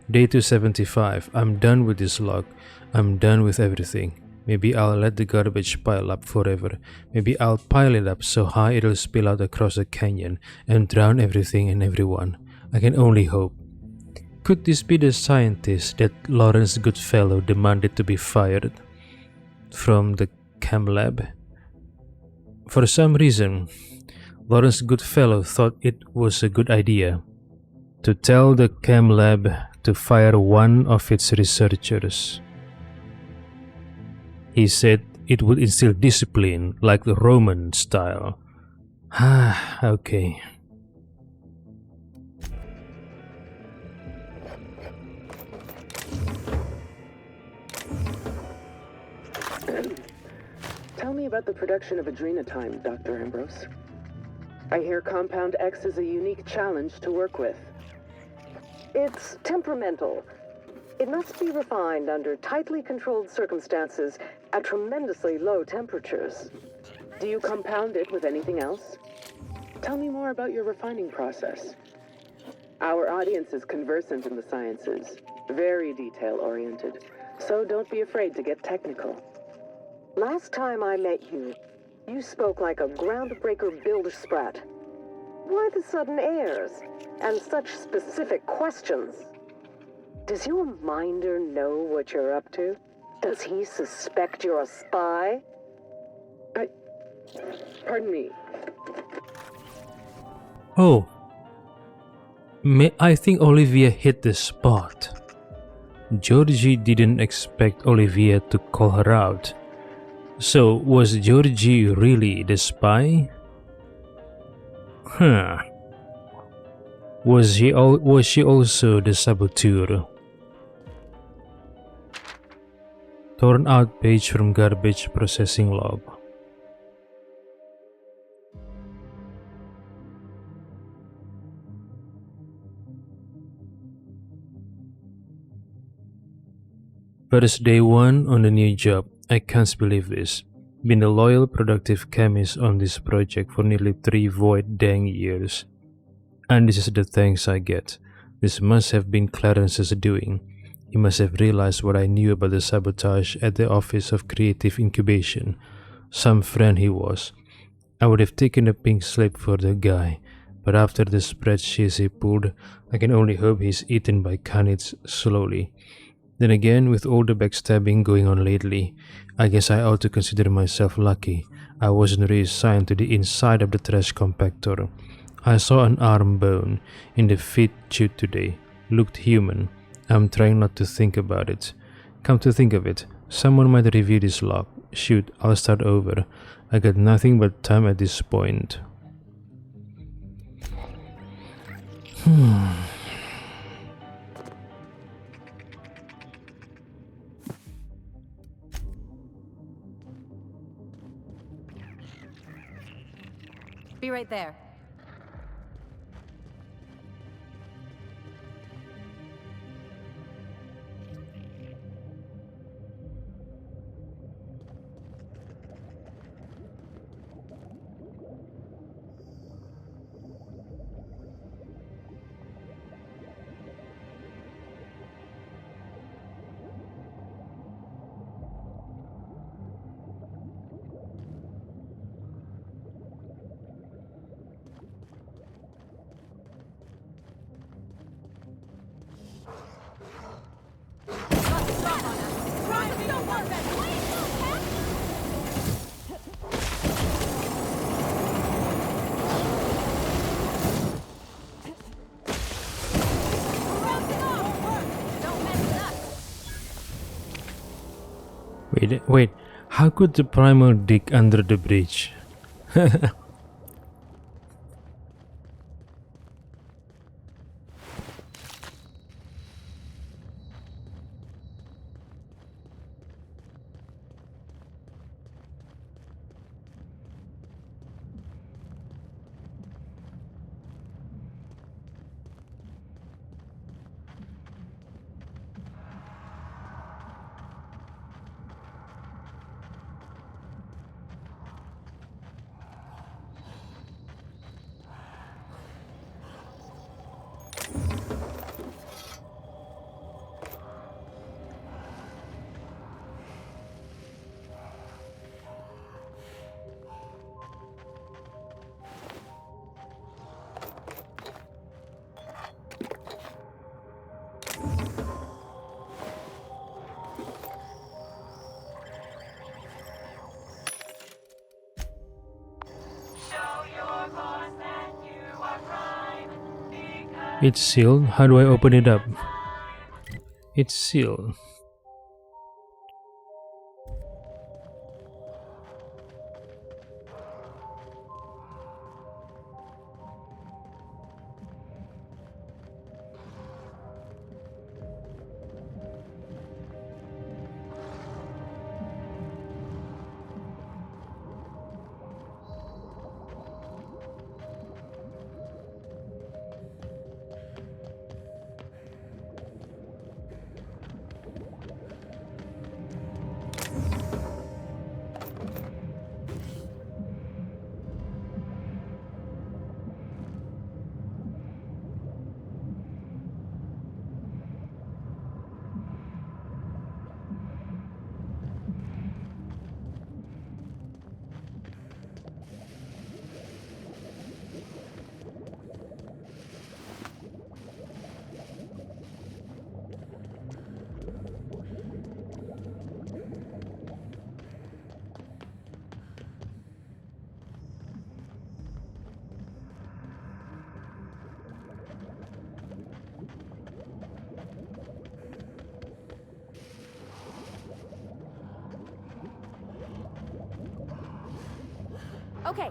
Day 275. I'm done with this log. I'm done with everything. Maybe I'll let the garbage pile up forever. Maybe I'll pile it up so high it'll spill out across the canyon and drown everything and everyone. I can only hope. Could this be the scientist that Lawrence Goodfellow demanded to be fired from the chem lab? For some reason, Lawrence Goodfellow thought it was a good idea to tell the chem lab to fire one of its researchers. He said it would instill discipline like the Roman style. Okay. Tell me about the production of adrenatime, Dr. Ambrose. I hear Compound X is a unique challenge to work with. It's temperamental. It must be refined under tightly controlled circumstances at tremendously low temperatures. Do you compound it with anything else? Tell me more about your refining process. Our audience is conversant in the sciences, very detail-oriented, so don't be afraid to get technical. Last time I met you, you spoke like a groundbreaker builder sprat. Why the sudden airs? And such specific questions? Does your minder know what you're up to? Does he suspect you're a spy? Pardon me. Oh. I think Olivia hit the spot. Georgie didn't expect Olivia to call her out. So, was Georgie really the spy? Huh. Was she also the saboteur? Torn out page from garbage processing log. First day one on the new job. I can't believe this. Been a loyal, productive chemist on this project for nearly 3 void dang years. And this is the thanks I get. This must have been Clarence's doing. He must have realized what I knew about the sabotage at the Office of Creative Incubation. Some friend he was. I would have taken a pink slip for the guy, but after the spreadsheets he pulled, I can only hope he's eaten by canids slowly. Then again, with all the backstabbing going on lately, I guess I ought to consider myself lucky. I wasn't reassigned to the inside of the trash compactor. I saw an arm bone in the feed chute today. Looked human. I'm trying not to think about it. Come to think of it, someone might review this log. Shoot, I'll start over. I got nothing but time at this point. Be right there. Wait, how could the primal dig under the bridge? It's sealed. How do I open it up? It's sealed. Okay.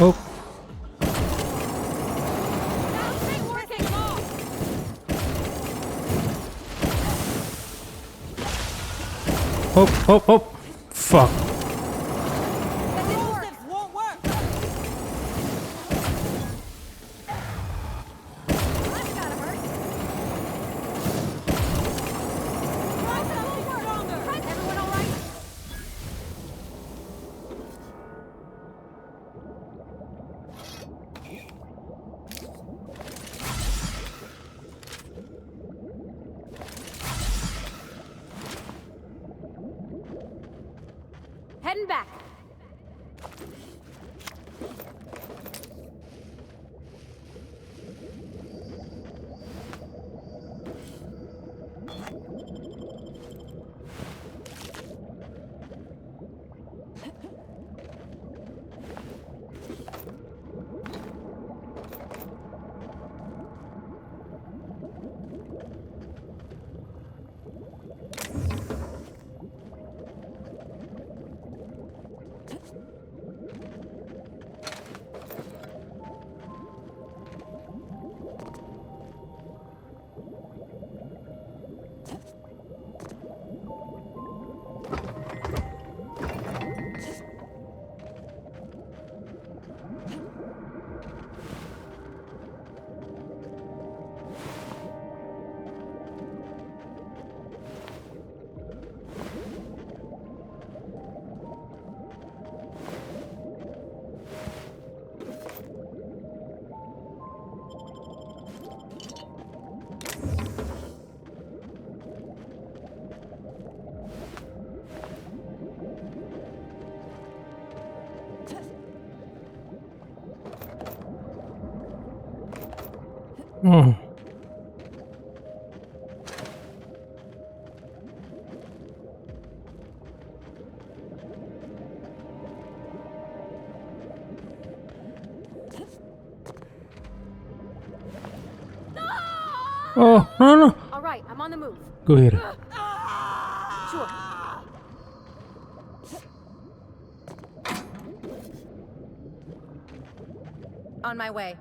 Oh. Hop, hop, hop. Fuck. Heading back. Oh. Oh, no. All right, I'm on the move. Go here. Sure. On my way.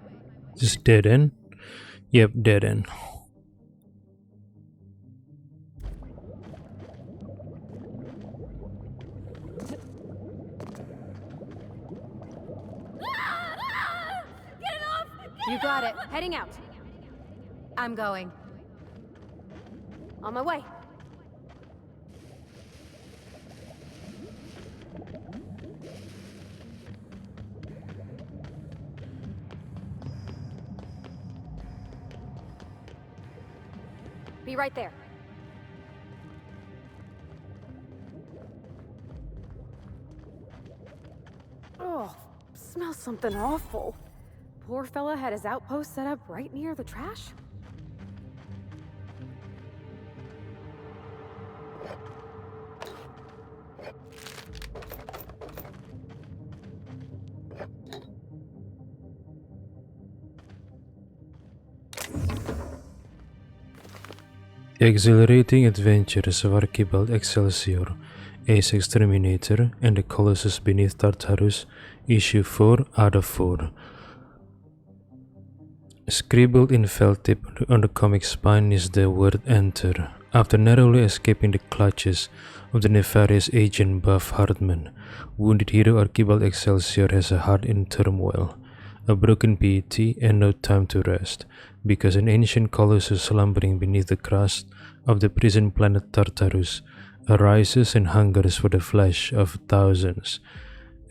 Just dead end? Yep, dead end. You got it. Heading out. I'm going. On my way. Be right there. Oh, smells something awful. Poor fella had his outpost set up right near the trash. The Exhilarating Adventures of Archibald Excelsior, Ace Exterminator, and the Colossus Beneath Tartarus, Issue 4 out of 4. Scribbled in felt tip on the comic spine is the word Enter. After narrowly escaping the clutches of the nefarious agent Buff Hartman, wounded hero Archibald Excelsior has a heart in turmoil, a broken piety, and no time to rest, because an ancient colossus slumbering beneath the crust of the prison planet Tartarus arises and hungers for the flesh of thousands.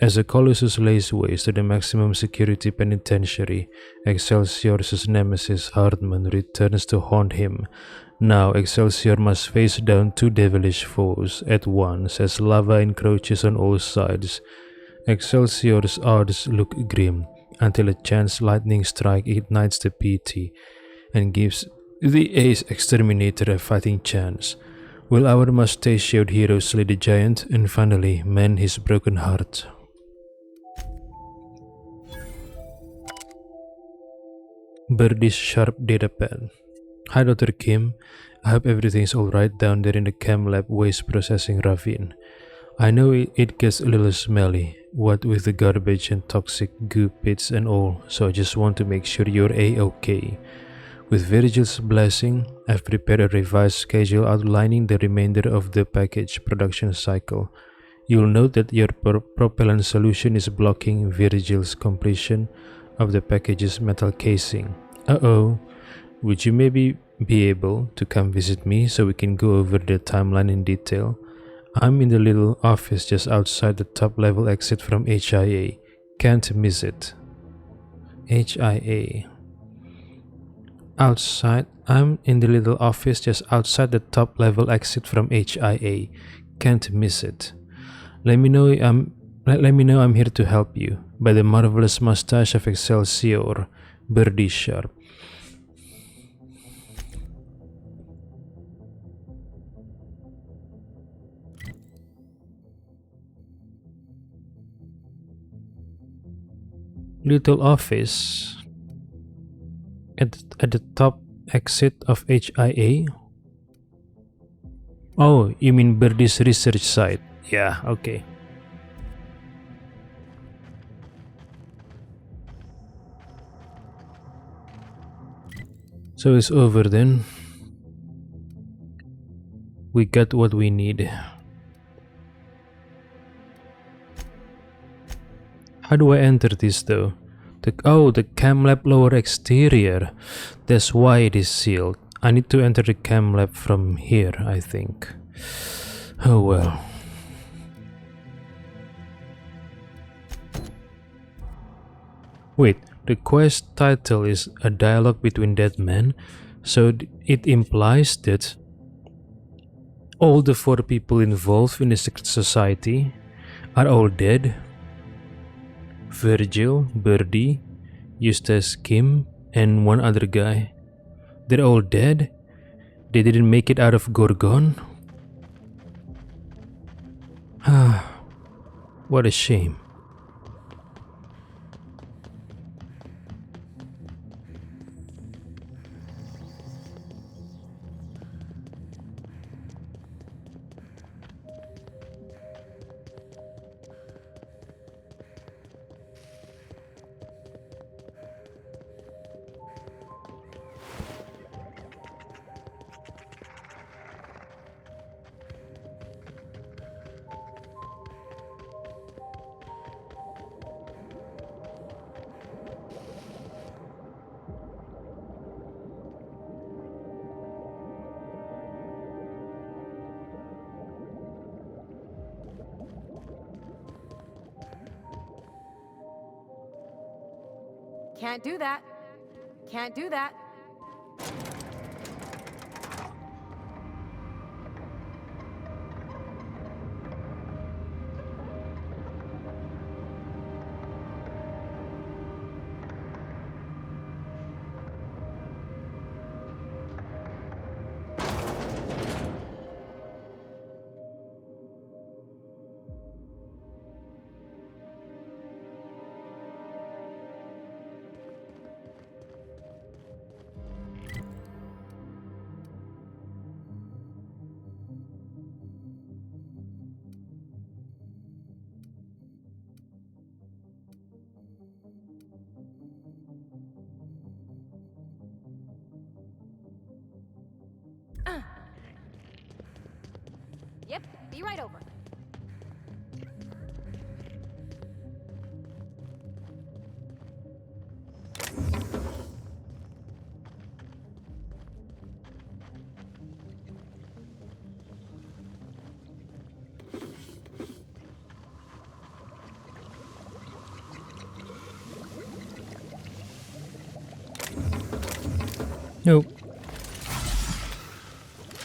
As the colossus lays waste to the maximum security penitentiary, Excelsior's nemesis Hartman returns to haunt him. Now Excelsior must face down two devilish foes at once as lava encroaches on all sides. Excelsior's odds look grim until a chance lightning strike ignites the PT and gives The Ace Exterminator a fighting chance? Will our mustachioed hero slay the giant and finally mend his broken heart? Birdie's sharp data pen. Hi Dr. Kim, I hope everything's alright down there in the chem lab waste processing ravine. I know it gets a little smelly, what with the garbage and toxic goo pits and all, so I just want to make sure you're a-okay. With Virgil's blessing, I've prepared a revised schedule outlining the remainder of the package production cycle. You'll note that your propellant solution is blocking Virgil's completion of the package's metal casing. Uh-oh. Would you maybe be able to come visit me so we can go over the timeline in detail? I'm in the little office just outside the top level exit from HIA. Can't miss it. HIA. I'm in the little office just outside the top level exit from HIA. Can't miss it. Let me know I'm here to help you. By the marvelous mustache of Excelsior, Birdie Sharp. Little office at the top exit of HIA. Oh, you mean Birdie's research site? Yeah, okay. So it's over then. We got what we need. How do I enter this though? The chem lab lower exterior. That's why it is sealed. I need to enter the chem lab from here, I think. Oh well. Wait, the quest title is A Dialogue Between Dead Men, so it implies that all the 4 people involved in the secret society are all dead. Virgil, Birdie, Eustace Kim, and one other guy. They're all dead? They didn't make it out of Gorgon? Ah, what a shame. Can't do that. Can't do that. Yep, be right over.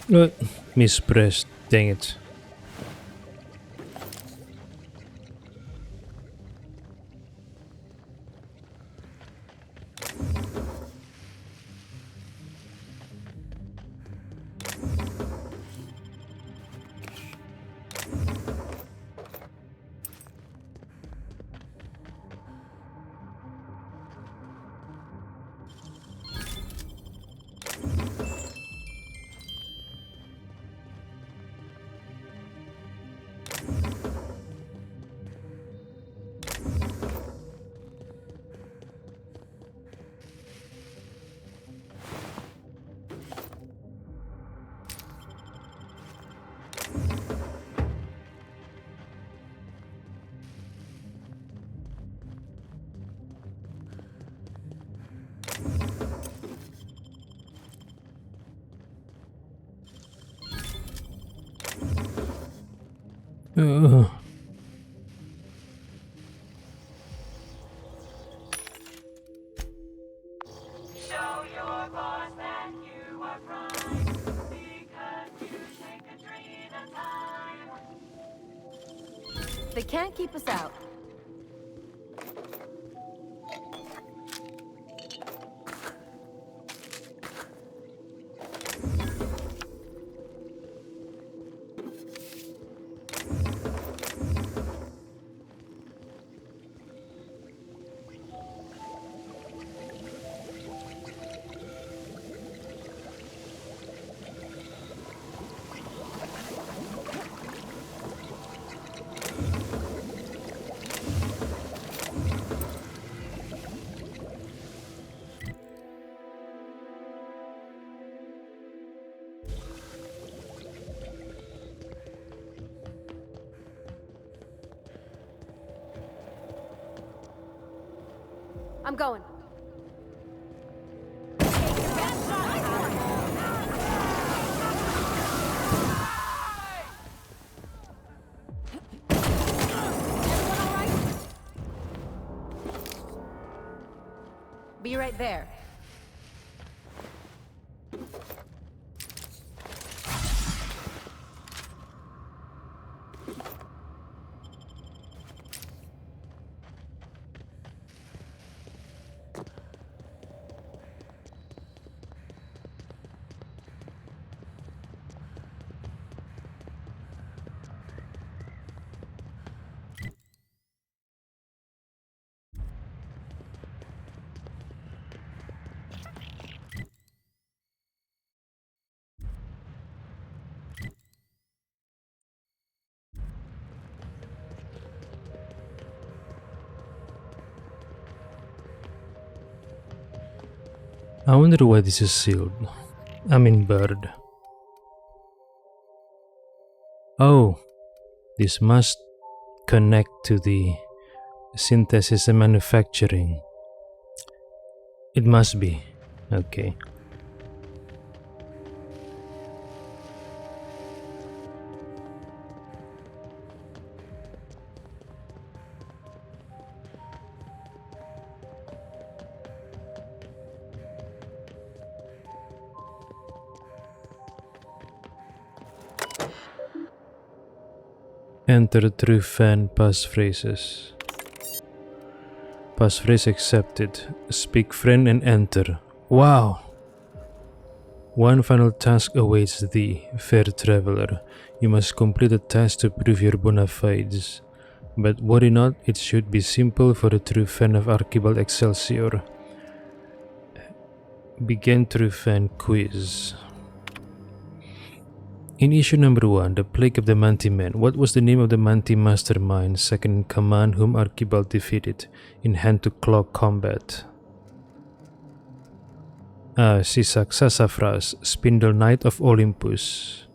Nope. Mispressed. Dang it. Uh, Show your boss that you are prime because you take Adrena time. They can't keep us out. I'm going. Be right there. I wonder why this is sealed. I mean barred. Oh, this must connect to the synthesis and manufacturing. It must be. Okay. Enter through fan passphrases. Passphrase accepted. Speak friend and enter. Wow! One final task awaits thee, fair traveler. You must complete a task to prove your bona fides. But worry not, it should be simple for a true fan of Archibald Excelsior. Begin true fan quiz. In issue number 1, The Plague of the Manti Men, what was the name of the Manti mastermind, second in command, whom Archibald defeated in hand-to-claw combat? Sisak Sassafras, Spindle Knight of Olympus.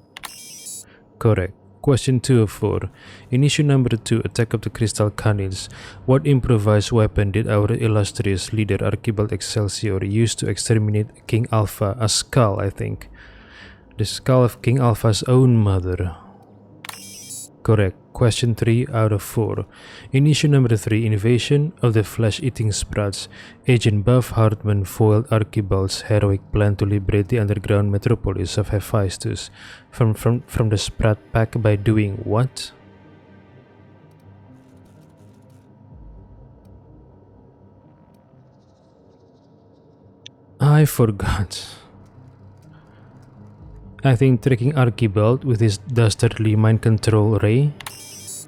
Correct. Question 2 of 4. In issue number 2, Attack of the Crystal Canids, what improvised weapon did our illustrious leader Archibald Excelsior use to exterminate King Alpha? A skull, I think. The skull of King Alpha's own mother. Correct. Question 3 out of 4. In issue number 3, Invasion of the Flesh-Eating Sprouts, Agent Buff Hartman foiled Archibald's heroic plan to liberate the underground metropolis of Hephaestus from the Sprat Pack by doing what? I forgot. I think tricking Archibald with his dastardly mind control ray?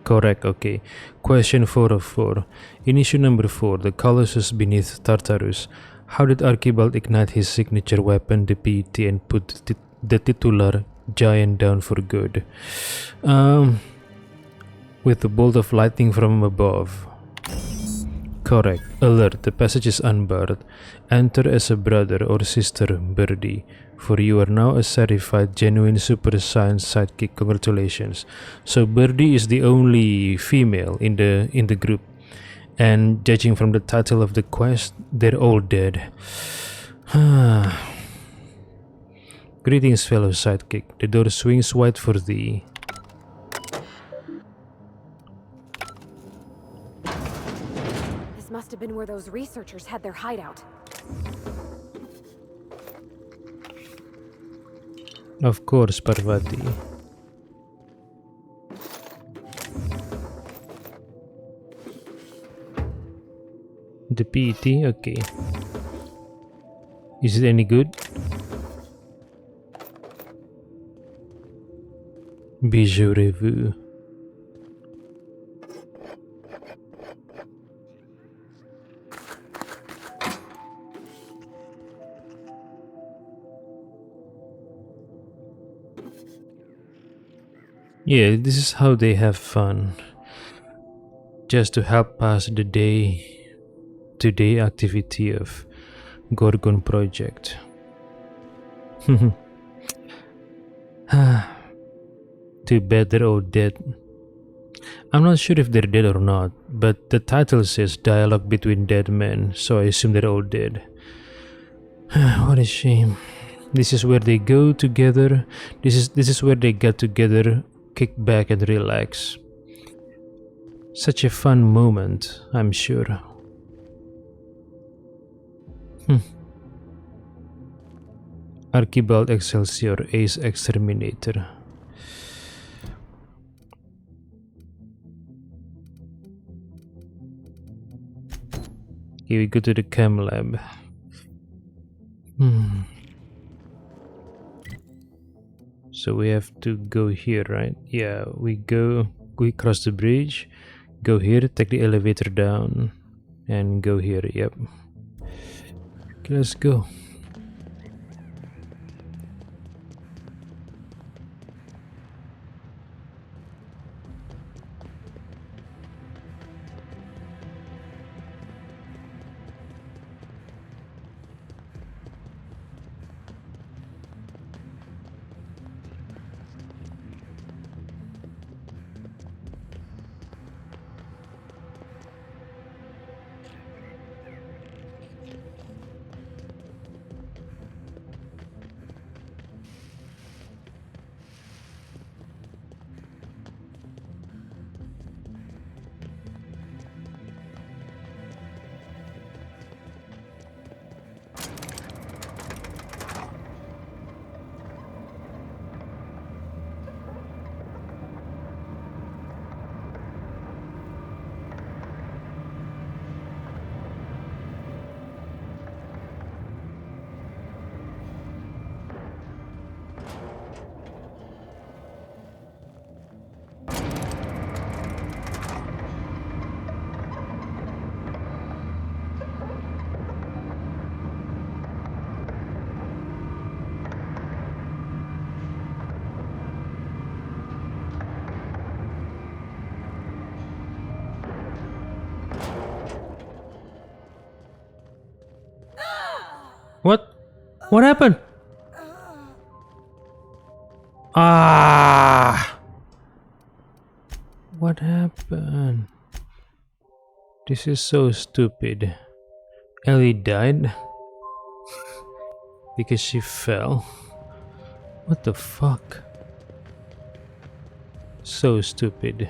Correct, okay. Question 4 of 4. In issue number 4, The Colossus Beneath Tartarus, how did Archibald ignite his signature weapon, the PET, and put the titular giant down for good? With a bolt of lightning from above. Correct. Alert, the passage is unbarred. Enter as a brother or sister, Birdie, for you are now a certified genuine super science sidekick. Congratulations. So Birdie is the only female in the group, and judging from the title of the quest, they're all dead. Greetings, fellow sidekick. The door swings wide for thee. have been where those researchers had their hideout. Of course, Parvati. The PT, okay. Is it any good? Bijou review. Yeah, this is how they have fun. Just to help pass the day-to-day activity of Gorgon project. Too bad they're all dead. I'm not sure if they're dead or not, but the title says dialogue between dead men, so I assume they're all dead. What a shame. This is where they go together. This is where they get together, kick back and relax. Such a fun moment, I'm sure. Archibald Excelsior, Ace Exterminator. Here we go to the chem lab. So we have to go here, right? Yeah, we cross the bridge, go here, take the elevator down, and go here, yep. Okay, let's go. What? What happened? Ah! What happened? This is so stupid. Ellie died because she fell. What the fuck? So stupid.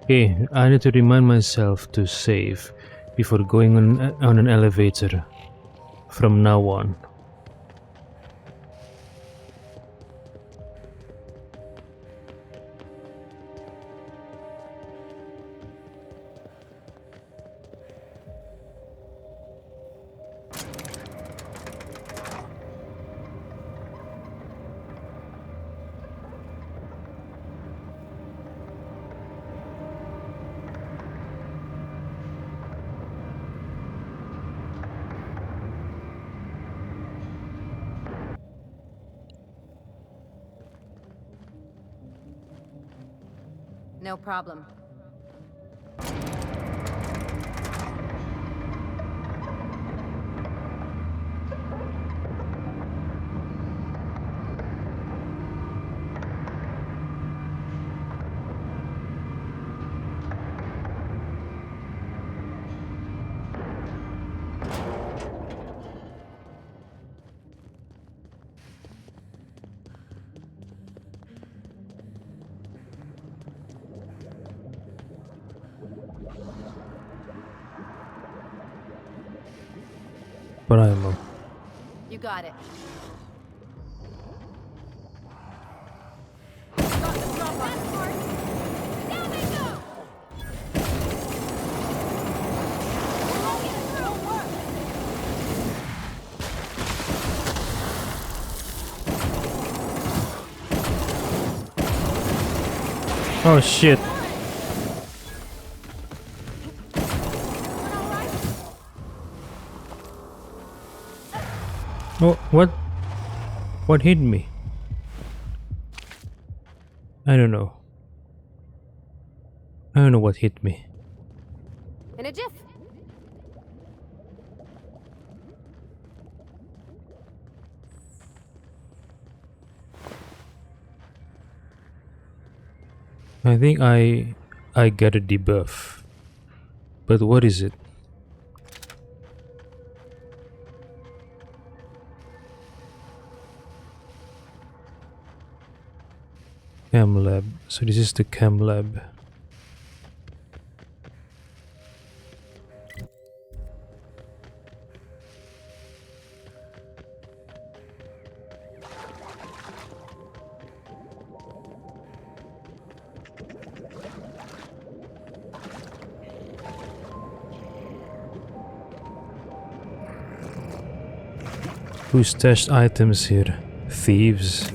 Okay, I need to remind myself to save before going on an elevator from now on. No problem. Primal. You got it. Oh shit. Oh, what? What hit me? I don't know. I don't know what hit me. In a jiff. I think I got a debuff. But what is it? Cam lab. So this is the cam lab. Who stashed items here? Thieves.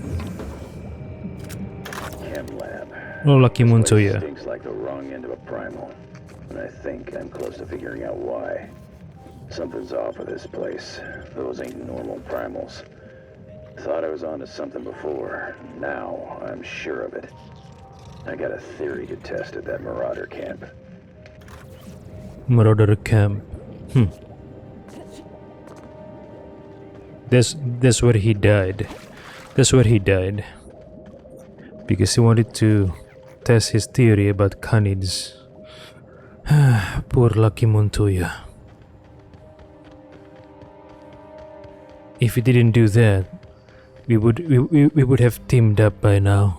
Chem lab. Oh, Lucky This place Montoya. stinks like the wrong end of a primal. And I think I'm close to figuring out why. Something's off with this place. Those ain't normal primals. Thought I was onto something before. Now I'm sure of it. I got a theory to test at that Marauder camp. Marauder camp. That's where he died. That's where he died. Because he wanted to test his theory about canids. Poor Lucky Montoya. If he didn't do that, we would have teamed up by now.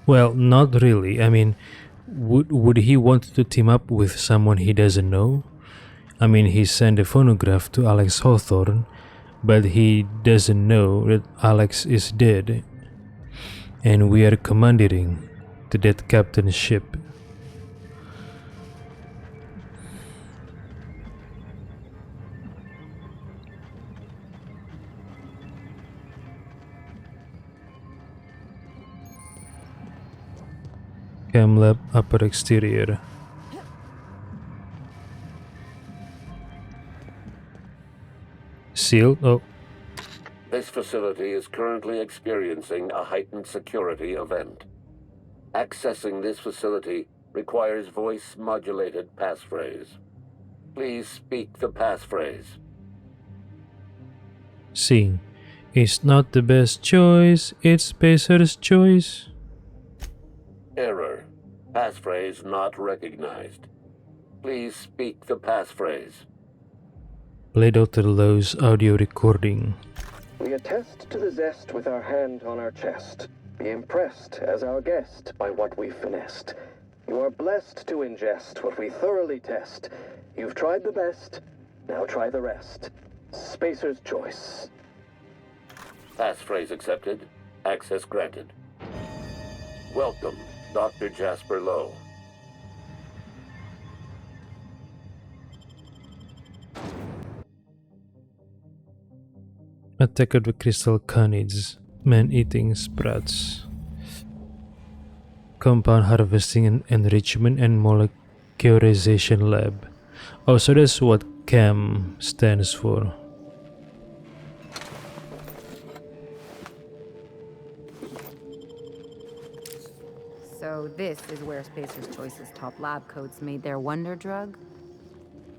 Well, not really. I mean, would he want to team up with someone he doesn't know? I mean, he sent a phonograph to Alex Hawthorne, but he doesn't know that Alex is dead, and we are commandeering the dead captain's ship. Cam lab upper exterior. Sealed? Oh. This facility is currently experiencing a heightened security event. Accessing this facility requires voice-modulated passphrase. Please speak the passphrase. Sing. It's not the best choice, it's Spacer's choice. Error. Passphrase not recognized. Please speak the passphrase. Play Dr. Lowe's audio recording. We attest to the zest with our hand on our chest. Be impressed as our guest by what we've finessed. You are blessed to ingest what we thoroughly test. You've tried the best, now try the rest. Spacer's choice. Passphrase accepted. Access granted. Welcome, Dr. Jasper Lowe. Attack of the crystal canids. Man-eating sprats. Compound harvesting and enrichment and molecularization lab. Oh, so that's what CAM stands for. So this is where Spacer's Choice's top lab coats made their wonder drug?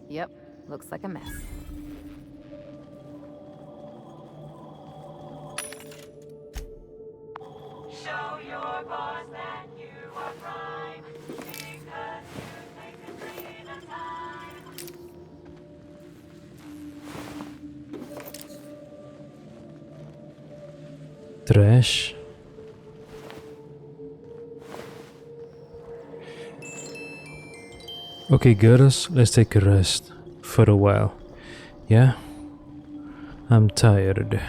Yep, looks like a mess. Show your boss that you are prime, because you take a dream of time. Trash. Okay, girls, let's take a rest for a while. Yeah? I'm tired.